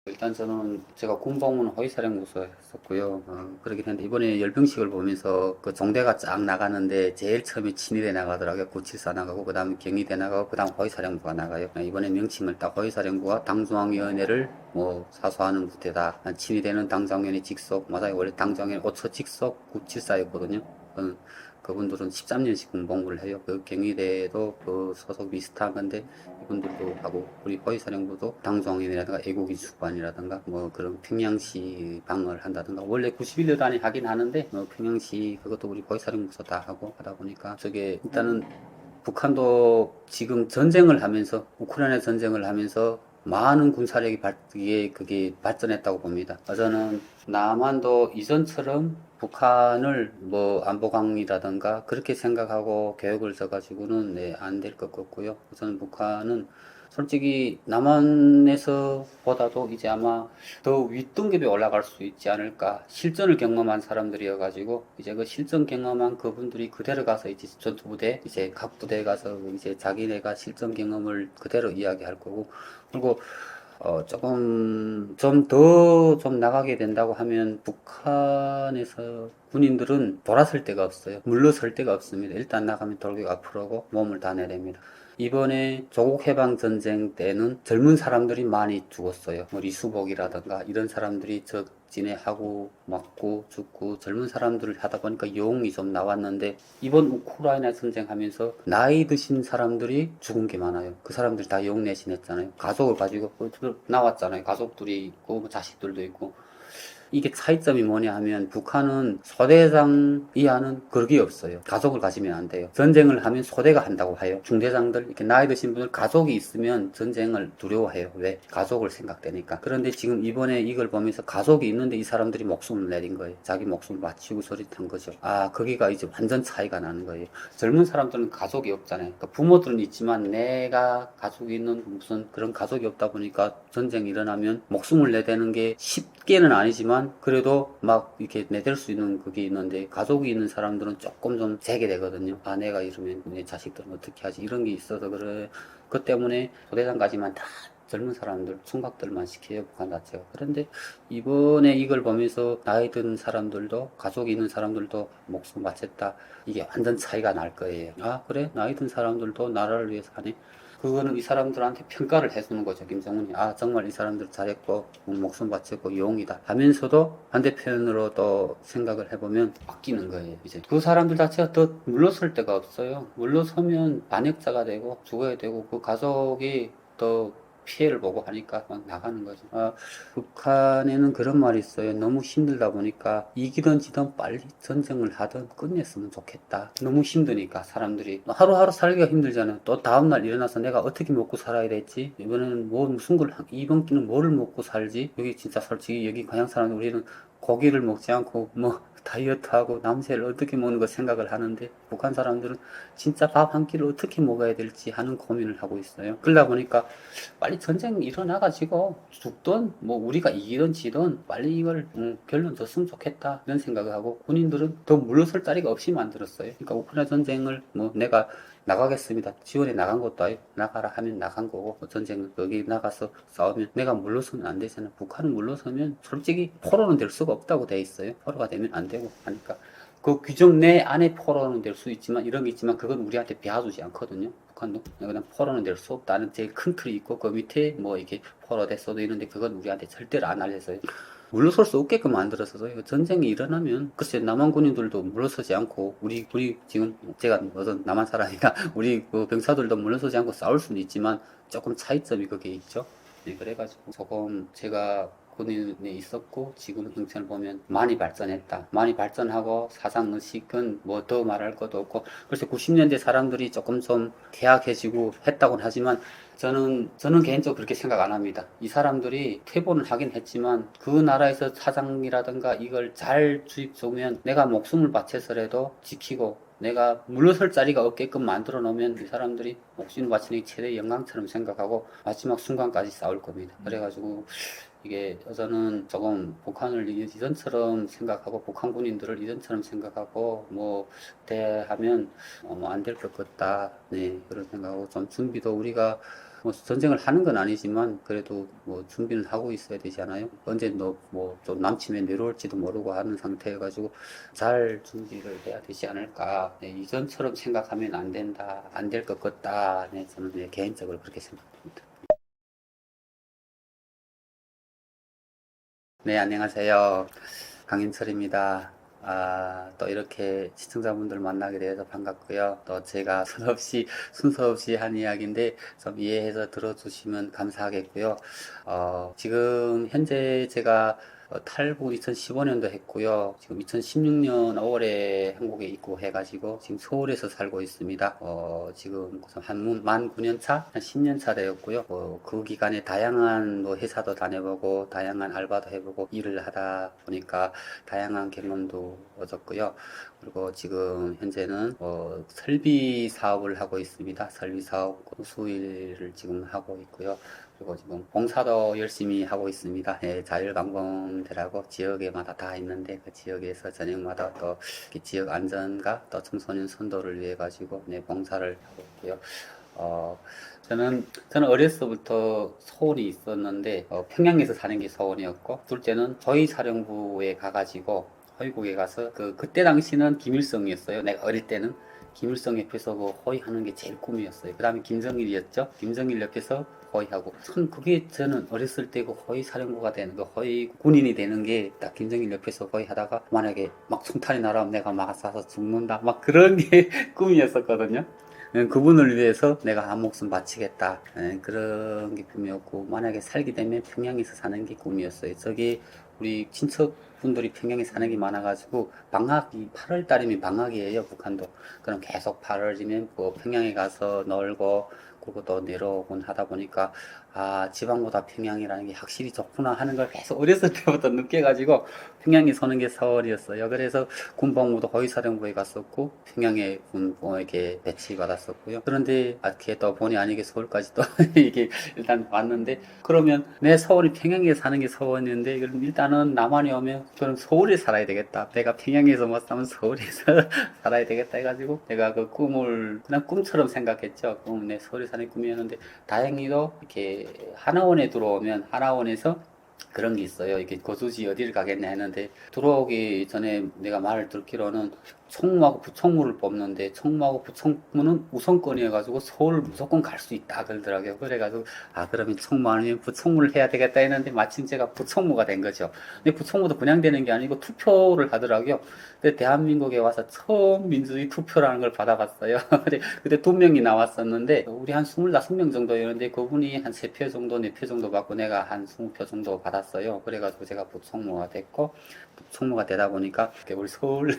S1: 일단 저는 제가 군복무는 호위사령부에서 했었고요. 그러긴 했는데 이번에 열병식을 보면서 그 종대가 쫙 나가는데 제일 처음에 친위대 나가더라고요. 974 나가고 그 다음에 경위대 나가고 그 다음 호위사령부가 나가요. 이번에 명칭을 딱 호위사령부가 당중앙위원회를 사수하는 부대다. 친위대는 당중앙위원회 직속, 맞아요. 원래 당중앙위원회 5초 직속 974였거든요. 그분들은 13년씩 군복무를 해요. 그 경위대도 그 소속 비슷한 건데 이분들도 하고, 우리 호위사령부도 당중앙위원회라든가 애국인 수반이라든가 그런 평양시 방을 한다든가, 원래 91여단이 하긴 하는데 평양시 그것도 우리 호위사령부에서 다 하고 하다 보니까 저게 일단은 북한도 지금 전쟁을 하면서, 우크라이나 전쟁을 하면서 많은 군사력이 그게 발전했다고 봅니다. 저는 남한도 이전처럼 북한을 안보강이라든가 그렇게 생각하고 교육을 써가지고는 안 될 것 같고요. 저는 북한은 솔직히 남한에서 보다도 이제 아마 더 윗등급에 올라갈 수 있지 않을까. 실전을 경험한 사람들이어가지고 이제 그 실전 경험한 그분들이 그대로 가서 이제 전투부대, 이제 각 부대에 가서 이제 자기네가 실전 경험을 그대로 이야기할 거고, 그리고 조금 좀 더 나가게 된다고 하면 북한에서 군인들은 돌아설 데가 없어요. 물러설 데가 없습니다. 일단 나가면 돌격 앞으로 하고 몸을 다 내립니다. 이번에 조국 해방 전쟁 때는 젊은 사람들이 많이 죽었어요. 뭐 리수복이라든가 이런 사람들이 적진해하고 맞고 죽고 젊은 사람들을 하다 보니까 용이 좀 나왔는데, 이번 우크라이나 전쟁하면서 나이 드신 사람들이 죽은 게 많아요. 그 사람들이 다 용내신했잖아요. 가족을 가지고 나왔잖아요. 가족들이 있고 뭐 자식들도 있고. 이게 차이점이 뭐냐 하면, 북한은 소대장 이하는 그게 없어요. 가족을 가지면 안 돼요. 전쟁을 하면 소대가 한다고 해요. 중대장들, 이렇게 나이 드신 분들 가족이 있으면 전쟁을 두려워해요. 왜? 가족을 생각되니까. 그런데 지금 이번에 이걸 보면서 가족이 있는데 이 사람들이 목숨을 내린 거예요. 자기 목숨을 바치고 소리탄 거죠. 아, 거기가 이제 완전 차이가 나는 거예요. 젊은 사람들은 가족이 없잖아요. 그러니까 부모들은 있지만 내가 가족이 있는 무슨 그런 가족이 없다 보니까 전쟁이 일어나면 목숨을 내대는 게 쉽게는 아니지만 그래도 막 이렇게 내댈 수 있는 그게 있는데, 가족이 있는 사람들은 조금 좀 재게 되거든요. 아, 내가 이러면 내 자식들은 어떻게 하지? 이런 게 있어서 그래. 그 때문에 소대장까지만 다 젊은 사람들, 총각들만 시켜요, 북한 자체가. 그런데 이번에 이걸 보면서 나이 든 사람들도, 가족이 있는 사람들도 목숨 바쳤다. 이게 완전 차이가 날 거예요. 아, 그래? 나이 든 사람들도 나라를 위해서 하네? 그거는 이 사람들한테 평가를 해주는 거죠, 김정은이. 아, 정말 이 사람들 잘했고, 목숨 바쳤고, 용이다. 하면서도 반대편으로 또 생각을 해보면 바뀌는 거예요, 이제. 그 사람들 자체가 더 물러설 데가 없어요. 물러서면 반역자가 되고, 죽어야 되고, 그 가족이 더 피해를 보고 하니까 막 나가는 거죠. 아, 북한에는 그런 말이 있어요. 너무 힘들다 보니까 이기든 지든 빨리 전쟁을 하든 끝냈으면 좋겠다. 너무 힘드니까 사람들이 하루하루 살기가 힘들잖아요. 또 다음날 일어나서 내가 어떻게 먹고 살아야 될지, 이번에는 뭐 무슨 걸, 이번 끼는 뭐를 먹고 살지. 여기 진짜 솔직히 여기 고향 사람들, 우리는 고기를 먹지 않고 뭐 다이어트하고 남새를 어떻게 먹는 거 생각을 하는데, 북한 사람들은 진짜 밥 한 끼를 어떻게 먹어야 될지 하는 고민을 하고 있어요. 그러다 보니까 빨리 전쟁 일어나가지고 죽든 뭐 우리가 이기든 지든 빨리 이걸 결론 졌으면 좋겠다, 이런 생각을 하고, 군인들은 더 물러설 자리가 없이 만들었어요. 그러니까 우크라이나 전쟁을 뭐 내가 나가겠습니다, 지원에 나간 것도 아니고, 나가라 하면 나간 거고, 뭐 전쟁 여기 나가서 싸우면 내가 물러서면 안 되잖아. 북한은 물러서면 솔직히 포로는 될 수가 없다고 돼 있어요. 포로가 되면 안 되고 하니까 그 규정 내 안에 포로는 될 수 있지만, 이런 게 있지만 그건 우리한테 배워주지 않거든요. 북한도 그냥 포로는 될 수 없다는 제일 큰 틀이 있고, 그 밑에 뭐 이렇게 포로 됐어도 있는데 그건 우리한테 절대로 안 알려서요. 물러설 수 없게끔 만들어서요. 전쟁이 일어나면 글쎄 남한 군인들도 물러서지 않고, 우리 지금 제가 어떤 남한 사람이니까 우리 그 병사들도 물러서지 않고 싸울 수는 있지만 조금 차이점이 그게 있죠. 네, 그래가지고 조금 제가 군인에 있었고 지금 형편을 보면 많이 발전했다. 많이 발전하고 사상의식은 뭐 더 말할 것도 없고, 글쎄 90년대 사람들이 조금 좀 개약해지고 했다고는 하지만 저는 개인적으로 그렇게 생각 안 합니다. 이 사람들이 퇴보는 하긴 했지만 그 나라에서 사장이라든가 이걸 잘 주입 좋으면 내가 목숨을 바쳐서라도 지키고, 내가 물러설 자리가 없게끔 만들어 놓으면 이 사람들이 목숨을 바치는 게 최대의 영광처럼 생각하고 마지막 순간까지 싸울 겁니다. 그래가지고 이게 저는 조금 북한을 이전처럼 생각하고, 북한 군인들을 이전처럼 생각하고 뭐 대하면 안 될 것 같다. 네, 그런 생각하고, 좀 준비도 우리가 뭐 전쟁을 하는 건 아니지만 그래도 뭐 준비는 하고 있어야 되잖아요. 언제 뭐 좀 남침에 내려올지도 모르고 하는 상태여가지고 잘 준비를 해야 되지 않을까. 네, 이전처럼 생각하면 안 된다, 안 될 것 같다. 네, 저는 네, 개인적으로 그렇게 생각합니다. 네, 안녕하세요. 강인철입니다. 아, 또 이렇게 시청자분들 만나게 돼서 반갑고요. 또 제가 순서 없이 한 이야기인데 좀 이해해서 들어주시면 감사하겠고요. 지금 현재 제가 탈북 2015년도 했고요. 지금 2016년 5월에 한국에 입국해가지고 지금 서울에서 살고 있습니다. 지금 만 9년 차? 한 10년 차 되었고요. 그 기간에 다양한 뭐 회사도 다녀보고 다양한 알바도 해보고 일을 하다 보니까 다양한 경험도 얻었고요. 그리고 지금 현재는 설비 사업을 하고 있습니다. 설비 사업 수일을 지금 하고 있고요. 그리고 지금 봉사도 열심히 하고 있습니다. 예, 자율방범대라고 지역에마다 다 있는데 그 지역에서 저녁마다 또 지역 안전과 또 청소년 선도를 위해 가지고 네, 봉사를 하고 있고요. 저는 어렸을 때부터 소원이 있었는데 평양에서 사는 게 소원이었고, 둘째는 조위사령부에 가가지고 허위국에 가서 그때 당시는 김일성이었어요. 내가 어릴 때는 김일성 옆에서 그 호위하는 게 제일 꿈이었어요. 그 다음에 김정일이었죠. 김정일 옆에서 호위하고 참 그게 저는 어렸을 때 그 호위 사령부가 되는 그 호위 군인이 되는 게 딱 김정일 옆에서 호위하다가 만약에 막 총탄이 날아오면 내가 막 쏴서 죽는다 막 그런 게 꿈이었었거든요. 그분을 위해서 내가 한 목숨 바치겠다. 그런 게 꿈이었고 만약에 살게 되면 평양에서 사는 게 꿈이었어요. 저기 우리 친척분들이 평양에 사는 게 많아가지고 방학이 8월 달이면 방학이에요. 북한도. 그럼 계속 8월이면 뭐 평양에 가서 놀고 그리고 또 내려오곤 하다 보니까 아 지방보다 평양이라는 게 확실히 좋구나 하는 걸 계속 어렸을 때부터 느껴가지고 평양에 서는 게 서울이었어요. 그래서 군복무도 호위사령부에 갔었고 평양에 군에게 배치받았었고요. 그런데 이렇게 또 본의 아니게 서울까지 또 이게 일단 왔는데 그러면 내 서울이 평양에 사는 게 서울인데 그럼 일단은 남한에 오면 그럼 서울에 살아야 되겠다. 내가 평양에서 못 살면 서울에서 살아야 되겠다 해가지고 내가 그 꿈을 그냥 꿈처럼 생각했죠. 꿈은 내 서울에 사는 꿈이었는데 다행히도 이렇게 하나원에 들어오면 하나원에서 그런 게 있어요. 이게 거주지 어디를 가겠냐 했는데 들어오기 전에 내가 말을 듣기로는 총무하고 부총무를 뽑는데 총무하고 부총무는 우선권이어가지고 서울 무조건 갈 수 있다 그러더라고요. 그래가지고 아 그러면 총무 아니면 부총무를 해야 되겠다 했는데 마침 제가 부총무가 된 거죠. 근데 부총무도 그냥 되는 게 아니고 투표를 하더라고요. 근데 대한민국에 와서 처음 민주주의 투표라는 걸 받아봤어요. 그때 2명이 나왔었는데 우리 한 25명 정도였는데 그분이 한 3표 정도 4표 정도 받고 내가 한 20표 정도 받았어요. 그래가지고 제가 부총무가 됐고 총무가 되다 보니까 우리 서울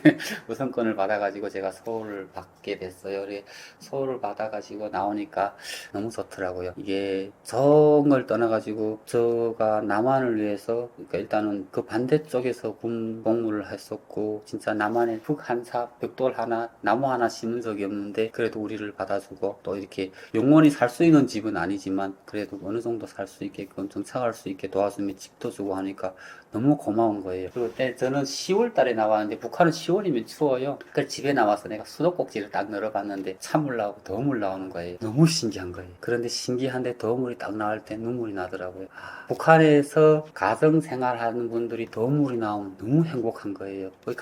S1: 우선권을 받아가지고 제가 서울을 받게 됐어요. 그래 서울을 받아가지고 나오니까 너무 좋더라고요. 이게 정을 떠나가지고 저가 남한을 위해서 그러니까 일단은 그 반대쪽에서 군 복무를 했었고 진짜 남한에 북 한사 벽돌 하나 나무 하나 심은 적이 없는데 그래도 우리를 받아주고 또 이렇게 영원히 살 수 있는 집은 아니지만 그래도 어느 정도 살 수 있게끔 정착할 수 있게 도와주면 집도 주고 하니까 너무 고마운 거예요. 그리고 그때 저는 10월 달에 나왔는데 북한은 10월이면 추워요. 그래서 집에 나와서 내가 수도꼭지를 딱 열어봤는데 찬물 나오고 더물 나오는 거예요. 너무 신기한 거예요. 그런데 신기한데 더물이 딱 나올 때 눈물이 나더라고요. 북한에서 가정생활 하는 분들이 더물이 나오면 너무 행복한 거예요. 우리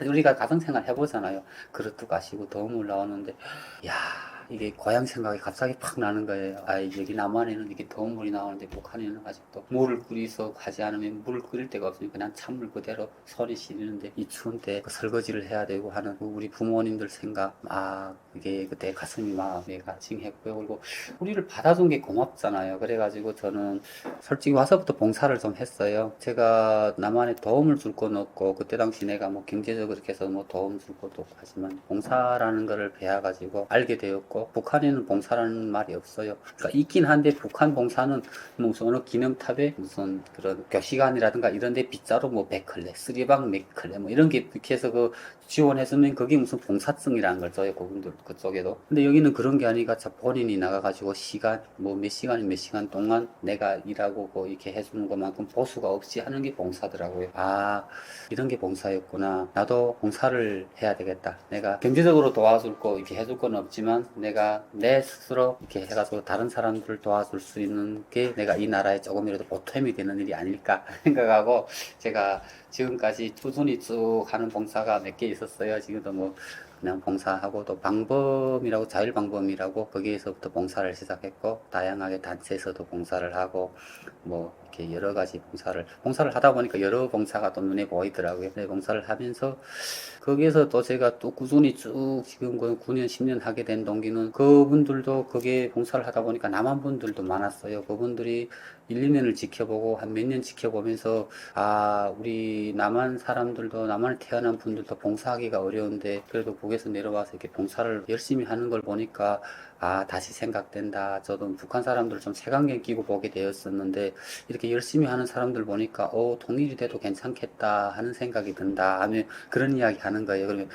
S1: 우리가 가정생활 해보잖아요. 그릇도 가시고 더물 나오는데 야 이게 고향 생각이 갑자기 팍 나는 거예요. 아, 여기 남한에는 이렇게 더운 물이 나오는데 북한에는 아직도 물을 끓여서 가지 않으면 물을 끓일 데가 없으니까 그냥 찬물 그대로 손이 시리는데 이 추운 때 설거지를 해야 되고 하는 우리 부모님들 생각, 아, 이게 그때 가슴이 막 내가 찡했고요. 그리고 우리를 받아준 게 고맙잖아요. 그래가지고 저는 솔직히 와서부터 봉사를 좀 했어요. 제가 남한에 도움을 줄 건 없고 그때 당시 내가 뭐 경제적으로 이렇게 해서 뭐 도움 줄 것도 없고 하지만 봉사라는 거를 배워가지고 알게 되었고 북한에는 봉사라는 말이 없어요. 그러니까 있긴 한데 북한 봉사는 무슨 어느 기념탑에 무슨 그런 교시관이라든가 이런 데 빗자루 뭐 100클레, 쓰리방 몇 클레 뭐 이런 게 이렇게 해서 그 지원해주면 그게 무슨 봉사증이라는 걸 줘요. 그분들 그쪽에도. 근데 여기는 그런 게 아니라 본인이 나가가지고 시간 뭐 몇 시간이 몇 시간 동안 내가 일하고 뭐 이렇게 해주는 것만큼 보수가 없이 하는 게 봉사더라고요. 아 이런 게 봉사였구나. 나도 봉사를 해야 되겠다. 내가 경제적으로 도와줄 거 이렇게 해줄 건 없지만 내가 내 스스로 이렇게 해가지고 다른 사람들을 도와줄 수 있는 게 내가 이 나라에 조금이라도 보탬이 되는 일이 아닐까 생각하고 제가 지금까지 꾸준히 쭉 하는 봉사가 몇 개 있었어요. 지금도 뭐 그냥 봉사하고 또 방범이라고 자율방범이라고 거기에서부터 봉사를 시작했고 다양하게 단체에서도 봉사를 하고 뭐 이렇게 여러 가지 봉사를 하다 보니까 여러 봉사가 또 눈에 보이더라고요. 네, 봉사를 하면서 거기에서 또 제가 또 꾸준히 쭉 지금 9년 10년 하게 된 동기는 그분들도 거기에 봉사를 하다 보니까 남한 분들도 많았어요. 그분들이 1, 2년을 지켜보고 한 몇 년 지켜보면서 아 우리 남한 사람들도 남한에 태어난 분들도 봉사하기가 어려운데 그래도 북에서 내려와서 이렇게 봉사를 열심히 하는 걸 보니까 아 다시 생각된다. 저도 북한 사람들을 좀 색안경 끼고 보게 되었었는데 이렇게 열심히 하는 사람들 보니까 통일이 돼도 괜찮겠다 하는 생각이 든다 하면 그런 이야기 하는 거예요. 그러면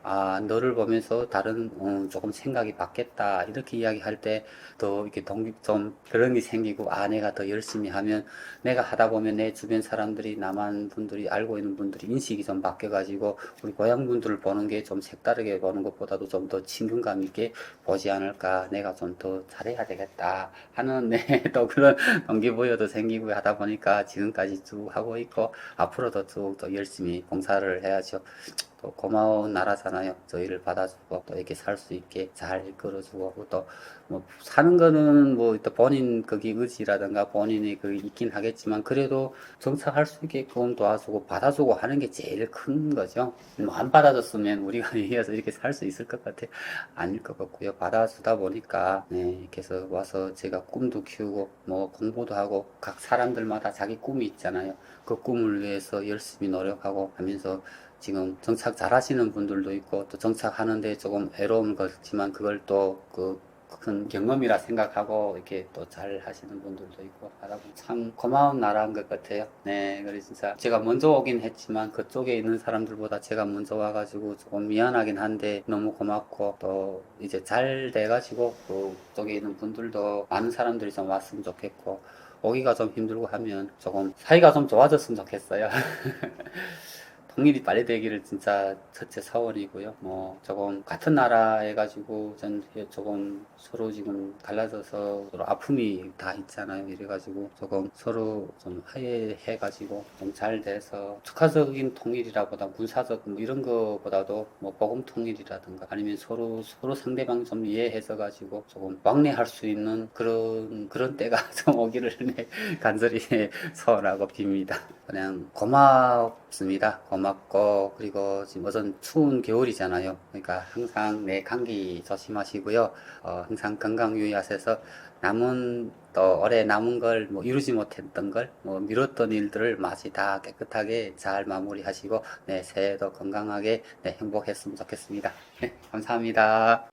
S1: 아, 너를 보면서 다른, 조금 생각이 바뀌었다. 이렇게 이야기할 때 더 이렇게 좀 그런 게 생기고, 아, 내가 더 열심히 하면 내가 하다 보면 내 주변 사람들이, 남한 분들이, 알고 있는 분들이 인식이 좀 바뀌어가지고, 우리 고향 분들을 보는 게 좀 색다르게 보는 것보다도 좀 더 친근감 있게 보지 않을까. 내가 좀 더 잘해야 되겠다. 하는, 네, 또 그런 동기부여도 생기고 하다 보니까 지금까지 쭉 하고 있고, 앞으로도 쭉 더 열심히 봉사를 해야죠. 또 고마운 나라잖아요. 저희를 받아주고 또 이렇게 살 수 있게 잘 이끌어주고 또 뭐 사는 거는 뭐 또 본인 거기 의지라든가 본인의 그 있긴 하겠지만 그래도 정착할 수 있게끔 도와주고 받아주고 하는 게 제일 큰 거죠. 뭐 안 받아줬으면 우리가 여기서 이렇게 살 수 있을 것 같아? 아닐 것 같고요. 받아주다 보니까 네, 이렇게 해서 와서 제가 꿈도 키우고 뭐 공부도 하고 각 사람들마다 자기 꿈이 있잖아요. 그 꿈을 위해서 열심히 노력하고 하면서 지금 정착 잘 하시는 분들도 있고 또 정착하는데 조금 외로움을 겪지만 그걸 또 그 큰 경험이라 생각하고 이렇게 또 잘 하시는 분들도 있고 하다 보니 참 고마운 나라인 것 같아요. 네, 그래서 진짜 제가 먼저 오긴 했지만 그쪽에 있는 사람들보다 제가 먼저 와가지고 조금 미안하긴 한데 너무 고맙고 또 이제 잘 돼가지고 그쪽에 있는 분들도 많은 사람들이 좀 왔으면 좋겠고 오기가 좀 힘들고 하면 조금 사이가 좀 좋아졌으면 좋겠어요. 통일이 빨리 되기를 진짜 첫째 사원이고요. 뭐 조금 같은 나라 해가지고 전 조금 서로 지금 갈라져서 서로 아픔이 다 있잖아요. 이래가지고 조금 서로 좀 화해해가지고 좀 잘 돼서 특화적인 통일이라보다 군사적 뭐 이런 거보다도 뭐 복음 통일이라든가 아니면 서로 상대방 좀 이해해서 가지고 조금 왕래할 수 있는 그런 때가 좀 오기를 네, 간절히 소원하고 빕니다. 그냥 고맙습니다. 고맙고 그리고 지금 어전 추운 겨울이잖아요. 그러니까 항상 내 감기 조심하시고요. 항상 건강 유의하셔서 남은 또 올해 남은 걸 뭐 이루지 못했던 걸 뭐 미뤘던 일들을 마치 다 깨끗하게 잘 마무리하시고 네, 새해도 건강하게 네, 행복했으면 좋겠습니다. 네, 감사합니다.